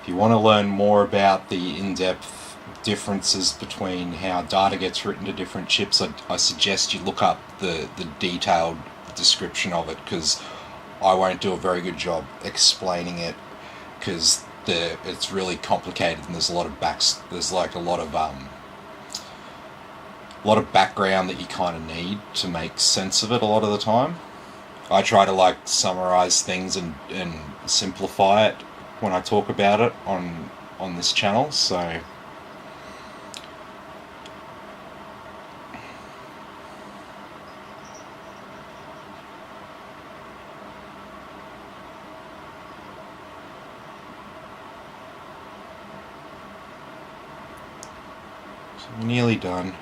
If you want to learn more about the in-depth differences between how data gets written to different chips, I suggest you look up the detailed description of it, because I won't do a very good job explaining it, because it's really complicated and there's a lot of background that you kind of need to make sense of it a lot of the time. I try to summarize things and simplify it when I talk about it on this channel, so we're nearly done.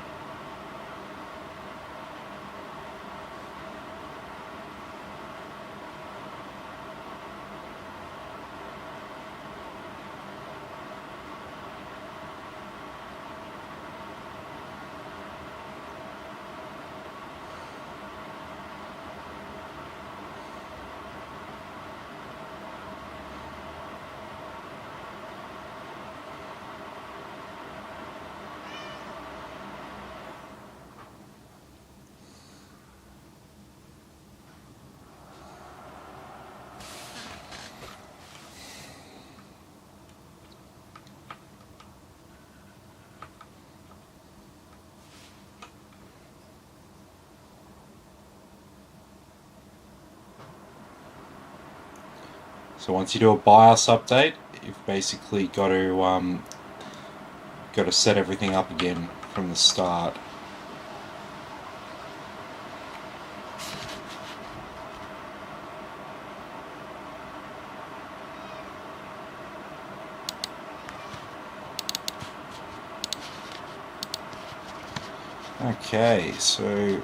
So once you do a BIOS update, you've basically got to set everything up again from the start. Okay, so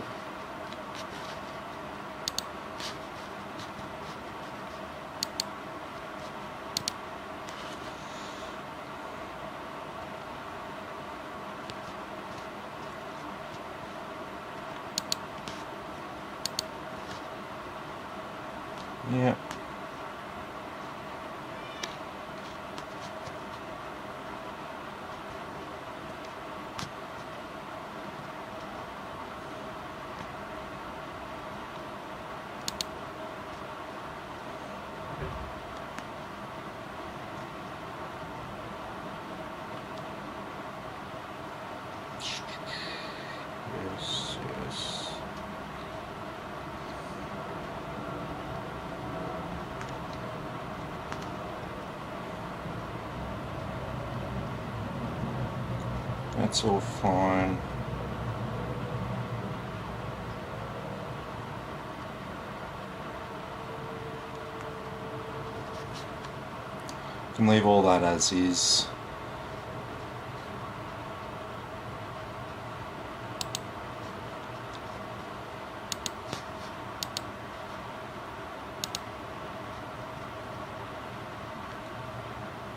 yeah. Yes, yes. That's all fine. You can leave all that as is.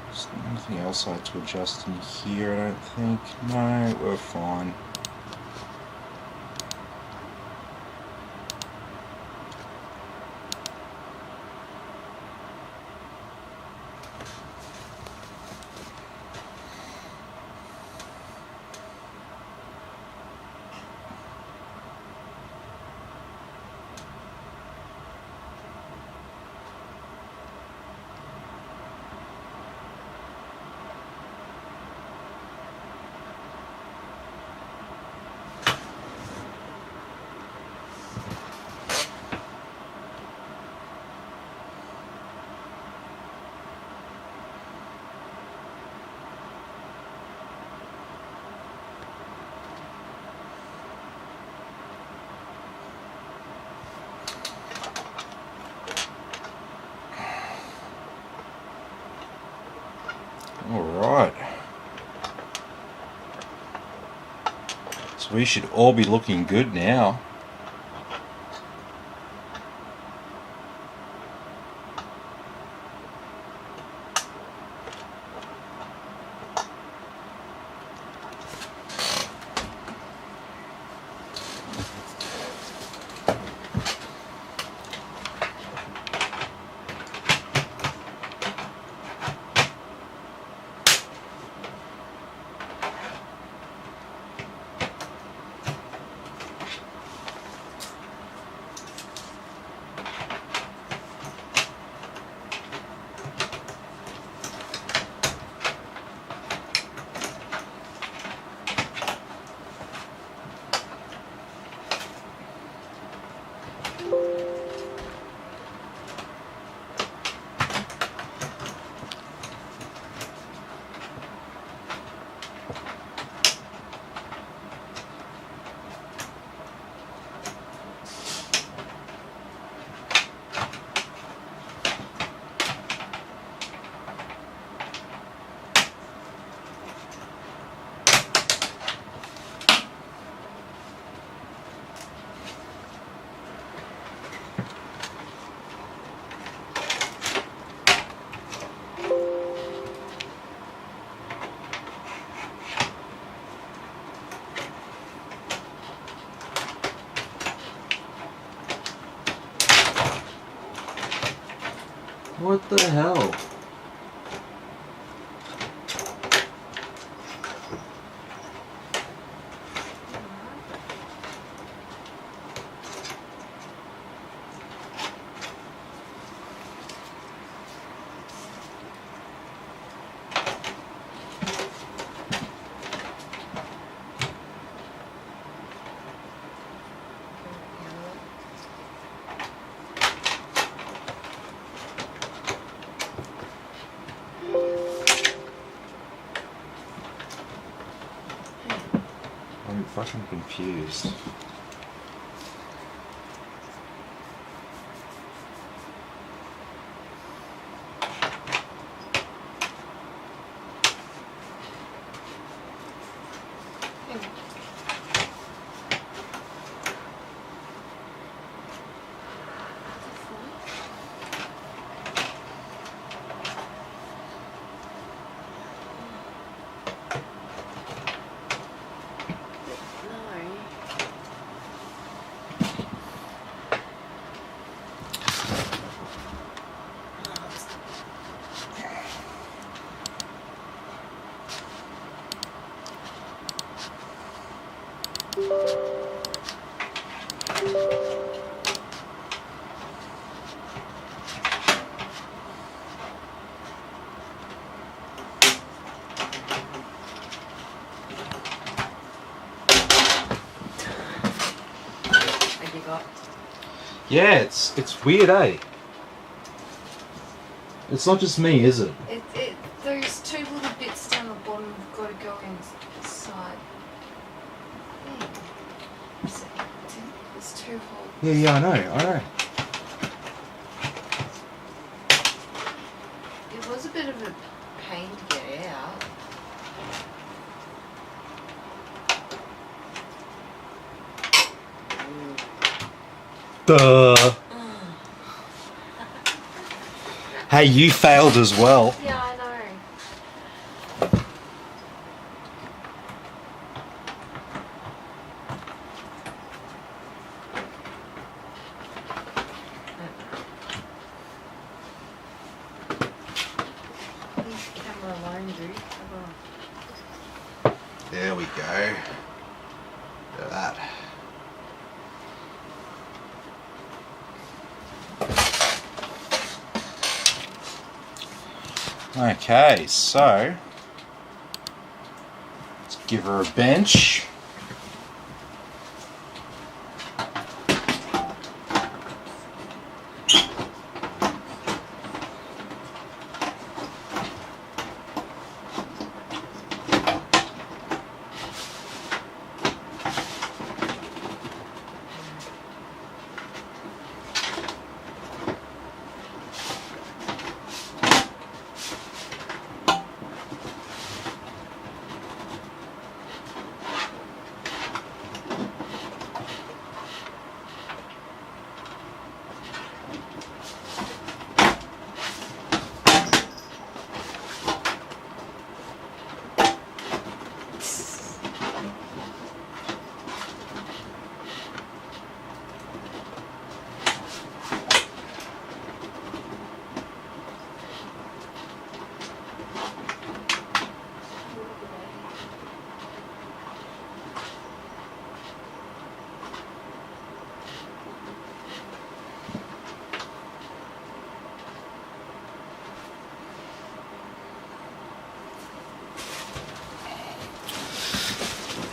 There's nothing else I had to adjust in here, I don't think. No, we're fine. Alright. So we should all be looking good now. What the hell? I'm fucking confused. Yeah, it's weird, eh? It's not just me, is it? Those two little bits down the bottom have got to go inside. There's two holes. Yeah, I know. It was a bit of a pain to get out. Duh. Hey, you failed as well. Yeah, I know. Leave the camera alone, dude. There we go. Look at that. Okay, so let's give her a bench.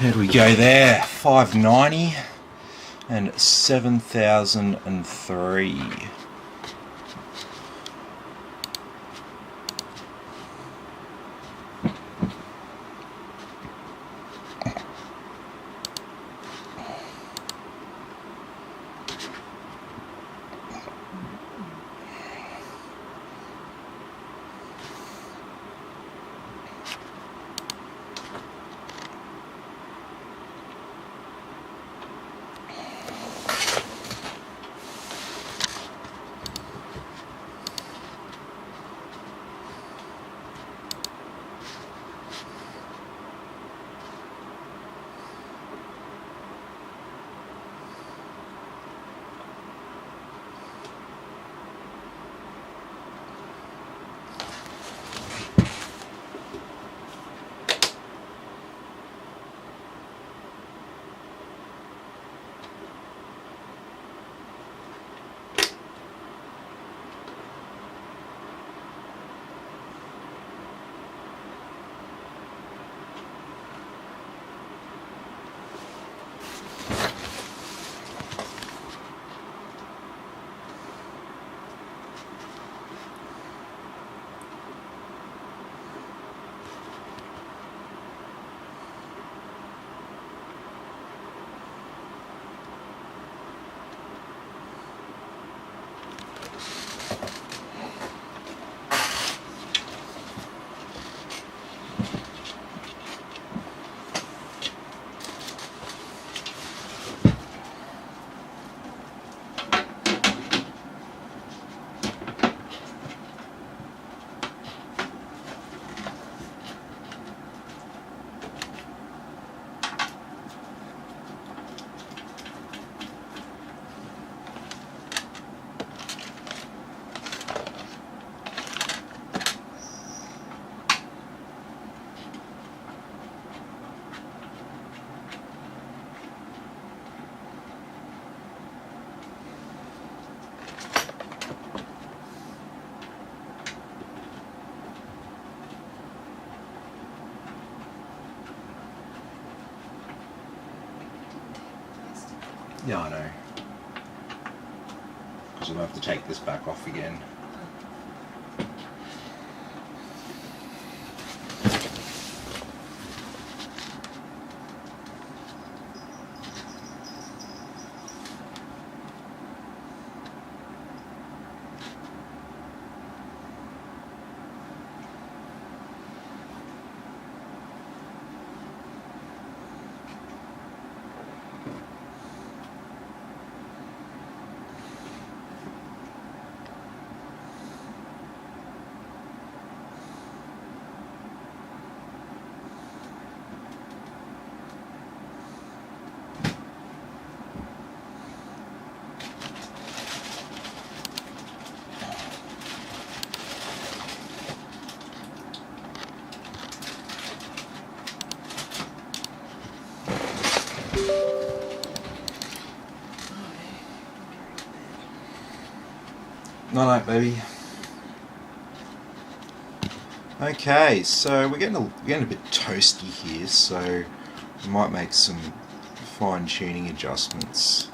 There we go there, 590 and 7003. Yeah, I know. Because I'm going to have to take this back off again. Night, baby. Okay, so we're getting a bit toasty here, so we might make some fine-tuning adjustments.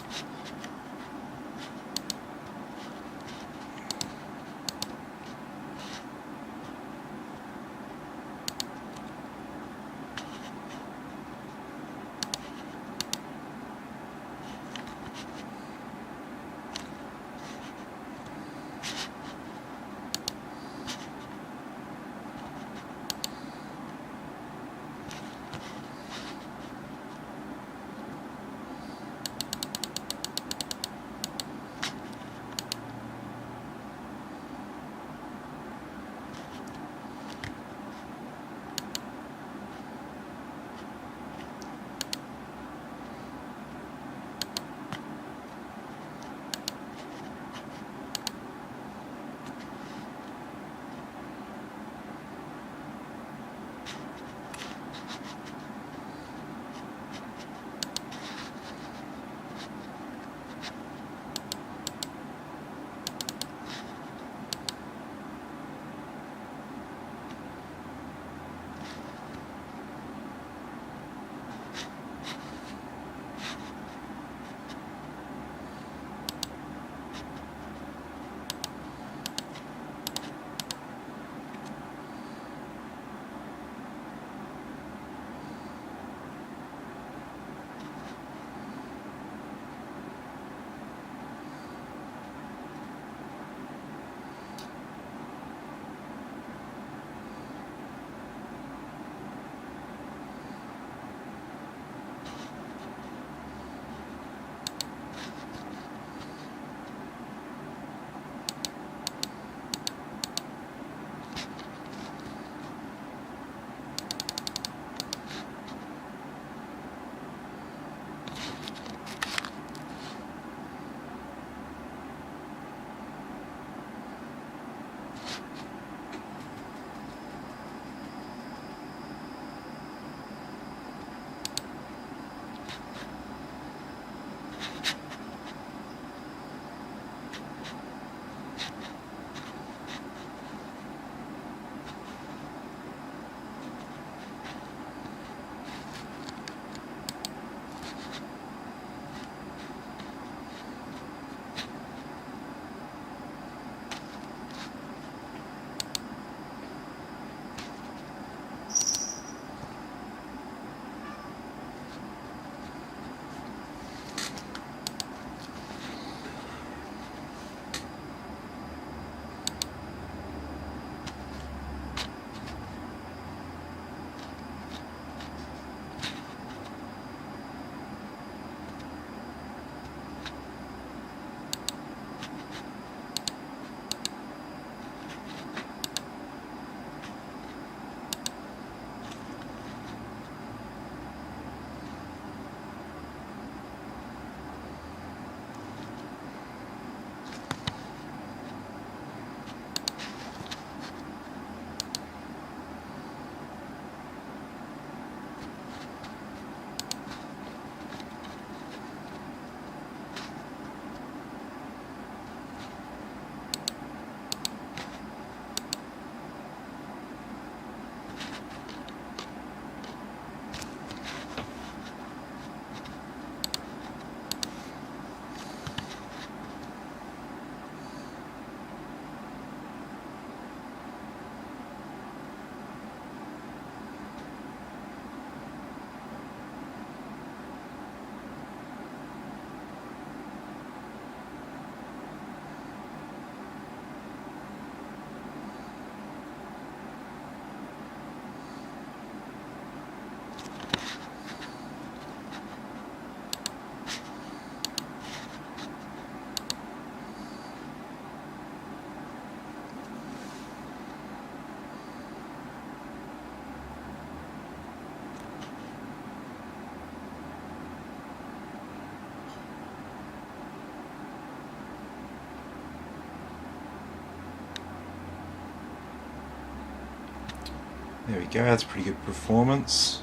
There we go, that's pretty good performance.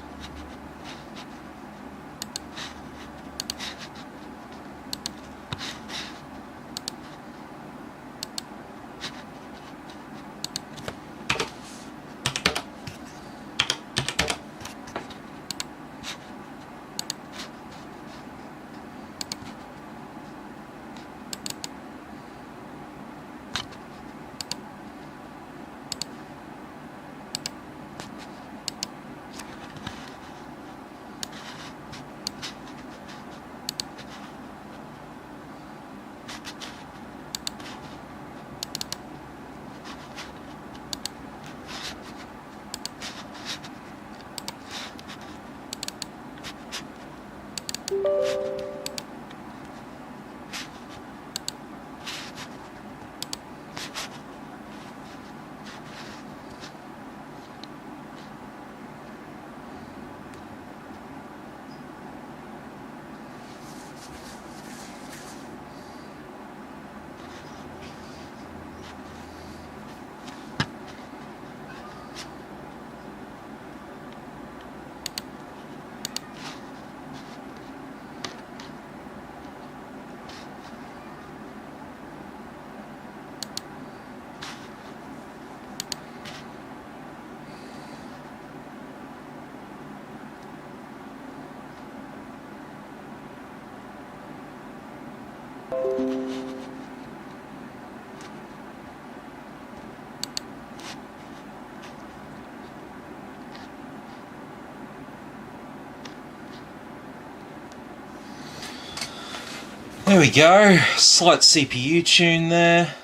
There we go, slight CPU tune there.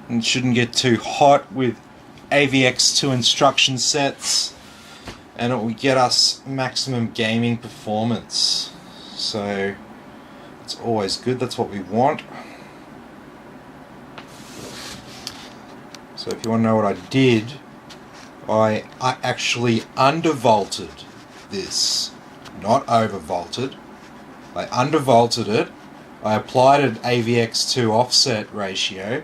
And shouldn't get too hot with AVX2 instruction sets, and it will get us maximum gaming performance. So it's always good, that's what we want. So if you want to know what I did, I actually undervolted this, not overvolted. I undervolted it, I applied an AVX2 offset ratio,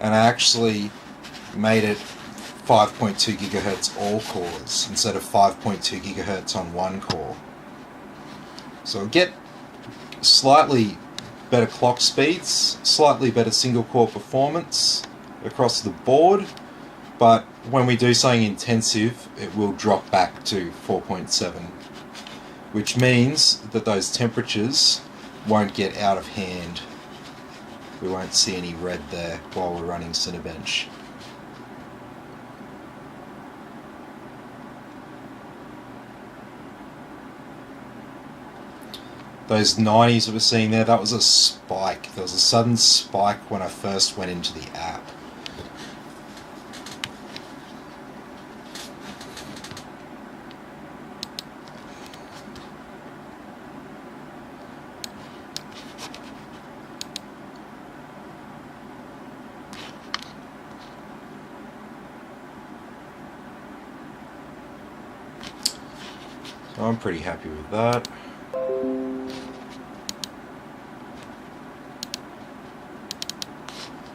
and I actually made it 5.2 gigahertz all cores instead of 5.2 gigahertz on one core. So I'll get slightly better clock speeds, slightly better single core performance across the board, but when we do something intensive, it will drop back to 4.7, which means that those temperatures won't get out of hand. We won't see any red there while we're running Cinebench. Those 90s that we're seeing there, that was a spike. There was a sudden spike when I first went into the app. So I'm pretty happy with that.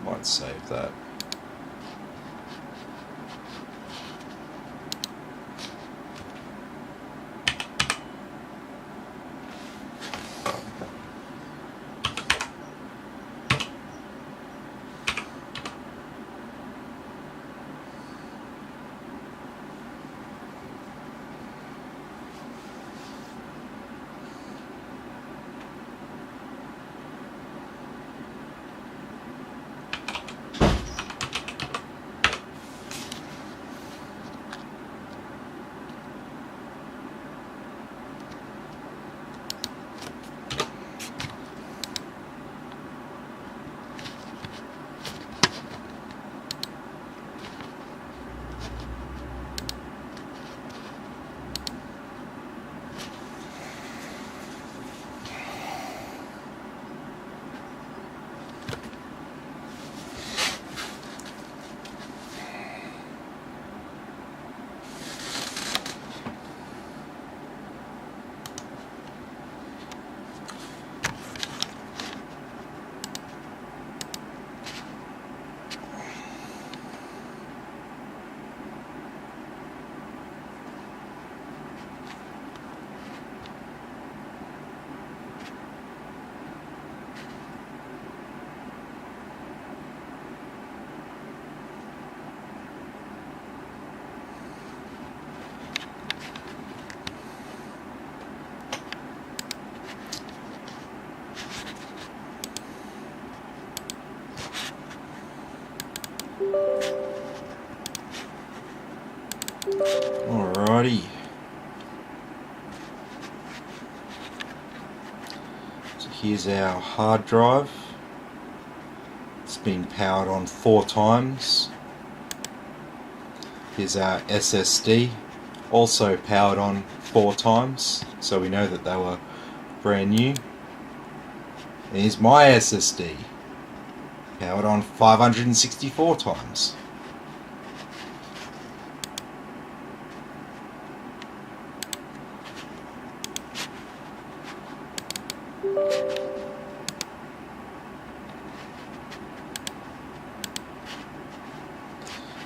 Might save that. Alrighty. So here's our hard drive. It's been powered on 4 times. Here's our SSD, also powered on 4 times, so we know that they were brand new. And here's my SSD, powered on 564 times.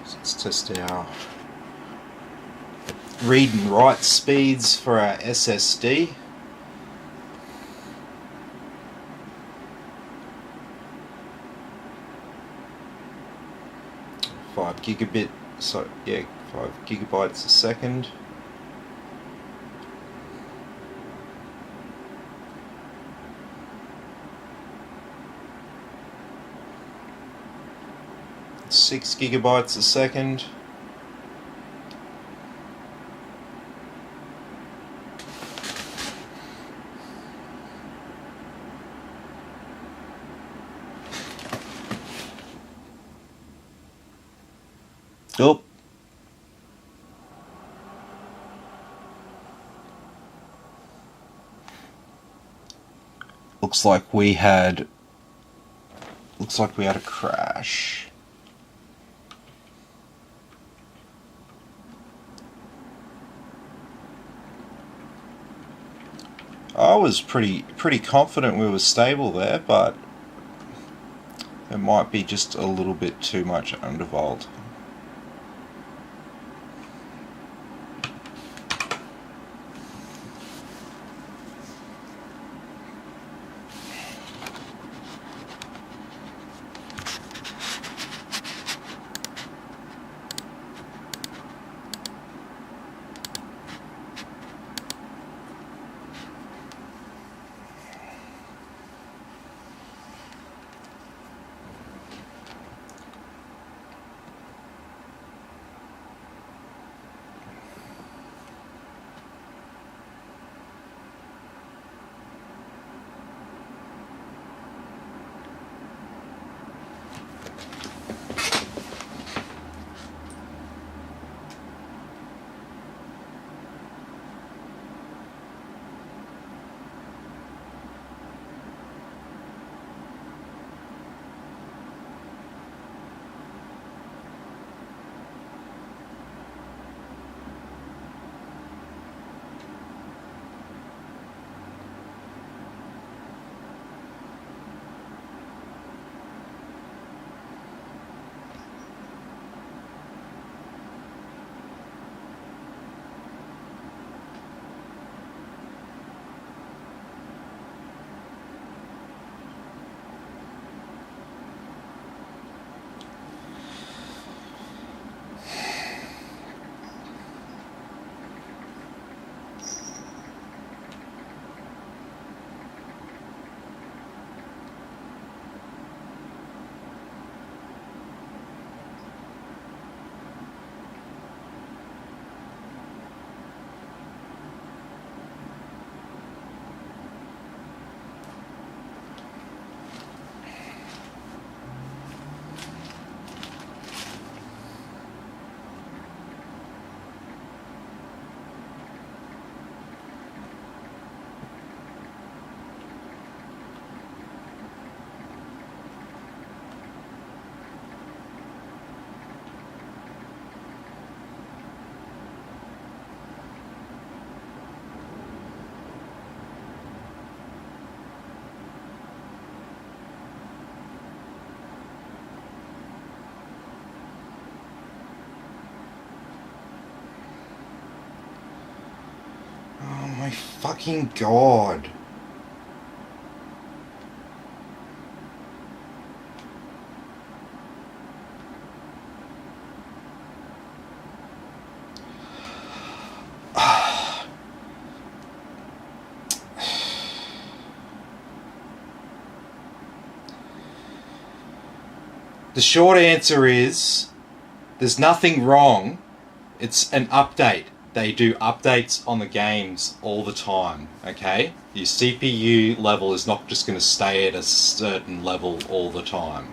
So let's test our read and write speeds for our SSD. Five gigabytes a second. Six gigabytes a second. Oh. Looks like we had a crash. I was pretty confident we were stable there, but it might be just a little bit too much undervolt. My fucking god. The short answer is there's nothing wrong. It's an update. they do updates on the games all the time, okay? Your CPU level is not just going to stay at a certain level all the time,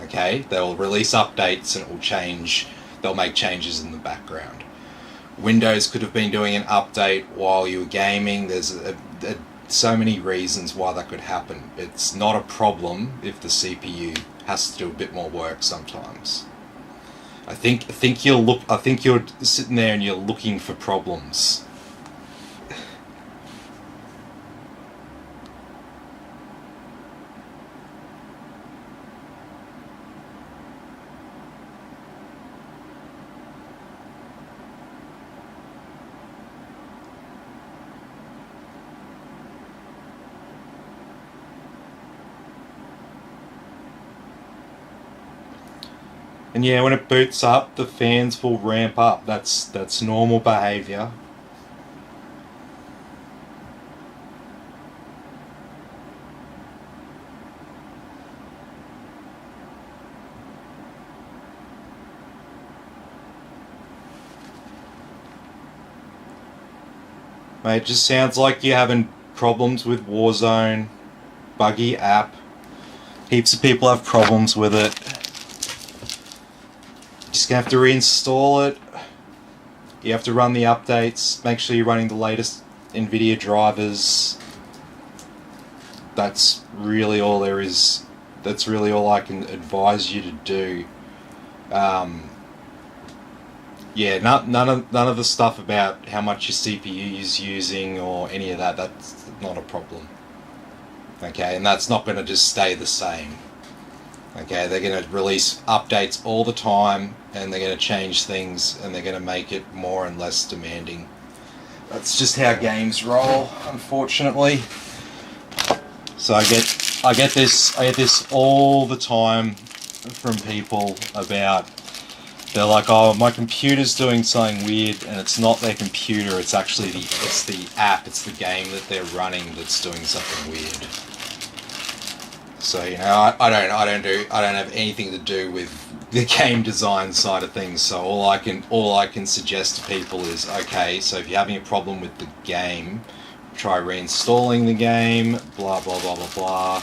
okay? They'll release updates and it will change, they'll make changes in the background. Windows could have been doing an update while you were gaming. There's so many reasons why that could happen. It's not a problem if the CPU has to do a bit more work sometimes. I think you're sitting there and you're looking for problems. And yeah, when it boots up, the fans will ramp up. That's normal behavior. Mate, it just sounds like you're having problems with Warzone, buggy app. Heaps of people have problems with it. Just gonna have to reinstall it. You have to run the updates. Make sure you're running the latest NVIDIA drivers. That's really all there is. That's really all I can advise you to do. Yeah, none of the stuff about how much your CPU is using or any of that. That's not a problem. Okay, and that's not going to just stay the same. Okay, they're going to release updates all the time, and they're going to change things, and they're going to make it more and less demanding. That's just how games roll, unfortunately. So I get this all the time from people about, they're like, oh, my computer's doing something weird, and it's not their computer. It's actually the app. It's the game that they're running that's doing something weird. So I don't have anything to do with the game design side of things. So all I can suggest to people is, okay, so if you're having a problem with the game, try reinstalling the game. Blah blah blah blah blah.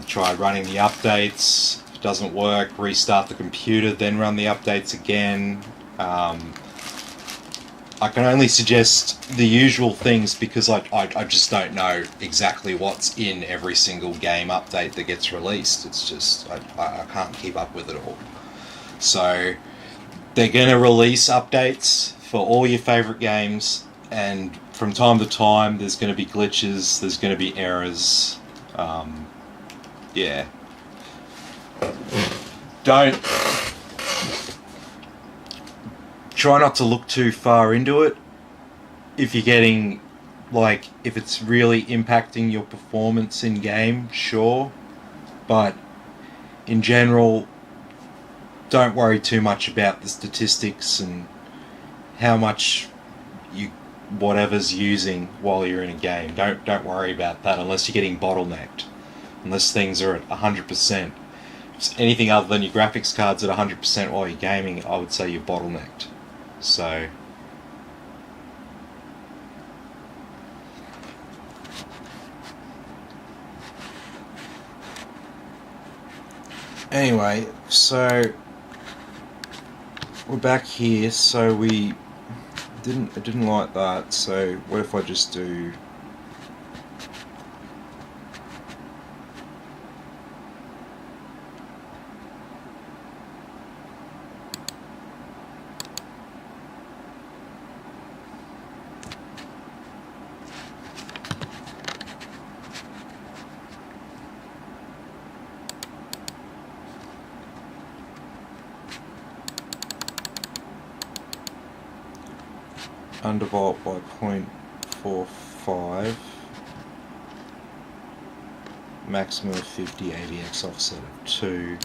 Try running the updates. If it doesn't work, restart the computer, then run the updates again. I can only suggest the usual things because I just don't know exactly what's in every single game update that gets released. It's just, I can't keep up with it all. So, they're going to release updates for all your favourite games, and from time to time there's going to be glitches, there's going to be errors. Yeah. Try not to look too far into it. If you're getting, if it's really impacting your performance in game, sure. But in general, don't worry too much about the statistics and how much whatever's using while you're in a game. Don't worry about that unless you're getting bottlenecked. Unless things are at 100%. If it's anything other than your graphics card's at 100% while you're gaming, I would say you're bottlenecked. So anyway, so we're back here. So I didn't like that. So what if I just do undervolt by 0.45, maximum of 50, AVX offset of 2.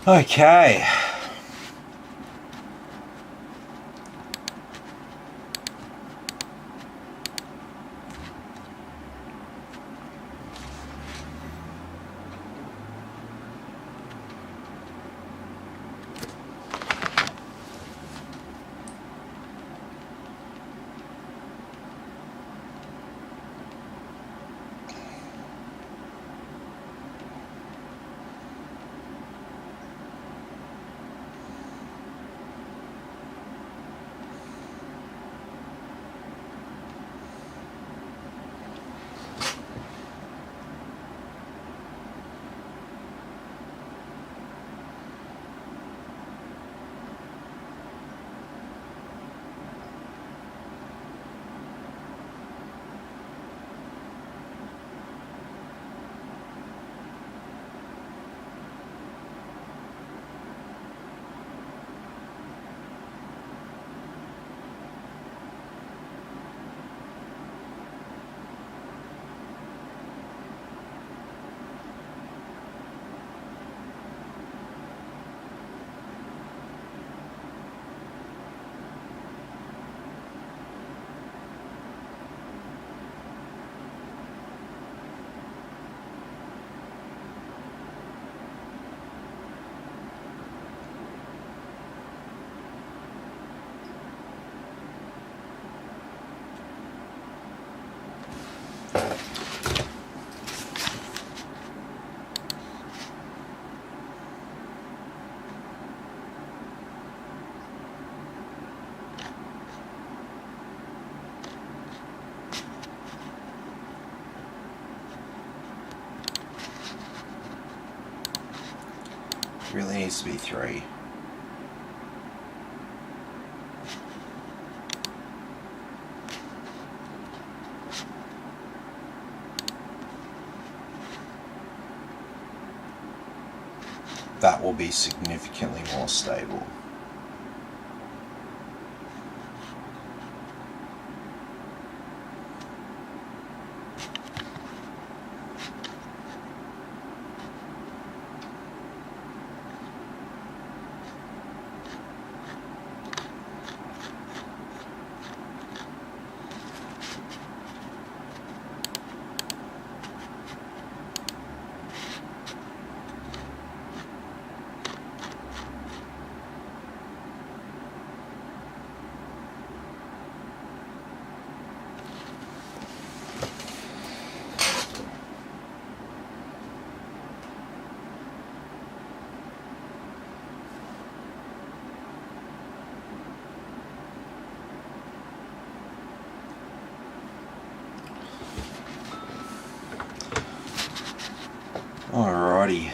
Okay. Really needs to be 3. That will be significantly more stable. Alrighty.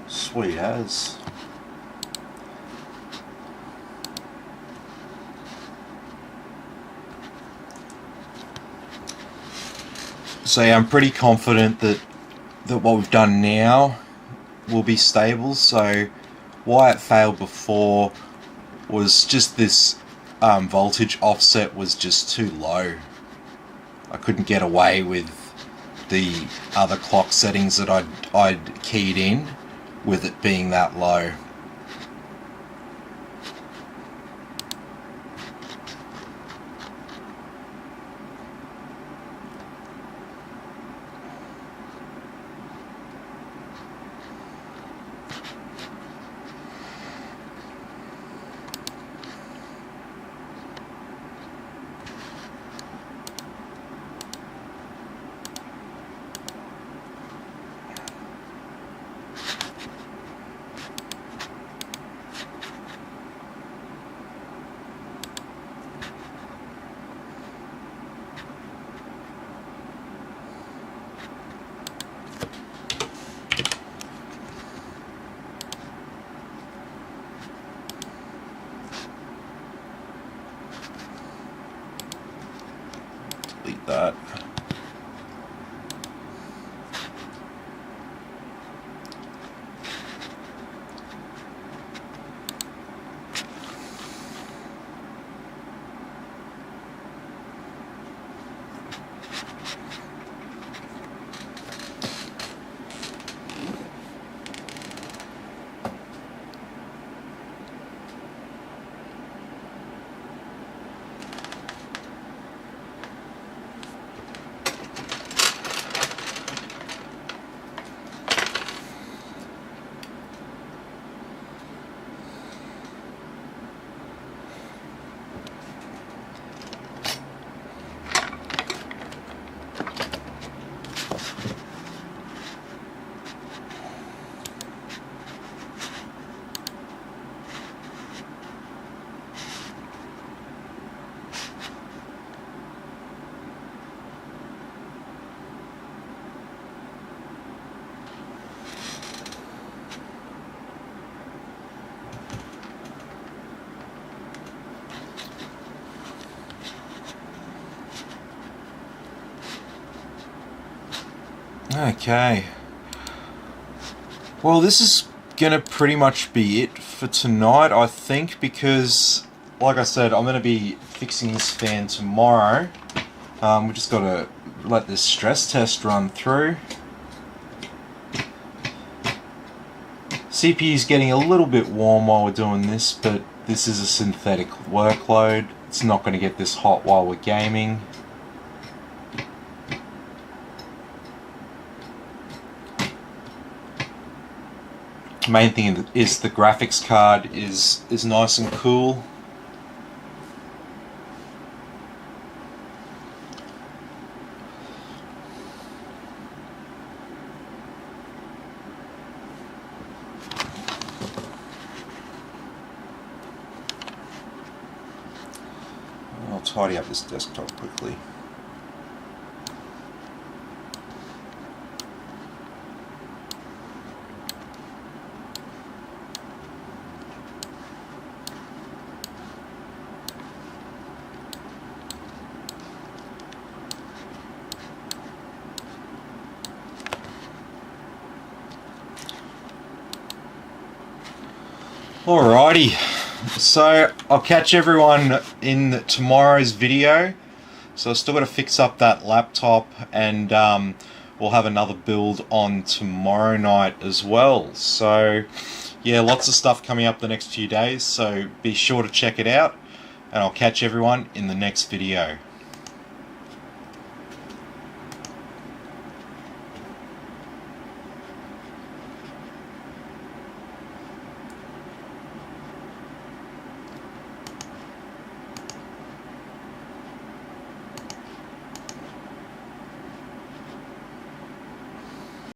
Sweet as. So yeah, I'm pretty confident that what we've done now will be stable. So why it failed before was just this voltage offset was just too low. I couldn't get away with the other clock settings that I'd keyed in with it being that low. delete that. Okay. Well, this is gonna pretty much be it for tonight, I think, because, like I said, I'm gonna be fixing this fan tomorrow. We just gotta let this stress test run through. CPU's getting a little bit warm while we're doing this, but this is a synthetic workload. It's not gonna get this hot while we're gaming. Main thing is the graphics card is nice and cool. I'll tidy up this desktop quickly. Alrighty, so I'll catch everyone in tomorrow's video. So I've still got to fix up that laptop, and we'll have another build on tomorrow night as well. So yeah, lots of stuff coming up the next few days, so be sure to check it out, and I'll catch everyone in the next video.